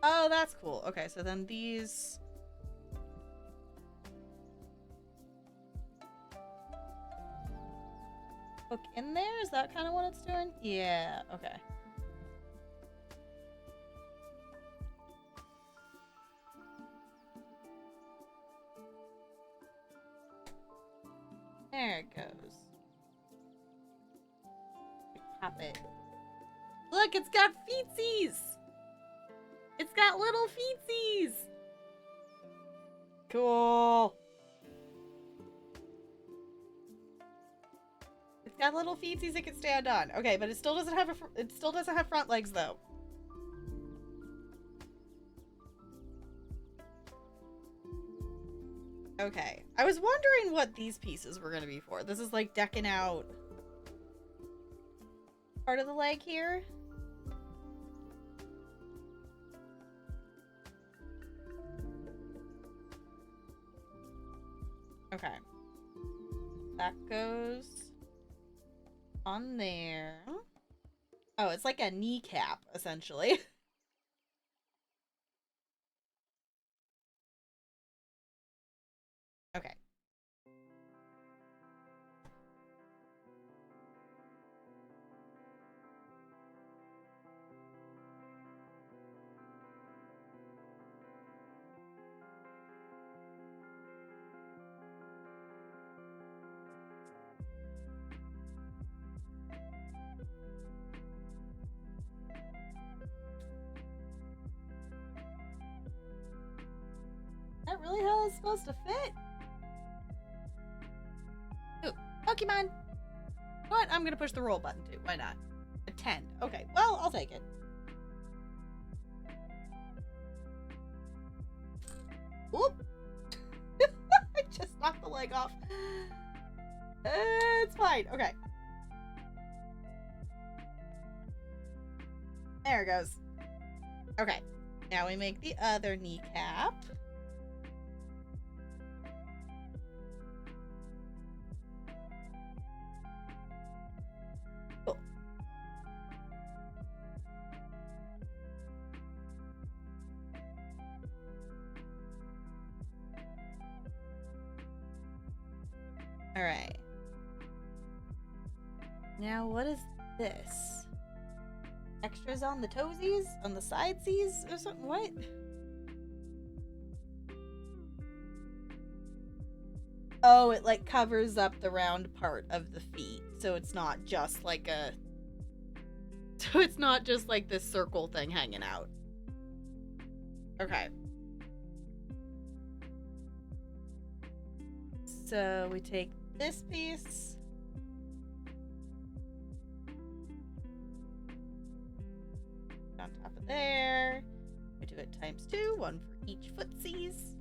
Oh, that's cool. Okay, so then these... hook in there? Is that kind of what it's doing? Yeah, okay. There it goes. Pop it. Look, it's got feetsies! It's got little feetsies! Cool. It's got little feetsies it can stand on. Okay, but it still doesn't have front legs though. Okay. I was wondering what these pieces were going to be for. This is like decking out part of the leg here. Okay. That goes on there. Oh, it's like a kneecap, essentially. Okay. Is that really how it's supposed to fit? Ooh, Pokemon! What? I'm gonna push the roll button too. Why not? A 10. Okay, well, I'll take it. Oop! I just knocked the leg off. It's fine. Okay. There it goes. Okay. Now we make the other kneecap. Cool. All right. Now what is this? Extras on the toesies? On the sidesies? Or something? What? Oh, it like covers up the round part of the feet. So it's not just like a... So it's not just like this circle thing hanging out. Okay. So we take this piece. On top of there. We do it times 2, 1 for each footsies.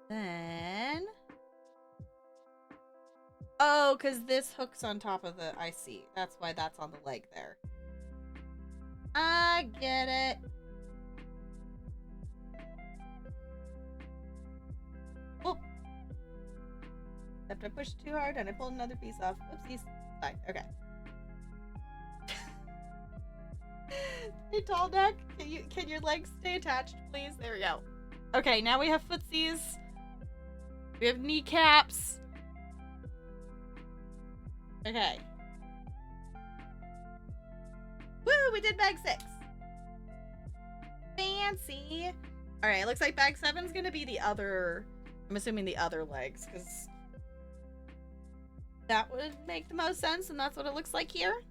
Then... Oh, because this hooks on top of the... I see. That's why that's on the leg there. I get it. Whoop. Except I pushed too hard and I pulled another piece off. Oopsies. Fine. Okay. Hey, Tallneck, can your legs stay attached, please? There we go. Okay, now we have footsies. We have kneecaps. Okay. Woo! We did bag 6. Fancy. All right. Looks like bag 7's gonna be the other. I'm assuming the other legs, because that would make the most sense, and that's what it looks like here.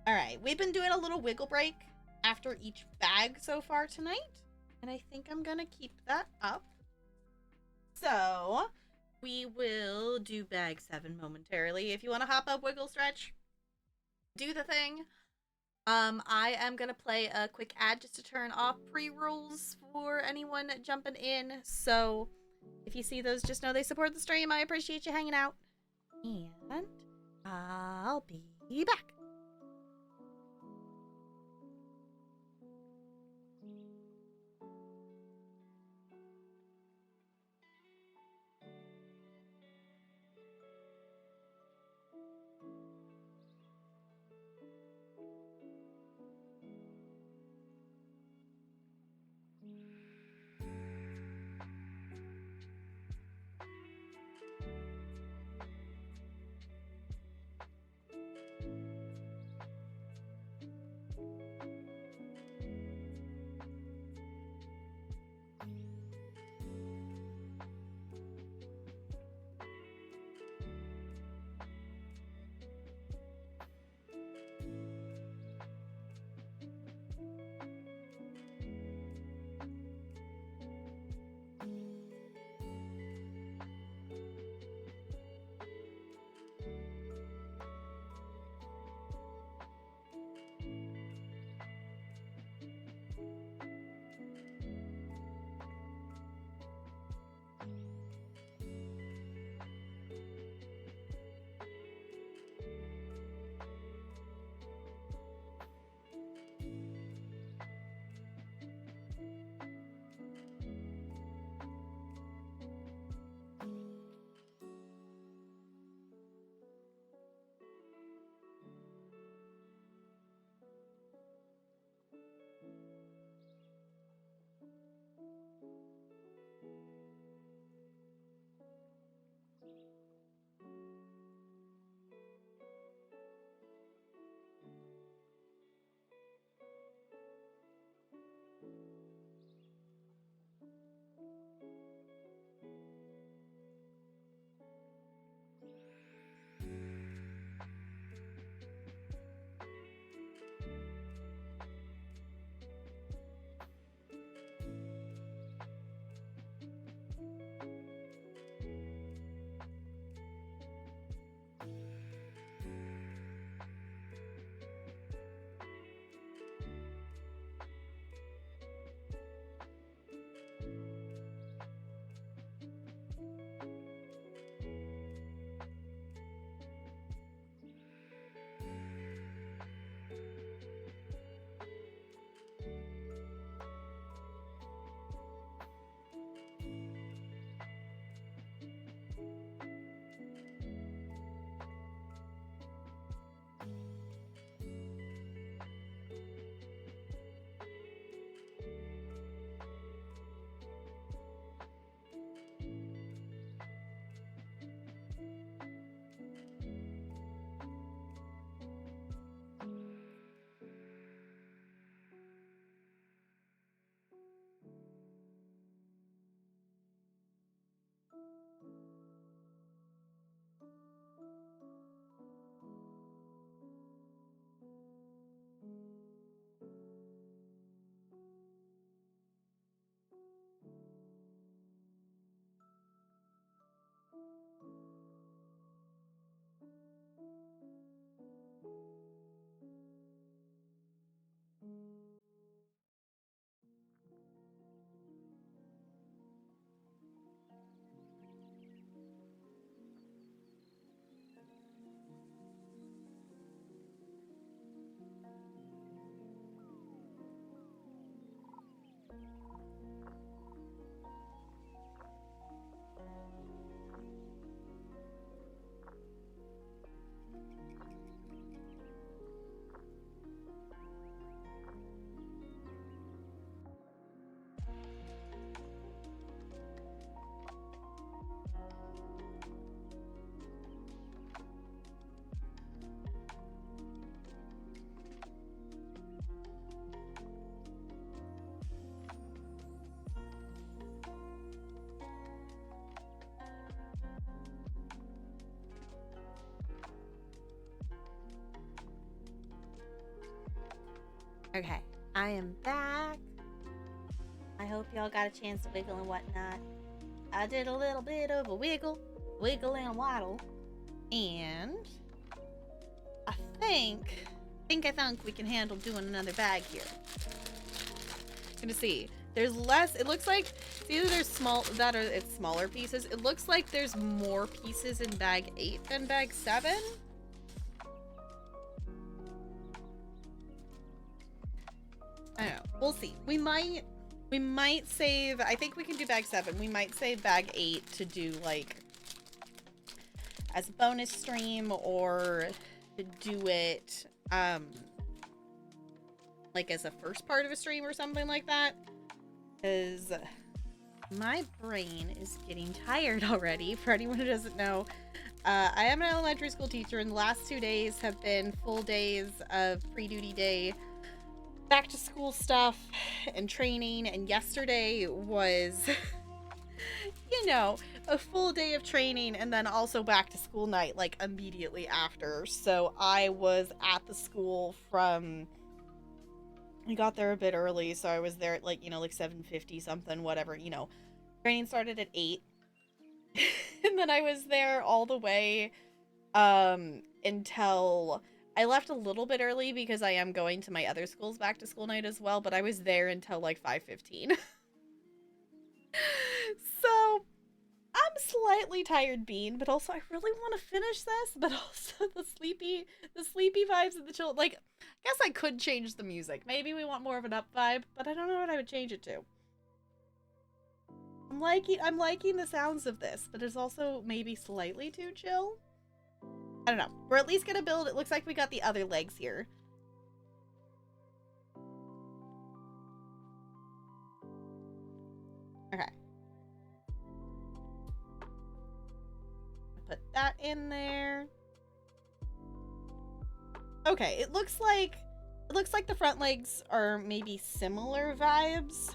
All right. We've been doing a little wiggle break after each bag so far tonight, and I think I'm gonna keep that up. So we will do bag 7 momentarily. If you want to hop up, wiggle, stretch, do the thing. I am gonna play a quick ad just to turn off pre-rolls for anyone jumping in. So if you see those, just know they support the stream. I appreciate you hanging out. And I'll be back. Okay, I am back. I hope y'all got a chance to wiggle and whatnot. I did a little bit of a wiggle and waddle, and I think we can handle doing another bag here. Gonna see. There's less. It looks like either there's it's smaller pieces. It looks like there's more pieces in bag 8 than bag 7. I don't know. We'll see. We might save. I think we can do bag 7. We might save bag 8 to do like as a bonus stream, or to do it like as a first part of a stream or something like that. Because my brain is getting tired already. For anyone who doesn't know, I am an elementary school teacher, and the last 2 days have been full days of pre-duty day, back to school stuff and training, and yesterday was you know, a full day of training and then also back to school night like immediately after. So I was at the school I got there a bit early, so I was there at like 7:50 something, whatever. Training started at 8 and then I was there all the way until I left a little bit early because I am going to my other school's back to school night as well, but I was there until like 5:15. So I'm slightly tired bean, but also I really want to finish this, but also the sleepy vibes of the chill. Like, I guess I could change the music. Maybe we want more of an up vibe, but I don't know what I would change it to. I'm liking the sounds of this, but it's also maybe slightly too chill. I don't know. We're at least gonna build. It looks like we got the other legs here. Okay. Put that in there. Okay, it looks like the front legs are maybe similar vibes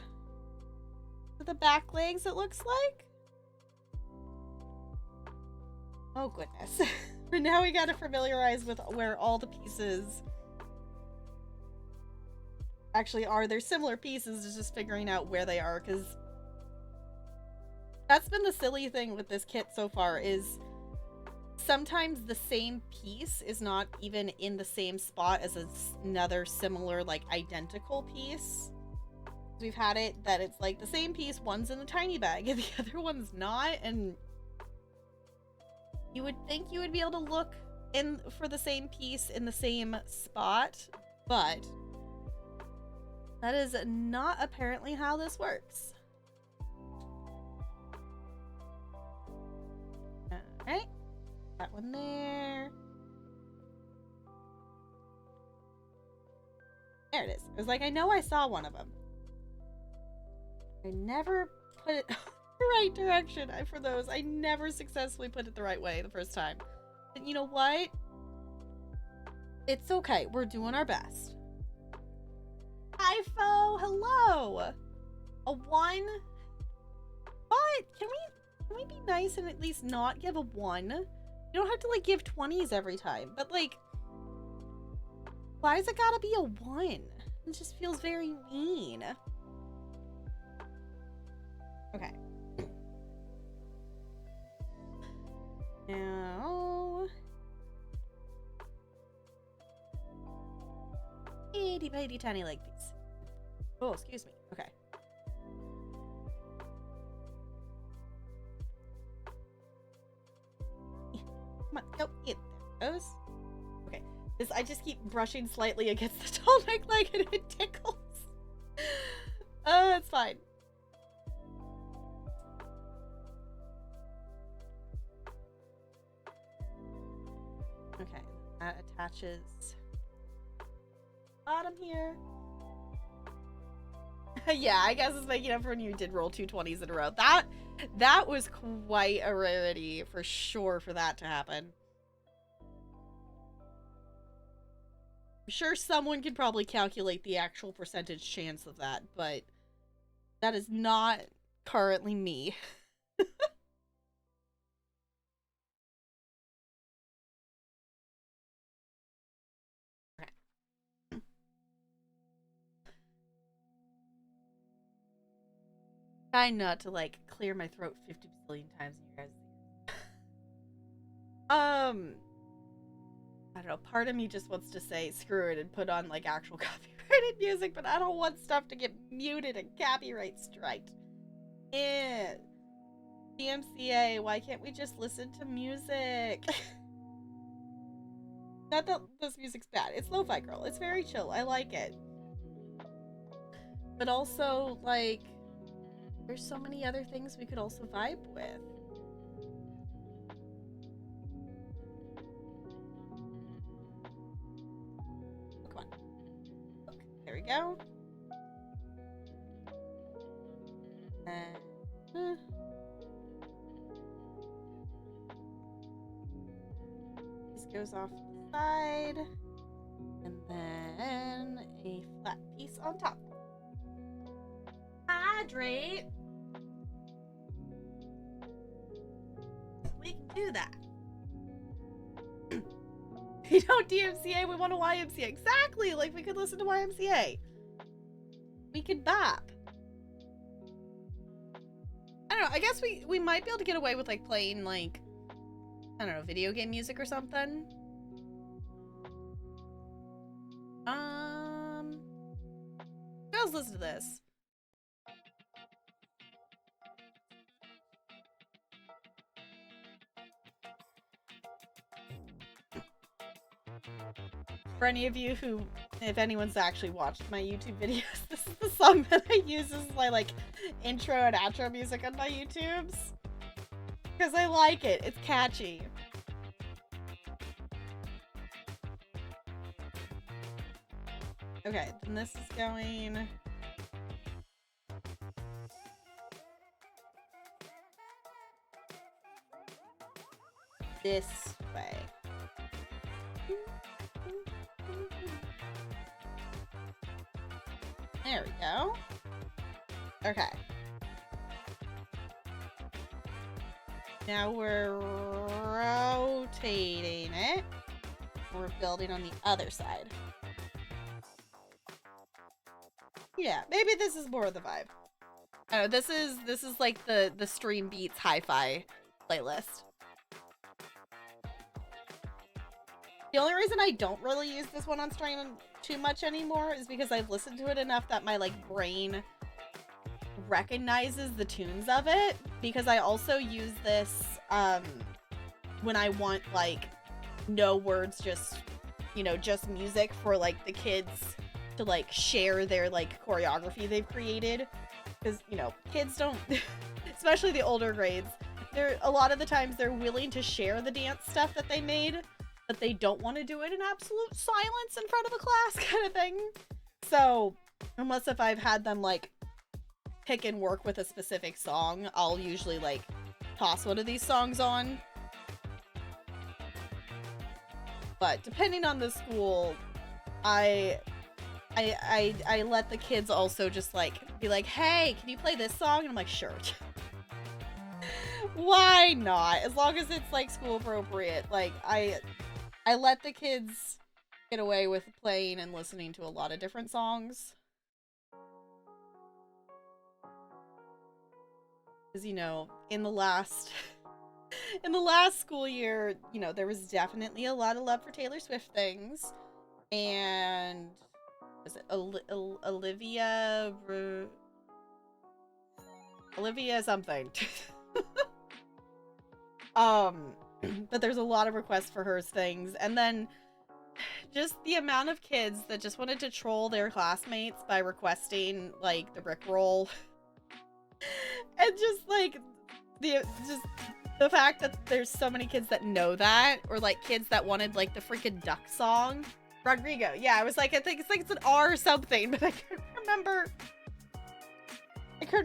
to the back legs, it looks like. Oh goodness. But now we gotta familiarize with where all the pieces actually are. They're similar pieces, it's just figuring out where they are, because that's been the silly thing with this kit so far, is sometimes the same piece is not even in the same spot as another similar, like, identical piece. We've had it that it's like the same piece, one's in a tiny bag and the other one's not, and you would think you would be able to look in for the same piece in the same spot, but that is not apparently how this works. Alright. That one there. There it is. It was like, I know I saw one of them. I never put it the right direction for those. I never successfully put it the right way the first time. But you know what? It's okay. We're doing our best. Hi, Fo. Hello. A 1? What? Can we be nice and at least not give a 1? You don't have to, like, give 20s every time. But, like, why does it gotta be a 1? It just feels very mean. Okay. Now, itty bitty tiny leg piece. Oh, excuse me. Okay. Come on, go. There it goes. Okay. I just keep brushing slightly against the Tallneck leg and it tickles. It's fine. Okay, that attaches bottom here. Yeah, I guess it's making up for when you did roll 2 20s in a row. That was quite a rarity for sure for that to happen. I'm sure someone could probably calculate the actual percentage chance of that, but that is not currently me. Try not to, like, clear my throat 50 billion times in your guys' I don't know, part of me just wants to say screw it and put on, like, actual copyrighted music, but I don't want stuff to get muted and copyright striked. DMCA, why can't we just listen to music? Not that this music's bad. It's Lo-Fi Girl. It's very chill. I like it. But also, like, there's so many other things we could also vibe with. Come on. Okay, there we go. This goes off to the side. And then a flat piece on top. Hydrate. We can do that. You don't DMCA, we want a YMCA. Exactly! Like, we could listen to YMCA. We could bop. I don't know, I guess we might be able to get away with, like, playing, like, I don't know, video game music or something. Let's listen to this. For any of you who, if anyone's actually watched my YouTube videos, this is the song that I use as my, like, intro and outro music on my YouTubes. Because I like it. It's catchy. Okay, then this is going... this way. There we go. Okay. Now we're rotating it. We're building on the other side. Yeah, maybe this is more of the vibe. Oh, this is like the Stream Beats Hi-Fi playlist. The only reason I don't really use this one on stream too much anymore is because I've listened to it enough that my, like, brain recognizes the tunes of it. Because I also use this when I want, like, no words, just, you know, just music for, like, the kids to, like, share their, like, choreography they've created. Because, you know, kids don't, especially the older grades, they're, a lot of the times they're willing to share the dance stuff that they made, but they don't want to do it in absolute silence in front of a class kind of thing. So, unless if I've had them, like, pick and work with a specific song, I'll usually, like, toss one of these songs on. But depending on the school, I let the kids also just, like, be like, hey, can you play this song? And I'm like, sure. Why not? As long as it's, like, school appropriate. Like, I let the kids get away with playing and listening to a lot of different songs. Because, you know, in the last school year, you know, there was definitely a lot of love for Taylor Swift things. And was it Olivia something. But there's a lot of requests for her things. And then just the amount of kids that just wanted to troll their classmates by requesting, like, the Rickroll. And just, like, the fact that there's so many kids that know that, or, like, kids that wanted, like, the freaking duck song. Rodrigo, yeah, I was like, I think it's like it's an R or something, but I couldn't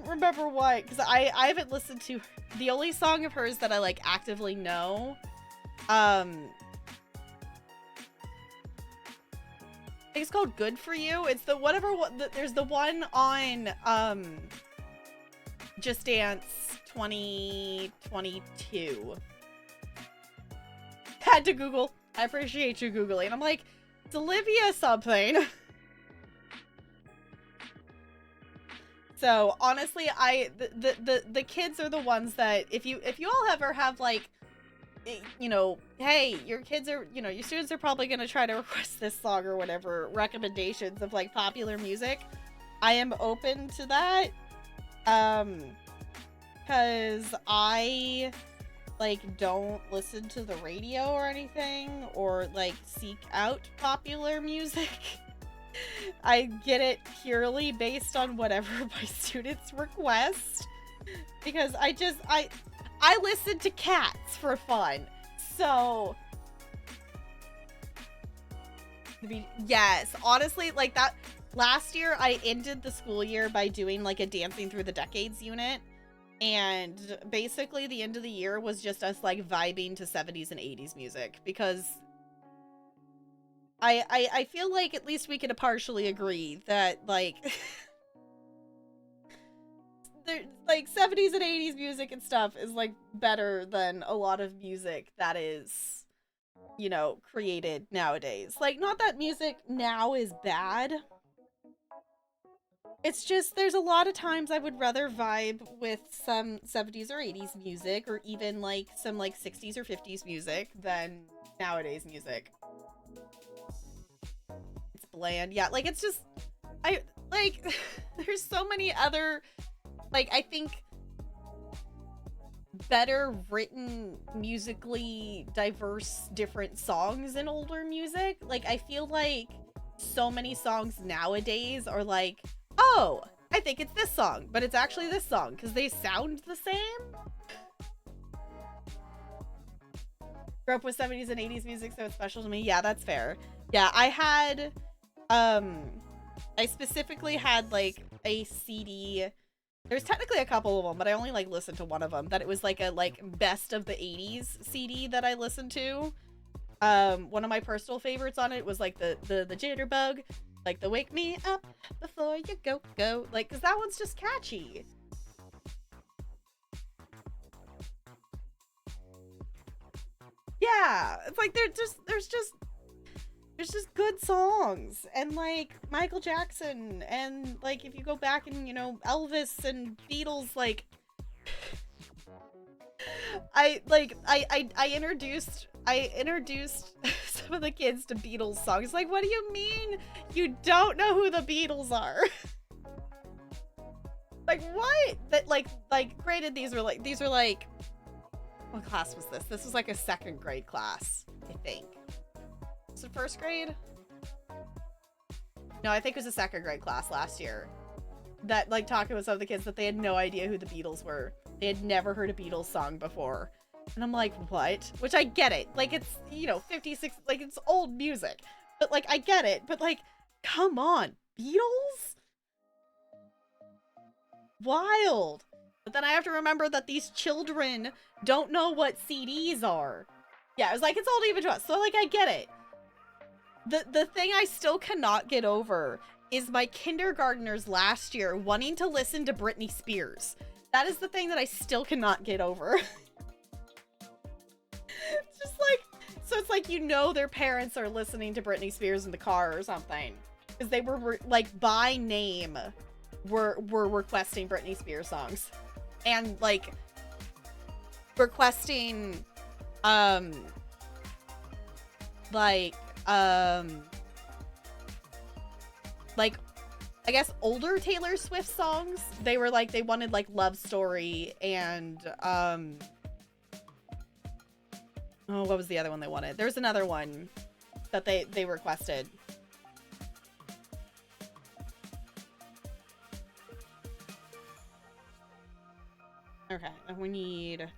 remember what, because I haven't listened to the only song of hers that I, like, actively know. I think it's called Good For You. It's the whatever one, there's the one on Just Dance 2022. Had to Google. I appreciate you Googling. I'm like, it's Olivia something. So honestly, the kids are the ones that if you all ever have like, you know, hey, your kids are, you know, your students are probably going to try to request this song or whatever, recommendations of like popular music, I am open to that. Cause I like don't listen to the radio or anything or like seek out popular music. I get it purely based on whatever my students request, because I listen to cats for fun. So yes, honestly, like that last year I ended the school year by doing like a Dancing Through the Decades unit, and basically the end of the year was just us like vibing to 70s and 80s music, because I feel like at least we could partially agree that like there, like 70s and 80s music and stuff is like better than a lot of music that is, you know, created nowadays. Like, not that music now is bad. It's just there's a lot of times I would rather vibe with some 70s or 80s music, or even like some like 60s or 50s music, than nowadays music. It's bland. Yeah, like it's just I like there's so many other, like, I think better written, musically diverse, different songs in older music. Like, I feel like so many songs nowadays are like, oh, I think it's this song, but it's actually this song, because they sound the same. Grew up with 70s and 80s music, so it's special to me. Yeah, that's fair. Yeah, I had, I specifically had, like, a CD. There's technically a couple of them, but I only, like, listened to one of them. That it was, like, a, like, best of the 80s CD that I listened to. One of my personal favorites on it was, like, the Jitterbug. Like, the Wake Me Up Before You Go. Like, because that one's just catchy. Yeah, it's like there's just good songs, and like Michael Jackson, and like if you go back and, you know, Elvis and Beatles, like I introduced some of the kids to Beatles songs. Like, what do you mean you don't know who the Beatles are? Like, what? That like granted, these were like what class was this? This was like a second grade class, I think. Was it first grade? No, I think it was a second grade class last year. That, like, talking with some of the kids that they had no idea who the Beatles were. They had never heard a Beatles song before. And I'm like, what? Which I get it. Like, it's, you know, 56, like, it's old music. But, like, I get it. But, like, come on. Beatles? Wild. But then I have to remember that these children don't know what CDs are. Yeah, it was like, it's old even to us. So, like, I get it. The thing I still cannot get over is my kindergartners last year wanting to listen to Britney Spears. That is the thing that I still cannot get over. It's just like, so it's like, you know, their parents are listening to Britney Spears in the car or something. Because they were, like, by name, were requesting Britney Spears songs. And, like, requesting, like, I guess older Taylor Swift songs. They were like, they wanted like Love Story and oh, what was the other one they wanted? There's another one that they requested. Okay, and we need, it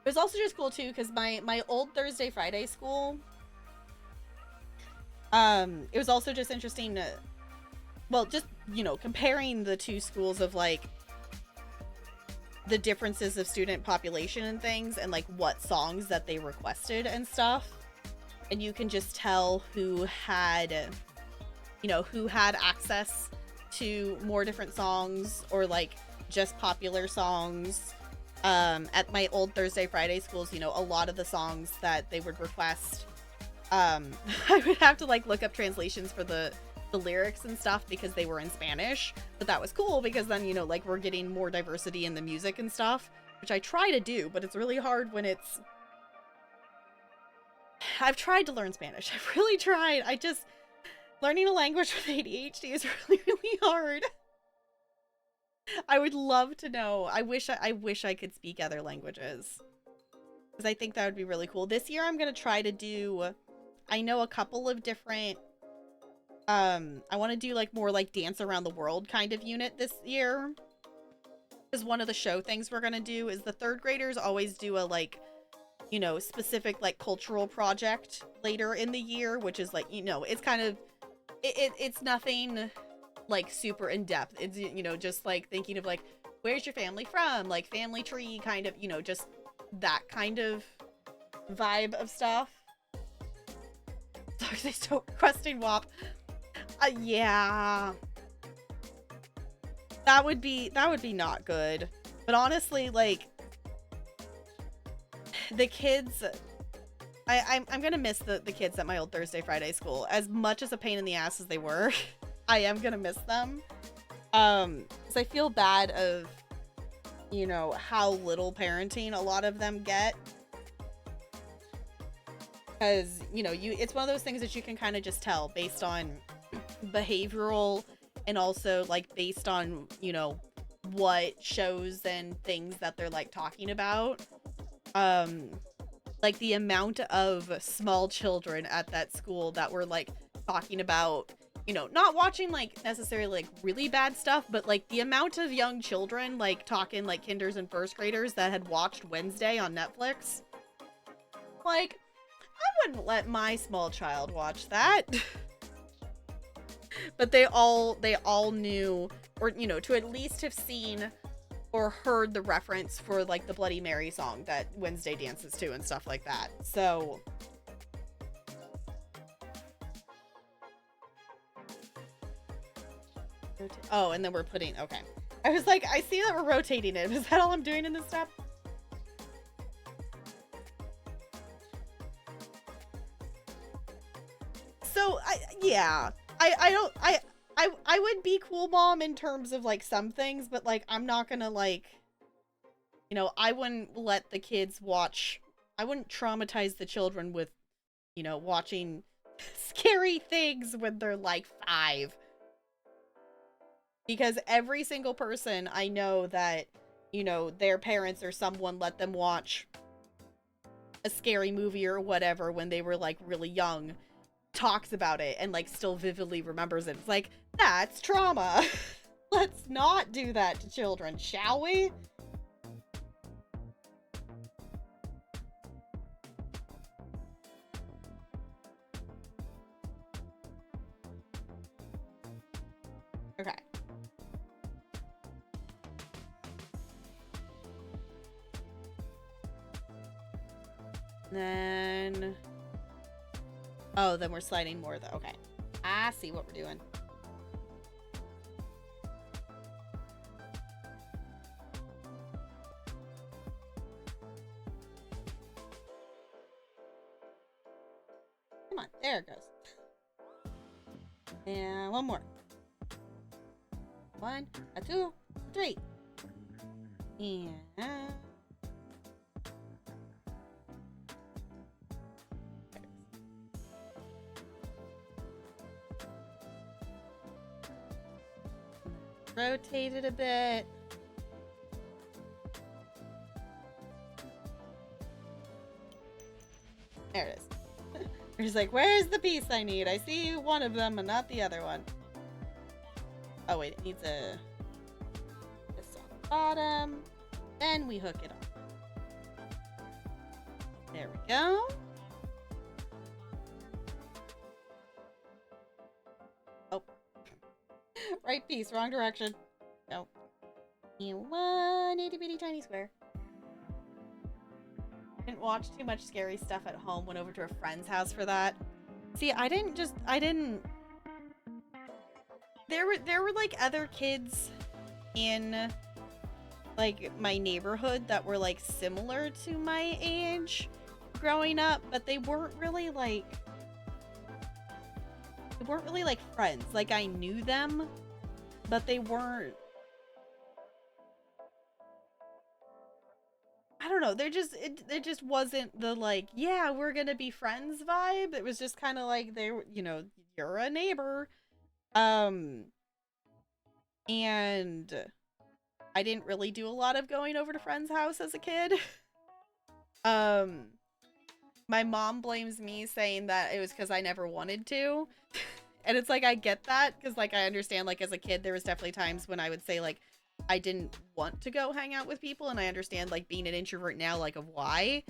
was also just cool too, because my old Thursday Friday school, it was also just interesting to, well, just, you know, comparing the two schools of like the differences of student population and things, and like what songs that they requested and stuff. And you can just tell who had, you know, who had access to more different songs, or like just popular songs. At my old Thursday Friday schools, you know, a lot of the songs that they would request, I would have to like look up translations for the the lyrics and stuff because they were in Spanish. But that was cool because then, you know, like we're getting more diversity in the music and stuff, which I try to do, but it's really hard when it's... I've tried to learn Spanish. I've really tried. Learning a language with ADHD is really, really hard. I would love to know. I wish I could speak other languages, because I think that would be really cool. This year I'm going to try to do, I know a couple of different, I want to do like more like dance around the world kind of unit this year. Because one of the show things we're going to do is the third graders always do a like, you know, specific like cultural project later in the year, which is like, you know, it's kind of, it's nothing like super in depth. It's, you know, just like thinking of like, where's your family from? Like family tree kind of, you know, just that kind of vibe of stuff. Sorry, they still requesting WAP. Yeah. That would be not good. But honestly, like the kids, I'm gonna miss the kids at my old Thursday Friday school. As much as a pain in the ass as they were, I am gonna miss them. Because I feel bad of, you know, how little parenting a lot of them get. Because, you know, it's one of those things that you can kind of just tell based on behavioral and also like based on, you know, what shows and things that they're like talking about. Like the amount of small children at that school that were like talking about, you know, not watching like necessarily like really bad stuff, but like the amount of young children like talking like kinders and first graders that had watched Wednesday on Netflix. Like, I wouldn't let my small child watch that. But they all knew, or, you know, to at least have seen or heard the reference for like the Bloody Mary song that Wednesday dances to and stuff like that. So oh, and then we're putting, okay. I was like, I see that we're rotating it. Is that all I'm doing in this step? So I would be cool mom in terms of like some things, but like I'm not gonna like, you know, I wouldn't let the kids watch, I wouldn't traumatize the children with, you know, watching scary things when they're like 5. Because every single person I know that, you know, their parents or someone let them watch a scary movie or whatever when they were like really young, talks about it and like still vividly remembers it. It's like, that's trauma. Let's not do that to children, shall we? Okay. Then, oh, then we're sliding more though. Okay, I see what we're doing. Come on, there it goes. And one more. 1, 2, 3. And rotate it a bit. There it is. He's like, where's the piece I need? I see one of them and not the other one. Oh wait, it needs this on the bottom. Then we hook it up. There we go. Oh. Right piece, wrong direction. No. One itty bitty tiny square. Didn't watch too much scary stuff at home. Went over to a friend's house for that. See, I didn't. There were like other kids in like my neighborhood that were like similar to my age growing up, but they weren't really like, weren't really like friends. Like I knew them, but they weren't. I don't know. It just wasn't the like, yeah, we're gonna be friends vibe. It was just kind of like they were, you're a neighbor. Um, and I didn't really do a lot of going over to friends' house as a kid. Um, my mom blames me saying that it was because I never wanted to. And it's like, I get that because like I understand like as a kid there was definitely times when I would say like I didn't want to go hang out with people, and I understand like being an introvert now like of why.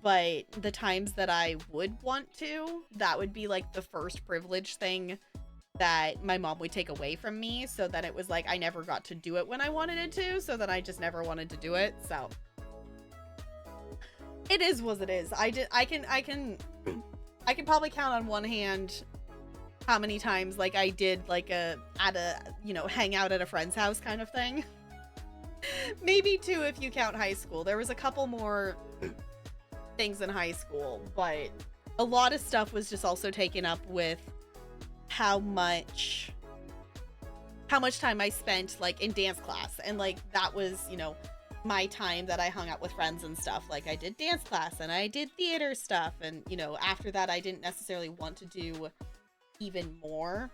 But the times that I would want to, that would be like the first privilege thing that my mom would take away from me, so that it was like I never got to do it when I wanted it to, so that I just never wanted to do it. So it is what it is. I can probably count on one hand how many times like I did like hang out at a friend's house kind of thing. Maybe two if you count high school. There was a couple more things in high school, but a lot of stuff was just also taken up with how much time I spent like in dance class, and like that was, my time that I hung out with friends and stuff. Like I did dance class and I did theater stuff, and after that I didn't necessarily want to do even more.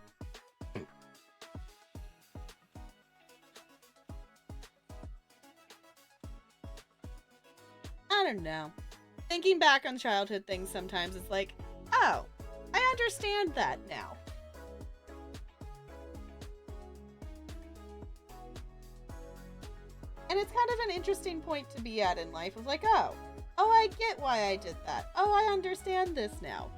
I don't know. Thinking back on childhood things sometimes it's like, oh, I understand that now. And it's kind of an interesting point to be at in life of like, oh, I get why I did that. Oh, I understand this now.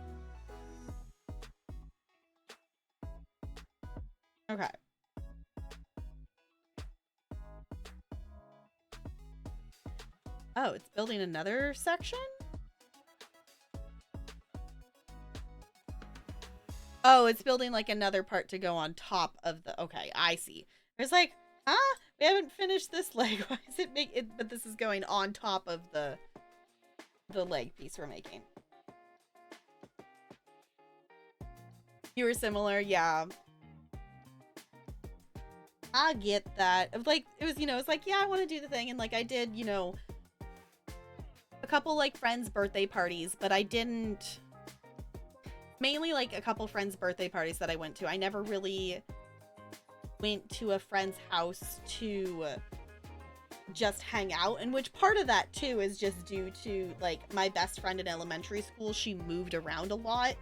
Okay. Oh, it's building another section? Oh, it's building like another part to go on top of the... Okay, I see. It's like, huh? We haven't finished this leg. Why is it make it? But this is going on top of the leg piece we're making. You were similar, yeah. I get that. Like, it was, it's like, yeah, I want to do the thing. And like, I did, a couple like friends' birthday parties, but I didn't... Mainly like a couple friends' birthday parties that I went to. I never really went to a friend's house to just hang out, and which part of that too is just due to like my best friend in elementary school. She moved around a lot,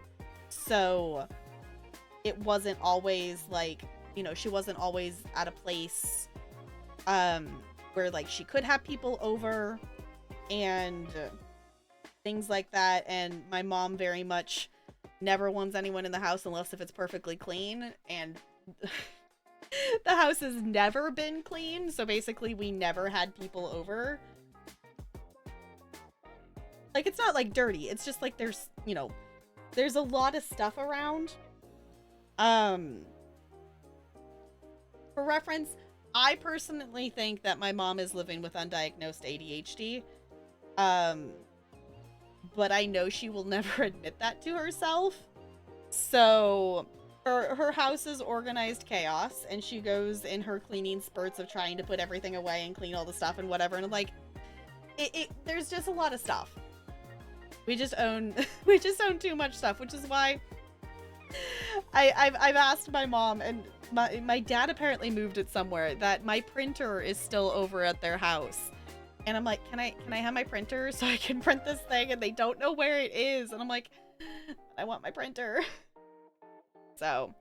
so it wasn't always like, she wasn't always at a place where like she could have people over and things like that. And my mom very much never wants anyone in the house unless if it's perfectly clean, and the house has never been clean, so basically we never had people over. Like, it's not like dirty, it's just like there's a lot of stuff around. For reference, I personally think that my mom is living with undiagnosed ADHD. But I know she will never admit that to herself. So her house is organized chaos, and she goes in her cleaning spurts of trying to put everything away and clean all the stuff and whatever. And like, there's just a lot of stuff. We just own too much stuff, which is why I've asked my mom, and my dad apparently moved it somewhere, that my printer is still over at their house. And I'm like, can I have my printer so I can print this thing? And they don't know where it is. And I'm like, I want my printer. So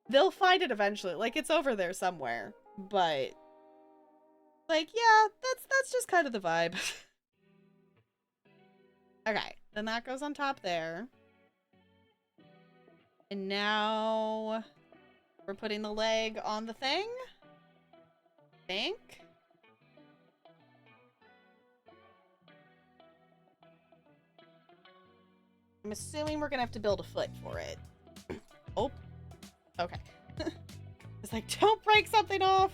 they'll find it eventually. Like, it's over there somewhere. But like, yeah, that's just kind of the vibe. Okay, then that goes on top there. And now we're putting the leg on the thing. I think. I'm assuming we're gonna have to build a foot for it. Oh, okay. It's like, don't break something off.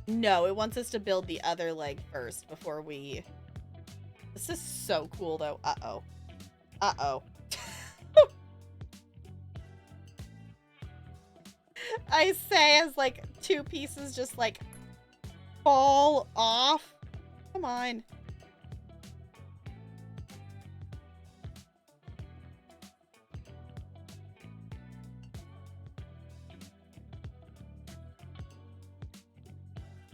No, it wants us to build the other leg first before we... This is so cool, though. Uh-oh. Uh-oh. I say as, like, 2 pieces just, like, fall off. Come on.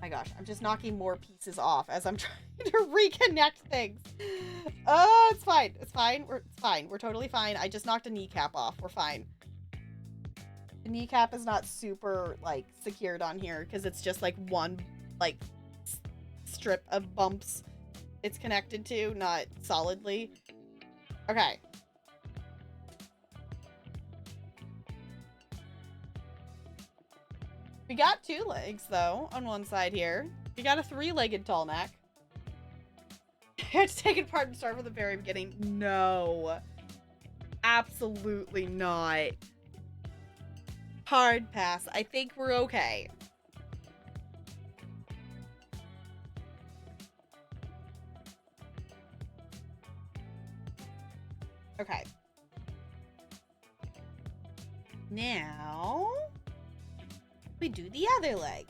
My gosh, I'm just knocking more pieces off as I'm trying to reconnect things. Oh, it's fine. It's fine. It's fine. We're totally fine. I just knocked a kneecap off. We're fine. The kneecap is not super, like, secured on here because it's just, like, one, like, strip of bumps it's connected to, not solidly. Okay. We got 2 legs, though, on one side here. We got a 3-legged Tallneck. I had to take it apart and start from the very beginning. No. Absolutely not. Hard pass. I think we're okay. Okay. Now, we do the other leg.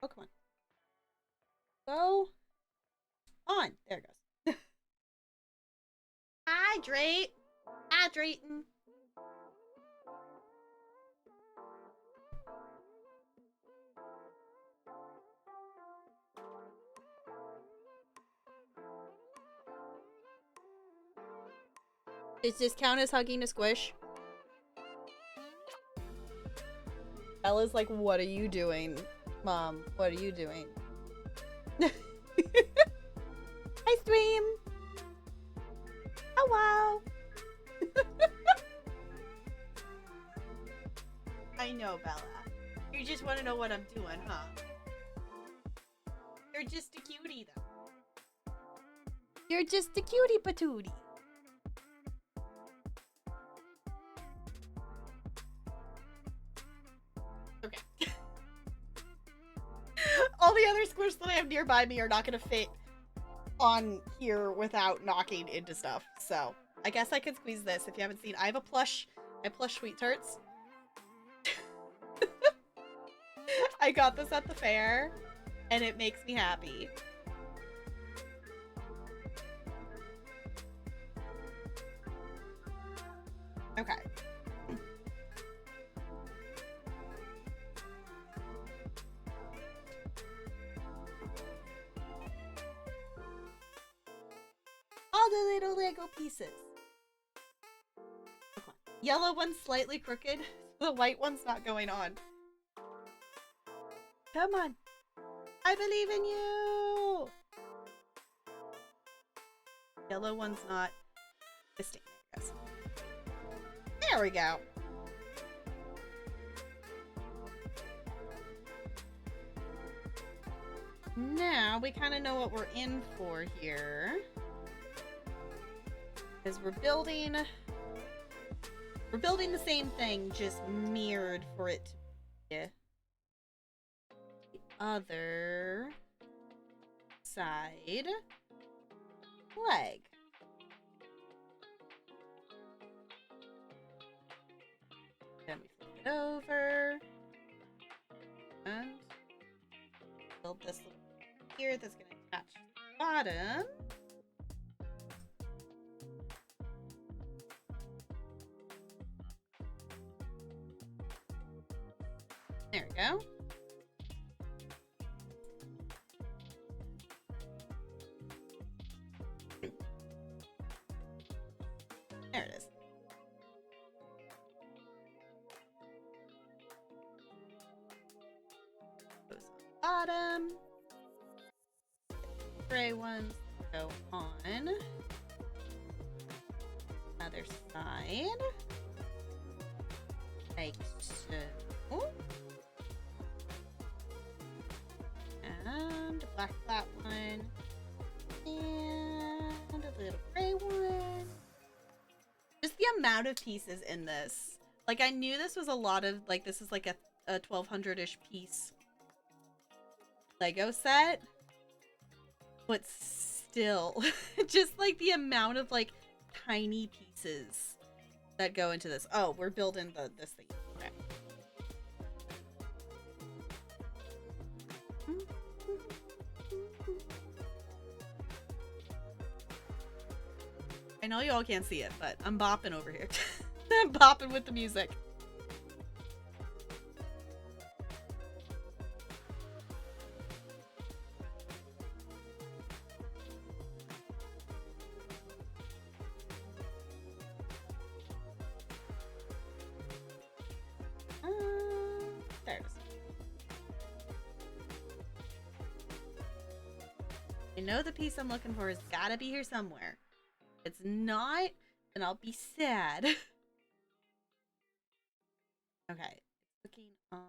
Oh, come on. Go on. There it goes. Hydrate. Hydrating. Does this count as hugging a squish? Bella's like, what are you doing? Mom, what are you doing? Hi, stream! Oh, wow! I know, Bella. You just want to know what I'm doing, huh? You're just a cutie, though. You're just a cutie patootie. Okay. All the other squish that I have nearby me are not going to fit on here without knocking into stuff. So, I guess I could squeeze this. If you haven't seen, I have a plush Sweet Tarts. I got this at the fair, and it makes me happy. Okay. All the little Lego pieces. Okay. Yellow one's slightly crooked. The white one's not going on. Come on. I believe in you. Yellow one's not twisting, I guess. There we go. Now we kind of know what we're in for here. Because we're building the same thing, just mirrored for it to be the other side leg. Then we flip it over and build this little here that's going to attach to the bottom. There we go. There it is. Goes on the bottom. Gray ones go on. Other side. Like so. And a black flat one. And a little gray one. Just the amount of pieces in this. Like, I knew this was a lot of, like, this is like a 1200-ish piece Lego set, but still, just like the amount of like tiny pieces that go into this. Oh, we're building this thing. Okay. I know y'all can't see it, but I'm bopping over here. I'm bopping with the music. There it is. I know the piece I'm looking for has gotta be here somewhere. If it's not, then I'll be sad. Okay, clicking on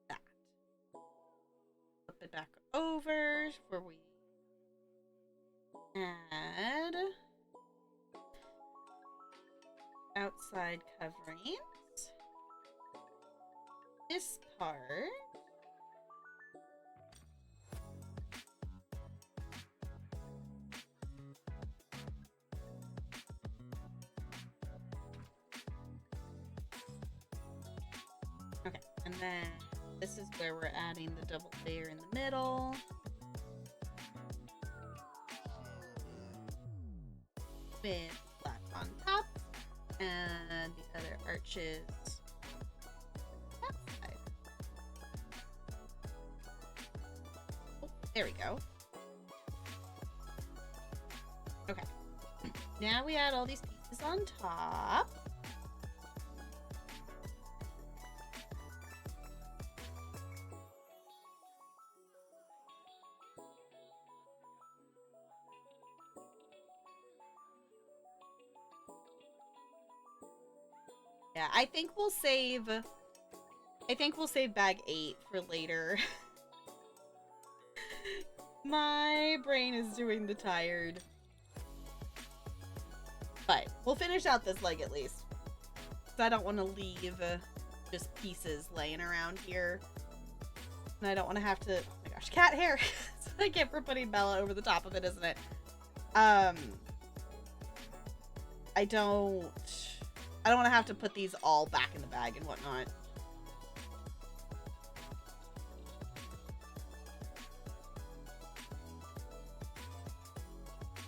that. Flip it back over where we add outside coverings. This part. Okay, and then this is where we're adding the double layer in the middle. With black on top. And the other arches that side. Oh, there we go. Okay. Now we add all these pieces on top. Yeah, I think we'll save bag 8 for later. My brain is doing the tired. But we'll finish out this leg at least. Because I don't want to leave just pieces laying around here. And I don't want to have to... Oh my gosh, cat hair! So I keep putting Bella over the top of it, isn't it? I don't want to have to put these all back in the bag and whatnot.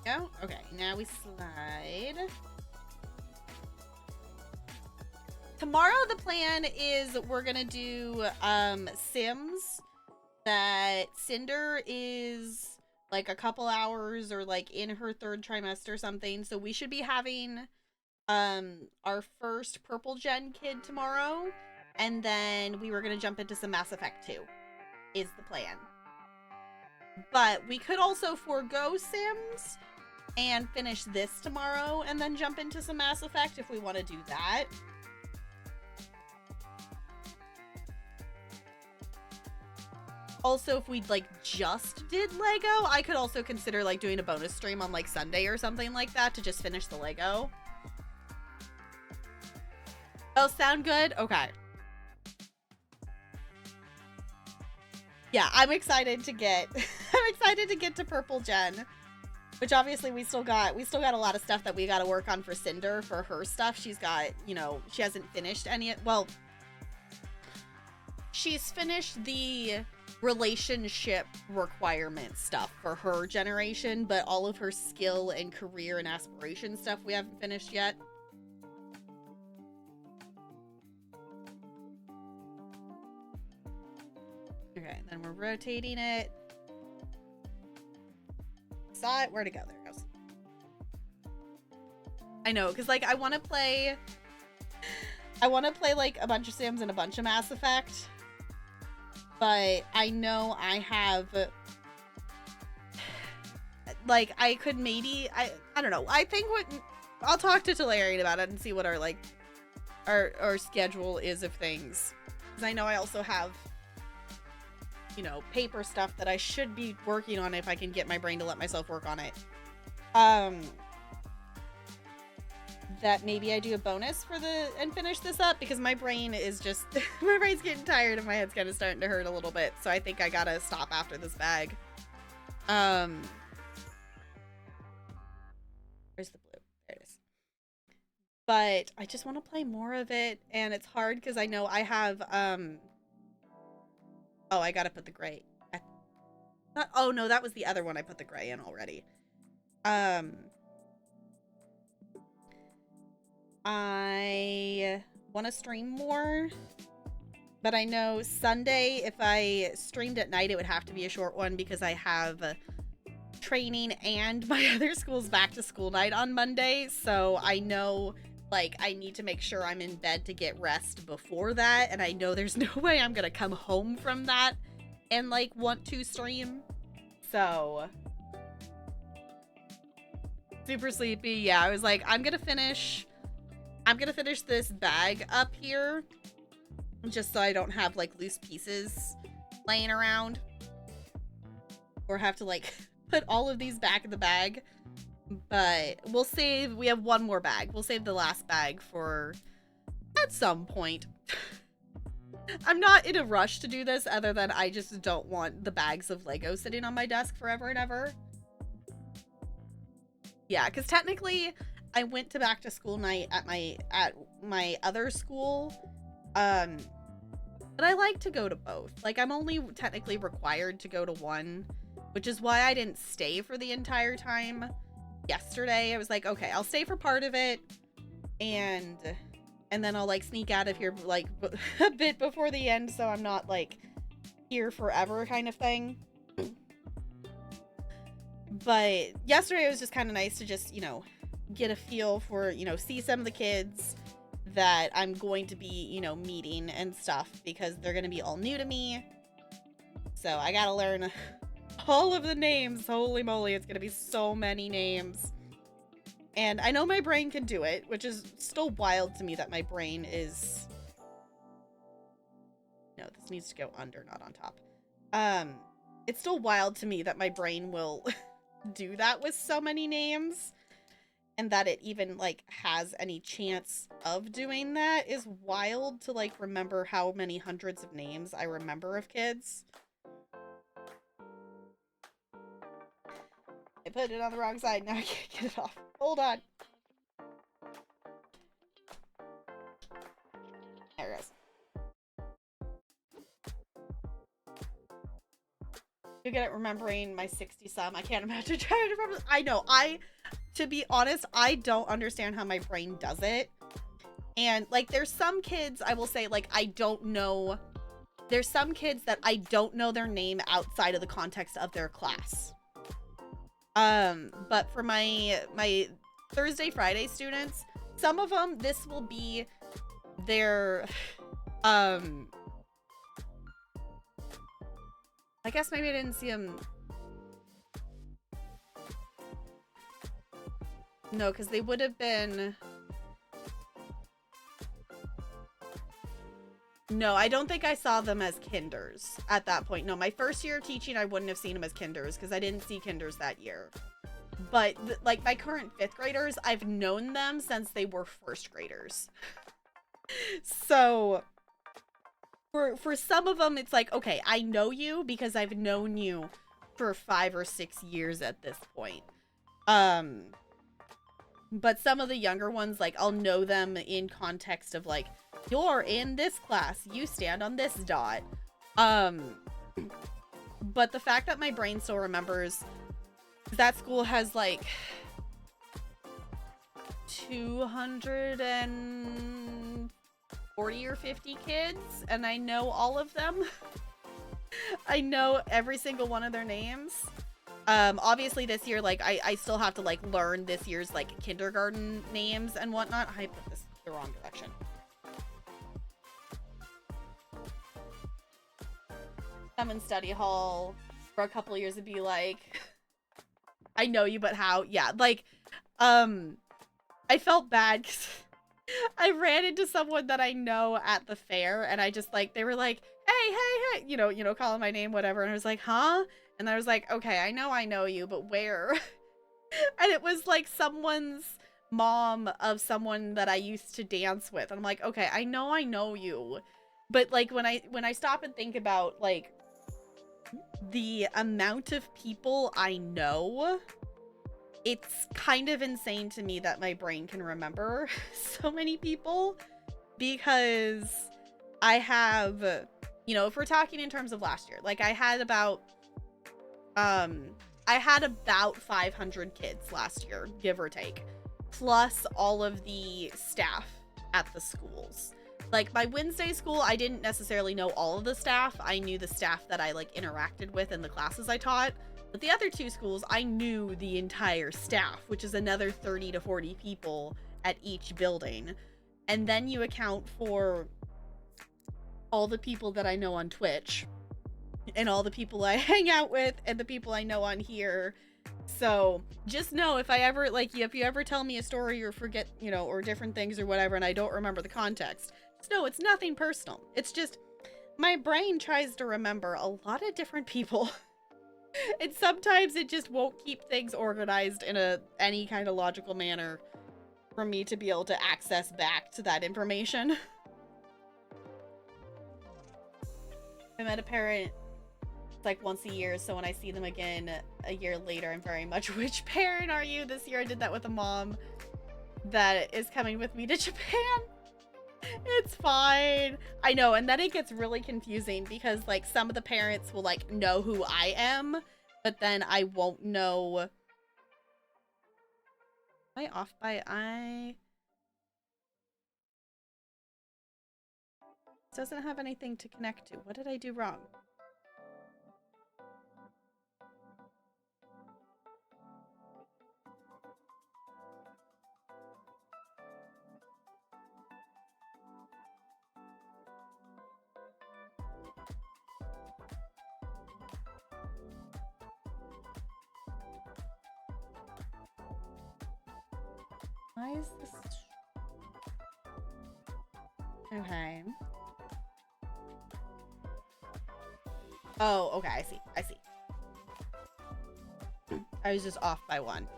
Go. Okay, now we slide. Tomorrow the plan is we're gonna do Sims that Cinder is like a couple hours or like in her 3rd trimester or something. So we should be having our first purple gen kid tomorrow, and then we were gonna jump into some Mass Effect 2 is the plan. But we could also forego Sims and finish this tomorrow and then jump into some Mass Effect if we want to do that. Also, if we like just did Lego, I could also consider like doing a bonus stream on like Sunday or something like that to just finish the Lego. Oh, sound good? Okay. Yeah, I'm excited to get to Purple Gen. Which obviously we still got a lot of stuff that we gotta work on for Cinder for her stuff. She's got, you know, she hasn't finished any, well, she's finished the relationship requirement stuff for her generation, but all of her skill and career and aspiration stuff we haven't finished yet. Okay, then we're rotating it. Saw it. Where'd it go? There it goes. I know, because like I want to play like a bunch of Sims and a bunch of Mass Effect, but I know I have like I could maybe I don't know. I think I'll talk to Tallneck about it and see what our like our schedule is of things, because I know I also have, you know, paper stuff that I should be working on if I can get my brain to let myself work on it. that maybe I do a bonus for and finish this up, because my brain is just my brain's getting tired and my head's kind of starting to hurt a little bit. So I think I gotta stop after this bag. Where's the blue? There it is. But I just want to play more of it, and it's hard because I know I have oh, I gotta put the gray. Oh no, that was the other one I put the gray in already. I want to stream more, but I know Sunday, if I streamed at night, it would have to be a short one because I have training and my other school's back to school night on Monday. So I know, like, I need to make sure I'm in bed to get rest before that, and I know there's no way I'm gonna come home from that and, like, want to stream. So super sleepy. Yeah, I was like, I'm gonna finish this bag up here just so I don't have, like, loose pieces laying around or have to, like, put all of these back in the bag. But we'll save, we have one more bag. We'll save the last bag for at some point. I'm not in a rush to do this, other than I just don't want the bags of Lego sitting on my desk forever and ever. Yeah, because technically I went to back to school night at my other school. But I like to go to both. Like, I'm only technically required to go to one, which is why I didn't stay for the entire time yesterday. I was like, okay, I'll stay for part of it, and then I'll, like, sneak out of here, like, a bit before the end, so I'm not, like, here forever kind of thing. But yesterday it was just kind of nice to just, you know, get a feel for, you know, see some of the kids that I'm going to be, you know, meeting and stuff, because they're going to be all new to me. So I gotta learn all of the names. Holy moly, it's going to be so many names. And I know my brain can do it, which is still wild to me that my brain is... No, this needs to go under, not on top. It's still wild to me that my brain will do that with so many names. And that it even, like, has any chance of doing that is wild to, like, remember how many hundreds of names I remember of kids. I put it on the wrong side. Now I can't get it off. Hold on. There it goes. You get it remembering my 60-some. I can't imagine trying to remember. I know. To be honest, I don't understand how my brain does it. And, like, there's some kids, I will say, like, I don't know. There's some kids that I don't know their name outside of the context of their class. But for my Thursday, Friday students, some of them, this will be their, I guess maybe I didn't see them. No, because they would have been... No, I don't think I saw them as kinders at that point. No, my first year of teaching, I wouldn't have seen them as kinders because I didn't see kinders that year. But, like, my current 5th graders, I've known them since they were 1st graders. So, for some of them, it's like, okay, I know you because I've known you for 5 or 6 years at this point. But some of the younger ones, like, I'll know them in context of, like, you're in this class, you stand on this dot. But the fact that my brain still remembers that school has, like, 240 or 50 kids, and I know all of them. I know every single one of their names. Obviously this year, like, I still have to, like, learn this year's, like, kindergarten names and whatnot. I put this the wrong direction. Come in study hall for a couple of years and be like, I know you, but how? Yeah, like, I felt bad because I ran into someone that I know at the fair, and I just, like, they were like, hey, you know, calling my name, whatever, and I was like, huh? And I was like, okay, I know you, but where? And it was, like, someone's mom of someone that I used to dance with. And I'm like, okay, I know you. But like when I stop and think about like the amount of people I know, it's kind of insane to me that my brain can remember so many people, because I have, if we're talking in terms of last year, like I had about 500 kids last year, give or take, plus all of the staff at the schools. Like my Wednesday school, I didn't necessarily know all of the staff. I knew the staff that I like interacted with in the classes I taught. But the other two schools, I knew the entire staff, which is another 30 to 40 people at each building. And then you account for all the people that I know on Twitch and all the people I hang out with and the people I know on here. So just know, if you ever tell me a story or forget, or different things or whatever, and I don't remember the context, just know it's nothing personal. It's just my brain tries to remember a lot of different people. And sometimes it just won't keep things organized in any kind of logical manner for me to be able to access back to that information. I met a parent like once a year, so when I see them again a year later, I'm very much, which parent are you? This year I did that with a mom that is coming with me to Japan. It's fine. I know, and then it gets really confusing because like some of the parents will like know who I am, but then I won't know. Am I off by It doesn't have anything to connect to. What did I do wrong? Why is this? Okay. Oh, okay. I see. I was just off by one.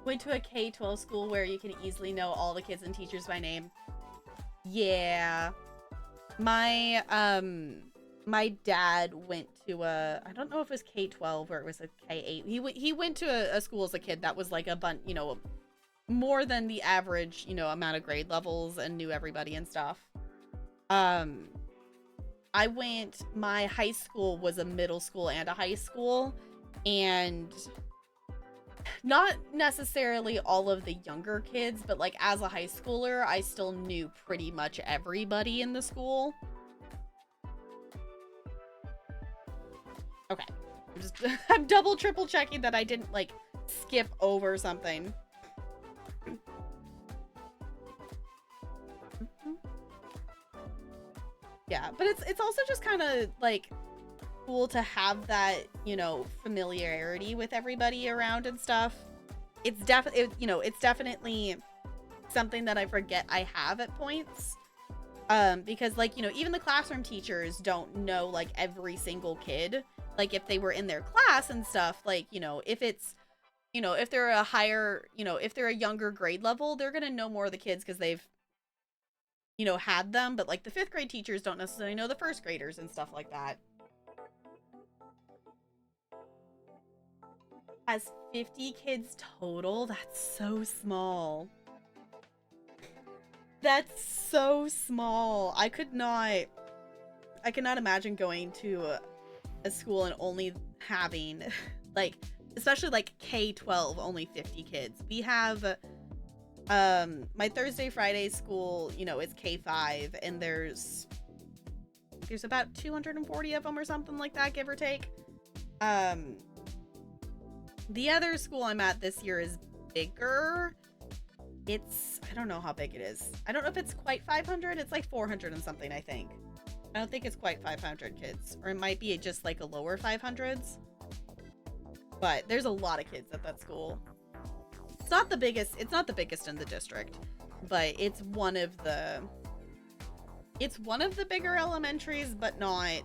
Went to a K-12 school where you can easily know all the kids and teachers by name. Yeah. My dad went to I don't know if it was K-12 or it was a K-8. He went to a school as a kid that was like a bunch, more than the average, amount of grade levels, and knew everybody and stuff. My high school was a middle school and a high school, and not necessarily all of the younger kids, but like as a high schooler, I still knew pretty much everybody in the school. Okay. I'm double triple checking that I didn't like skip over something. Yeah, but it's also just kind of like cool to have that, familiarity with everybody around and stuff. It's definitely something that I forget I have at points. Because like, even the classroom teachers don't know like every single kid. Like if they were in their class and stuff, like, if it's, if they're a higher, if they're a younger grade level, they're going to know more of the kids because they've, had them. But like the 5th grade teachers don't necessarily know the 1st graders and stuff like that. Has 50 kids total? That's so small. That's so small. I could not imagine going to a school and only having like, especially like K-12, only 50 kids. We have my Thursday Friday school, is K-5, and there's about 240 of them or something like that, give or take. The other school I'm at this year is bigger. I don't know how big it is. I don't know if it's quite 500. It's like 400 and something, I think. I don't think it's quite 500 kids, or it might be just like a lower 500s. But there's a lot of kids at that school. It's not the biggest in the district, but it's one of the bigger elementaries, but not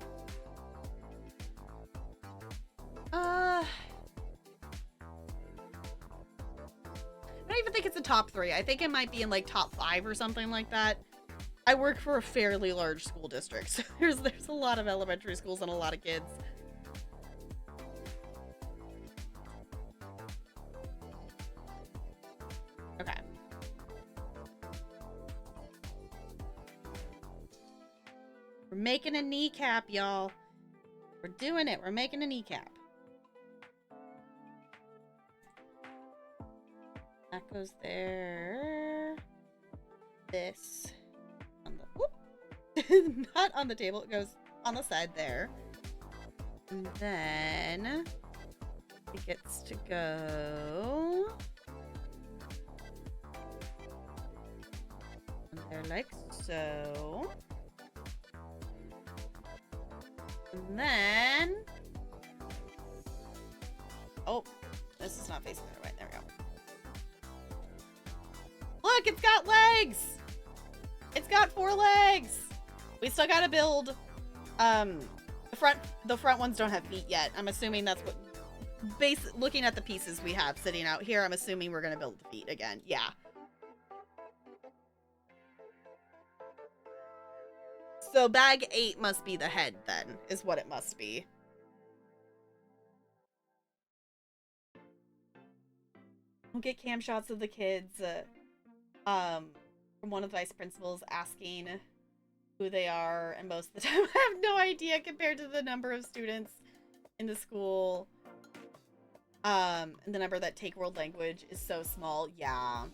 top 3. I think it might be in like top 5 or something like that. I work for a fairly large school district, so there's a lot of elementary schools and a lot of kids. Okay. We're making a kneecap, y'all. We're doing it. We're making a kneecap. That goes there. This on the whoop. Not on the table. It goes on the side there. And then it gets to go on there like so. And then, oh, this is not facing the right. There we go. Look, it's got legs. It's got 4 legs. We still gotta build. The front ones don't have feet yet. I'm assuming that's what. Looking at the pieces we have sitting out here, I'm assuming we're gonna build the feet again. Yeah. So bag 8 must be the head then, is what it must be. We'll get cam shots of the kids from one of the vice principals asking who they are, and most of the time I have no idea compared to the number of students in the school. And the number that take world language is so small. Yeah.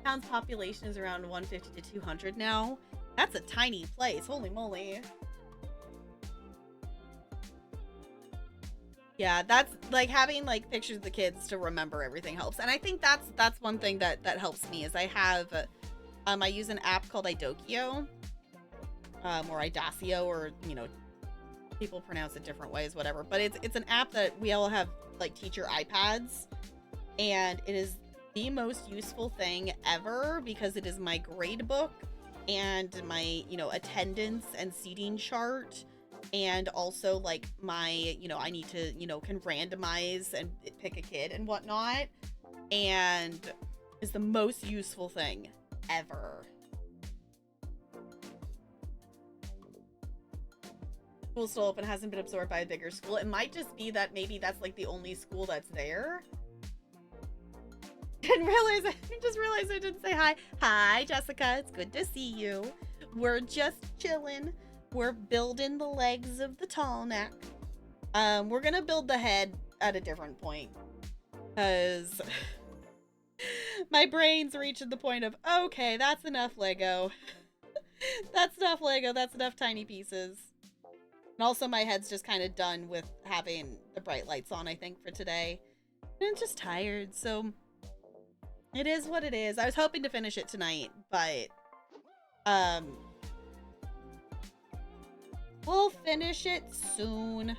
Town's population is around 150 to 200 now. That's a tiny place. Holy moly. Yeah, that's like having like pictures of the kids to remember everything helps. And I think that's one thing that helps me is I have I use an app called Idokio or Idacio, or you know, people pronounce it different ways, whatever. But it's an app that we all have like teacher iPads, and it is the most useful thing ever because it is my grade book and my, you know, attendance and seating chart, and also like my, you know, I need to, you know, can randomize and pick a kid and whatnot, and is the most useful thing ever. School's still open, hasn't been absorbed by a bigger school. It might just be that maybe that's like the only school that's there. I just realized I didn't say hi. Hi, Jessica. It's good to see you. We're just chilling. We're building the legs of the Tallneck. We're gonna build the head at a different point, because my brain's reaching the point of, okay, that's enough Lego. That's enough Lego. That's enough tiny pieces. And also my head's just kind of done with having the bright lights on, I think, for today. And I'm just tired, so it is what it is. I was hoping to finish it tonight, but we'll finish it soon.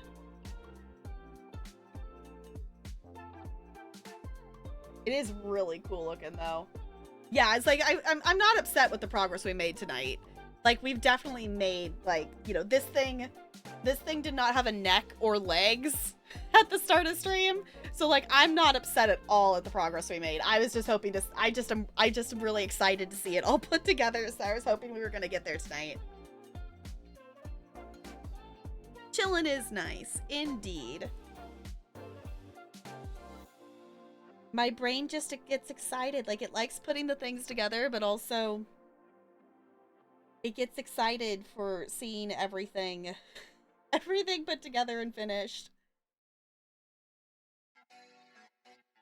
It is really cool looking though. Yeah, it's like I'm not upset with the progress we made tonight. Like, we've definitely made, like, you know, this thing did not have a neck or legs at the start of stream. So like, I'm not upset at all at the progress we made. I was just hoping to, I just am really excited to see it all put together. So I was hoping we were going to get there tonight. Chillin' is nice, indeed. My brain just gets excited. Like, it likes putting the things together, but also it gets excited for seeing everything put together and finished.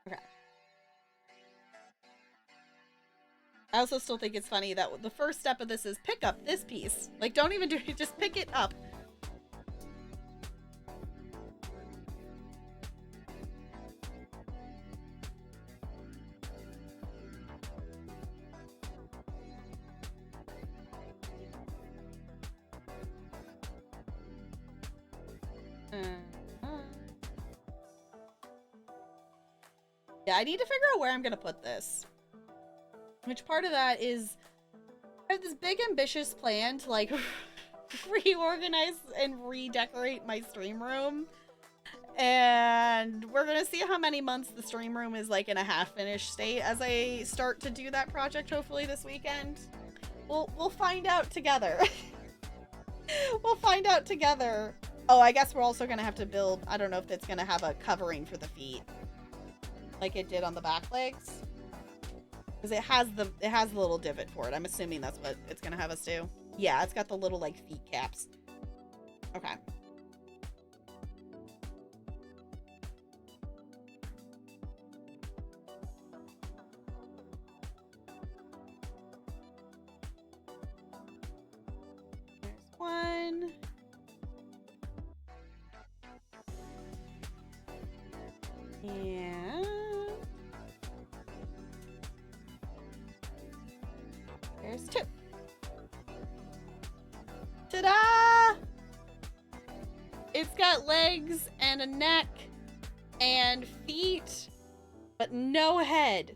Okay. I also still think it's funny that the first step of this is pick up this piece. Like, don't even do it, just pick it up. Yeah, I need to figure out where I'm gonna put this. Which part of that is, I have this big ambitious plan to like reorganize and redecorate my stream room. And we're gonna see how many months the stream room is like in a half-finished state as I start to do that project, hopefully this weekend. We'll find out together. We'll find out together. Oh, I guess we're also gonna have to build, I don't know if it's gonna have a covering for the feet. Like it did on the back legs. Because it has the little divot for it. I'm assuming that's what it's gonna have us do. Yeah, it's got the little like feet caps. Okay. There's one. And there's two. Ta-da! It's got legs and a neck and feet, but no head.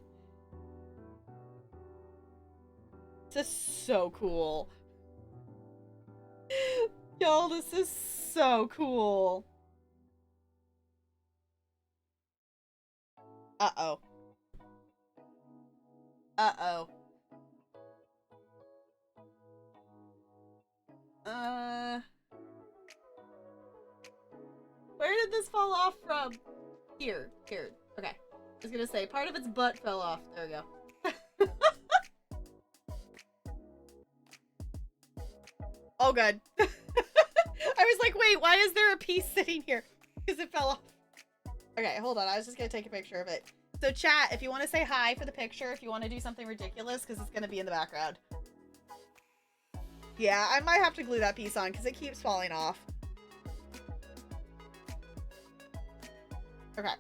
This is so cool. Y'all, this is so cool. Uh-oh. Uh-oh. Where did this fall off from? Here. Okay. I was gonna say, part of its butt fell off. There we go. Oh, good. I was like, wait, why is there a piece sitting here? Because it fell off. Okay, hold on. I was just gonna take a picture of it. So chat, if you want to say hi for the picture, if you want to do something ridiculous, because it's gonna be in the background. Yeah, I might have to glue that piece on because it keeps falling off. Okay.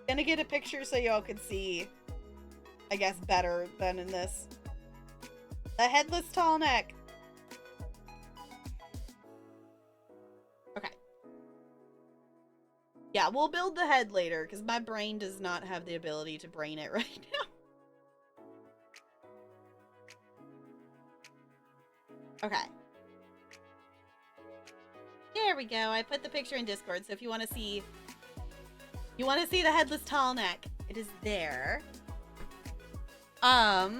Gonna get a picture so y'all can see, I guess, better than in this. The headless Tallneck. Okay. Yeah, we'll build the head later because my brain does not have the ability to brain it right now. Okay. There we go. I put the picture in Discord, so if you want to see the headless Tallneck, it is there. But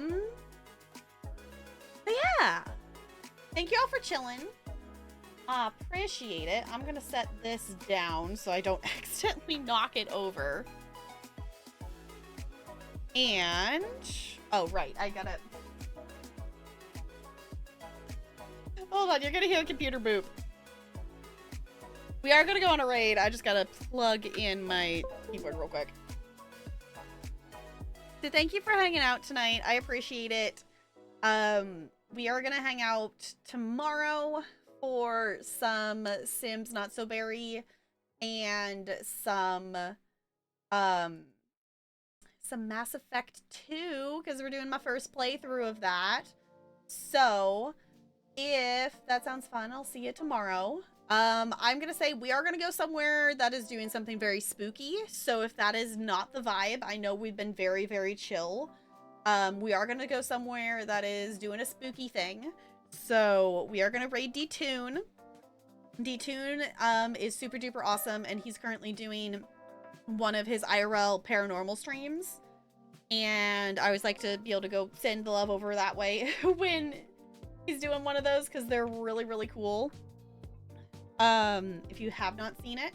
yeah. Thank you all for chilling. Appreciate it. I'm gonna set this down so I don't accidentally knock it over. And oh right, I gotta hold on, you're gonna hear a computer boop. We are gonna go on a raid. I just gotta plug in my keyboard real quick. So thank you for hanging out tonight. I appreciate it. We are gonna hang out tomorrow for some Sims Not So Berry and some Mass Effect 2 because we're doing my first playthrough of that. So if that sounds fun, I'll see you tomorrow. I'm gonna say we are gonna go somewhere that is doing something very spooky. So if that is not the vibe, I know we've been very, very chill. We are gonna go somewhere that is doing a spooky thing. So we are gonna raid D-Tune. D-Tune is super duper awesome, and he's currently doing one of his IRL paranormal streams. And I always like to be able to go send the love over that way when he's doing one of those because they're really, really cool. If you have not seen it,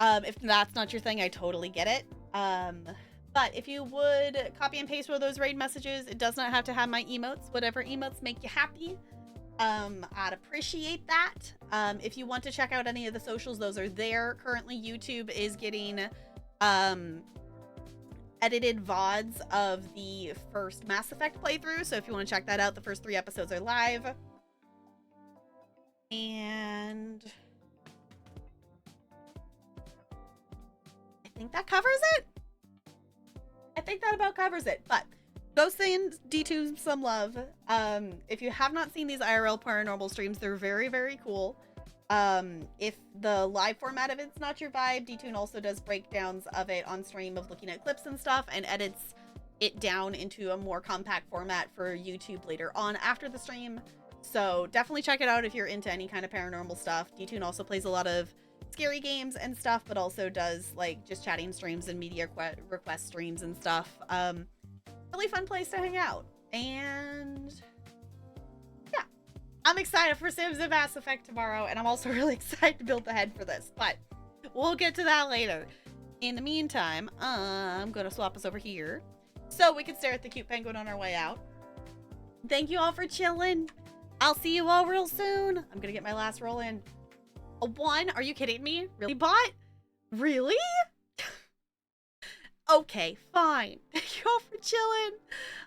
if that's not your thing, I totally get it. But if you would copy and paste one of those raid messages, it does not have to have my emotes. Whatever emotes make you happy, I'd appreciate that. If you want to check out any of the socials, those are there. Currently, YouTube is getting edited VODs of the first Mass Effect playthrough. So if you want to check that out, the first 3 episodes are live. And I think that covers it. I think that about covers it. But go send D2 some love. If you have not seen these IRL paranormal streams, they're very, very cool. If the live format of it's not your vibe, D2 also does breakdowns of it on stream of looking at clips and stuff and edits it down into a more compact format for YouTube later on after the stream. So definitely check it out if you're into any kind of paranormal stuff. D2 also plays a lot of scary games and stuff, but also does like just chatting streams and media request streams and stuff. Really fun place to hang out. And yeah, I'm excited for Sims and Mass Effect tomorrow, and I'm also really excited to build the head for this, but we'll get to that later. In the meantime, I'm gonna swap us over here so we can stare at the cute penguin on our way out. Thank you all for chilling. I'll see you all real soon. I'm gonna get my last roll in. A 1? Are you kidding me? Really, bot? Really? Okay, fine. Thank you all for chilling.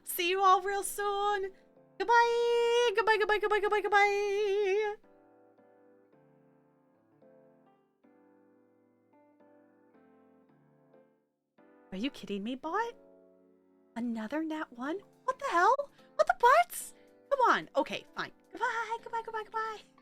See you all real soon. Goodbye. Goodbye, goodbye, goodbye, goodbye, goodbye. Are you kidding me, bot? Another nat 1? What the hell? What the butts? Come on. Okay, fine. Goodbye, goodbye, goodbye, goodbye.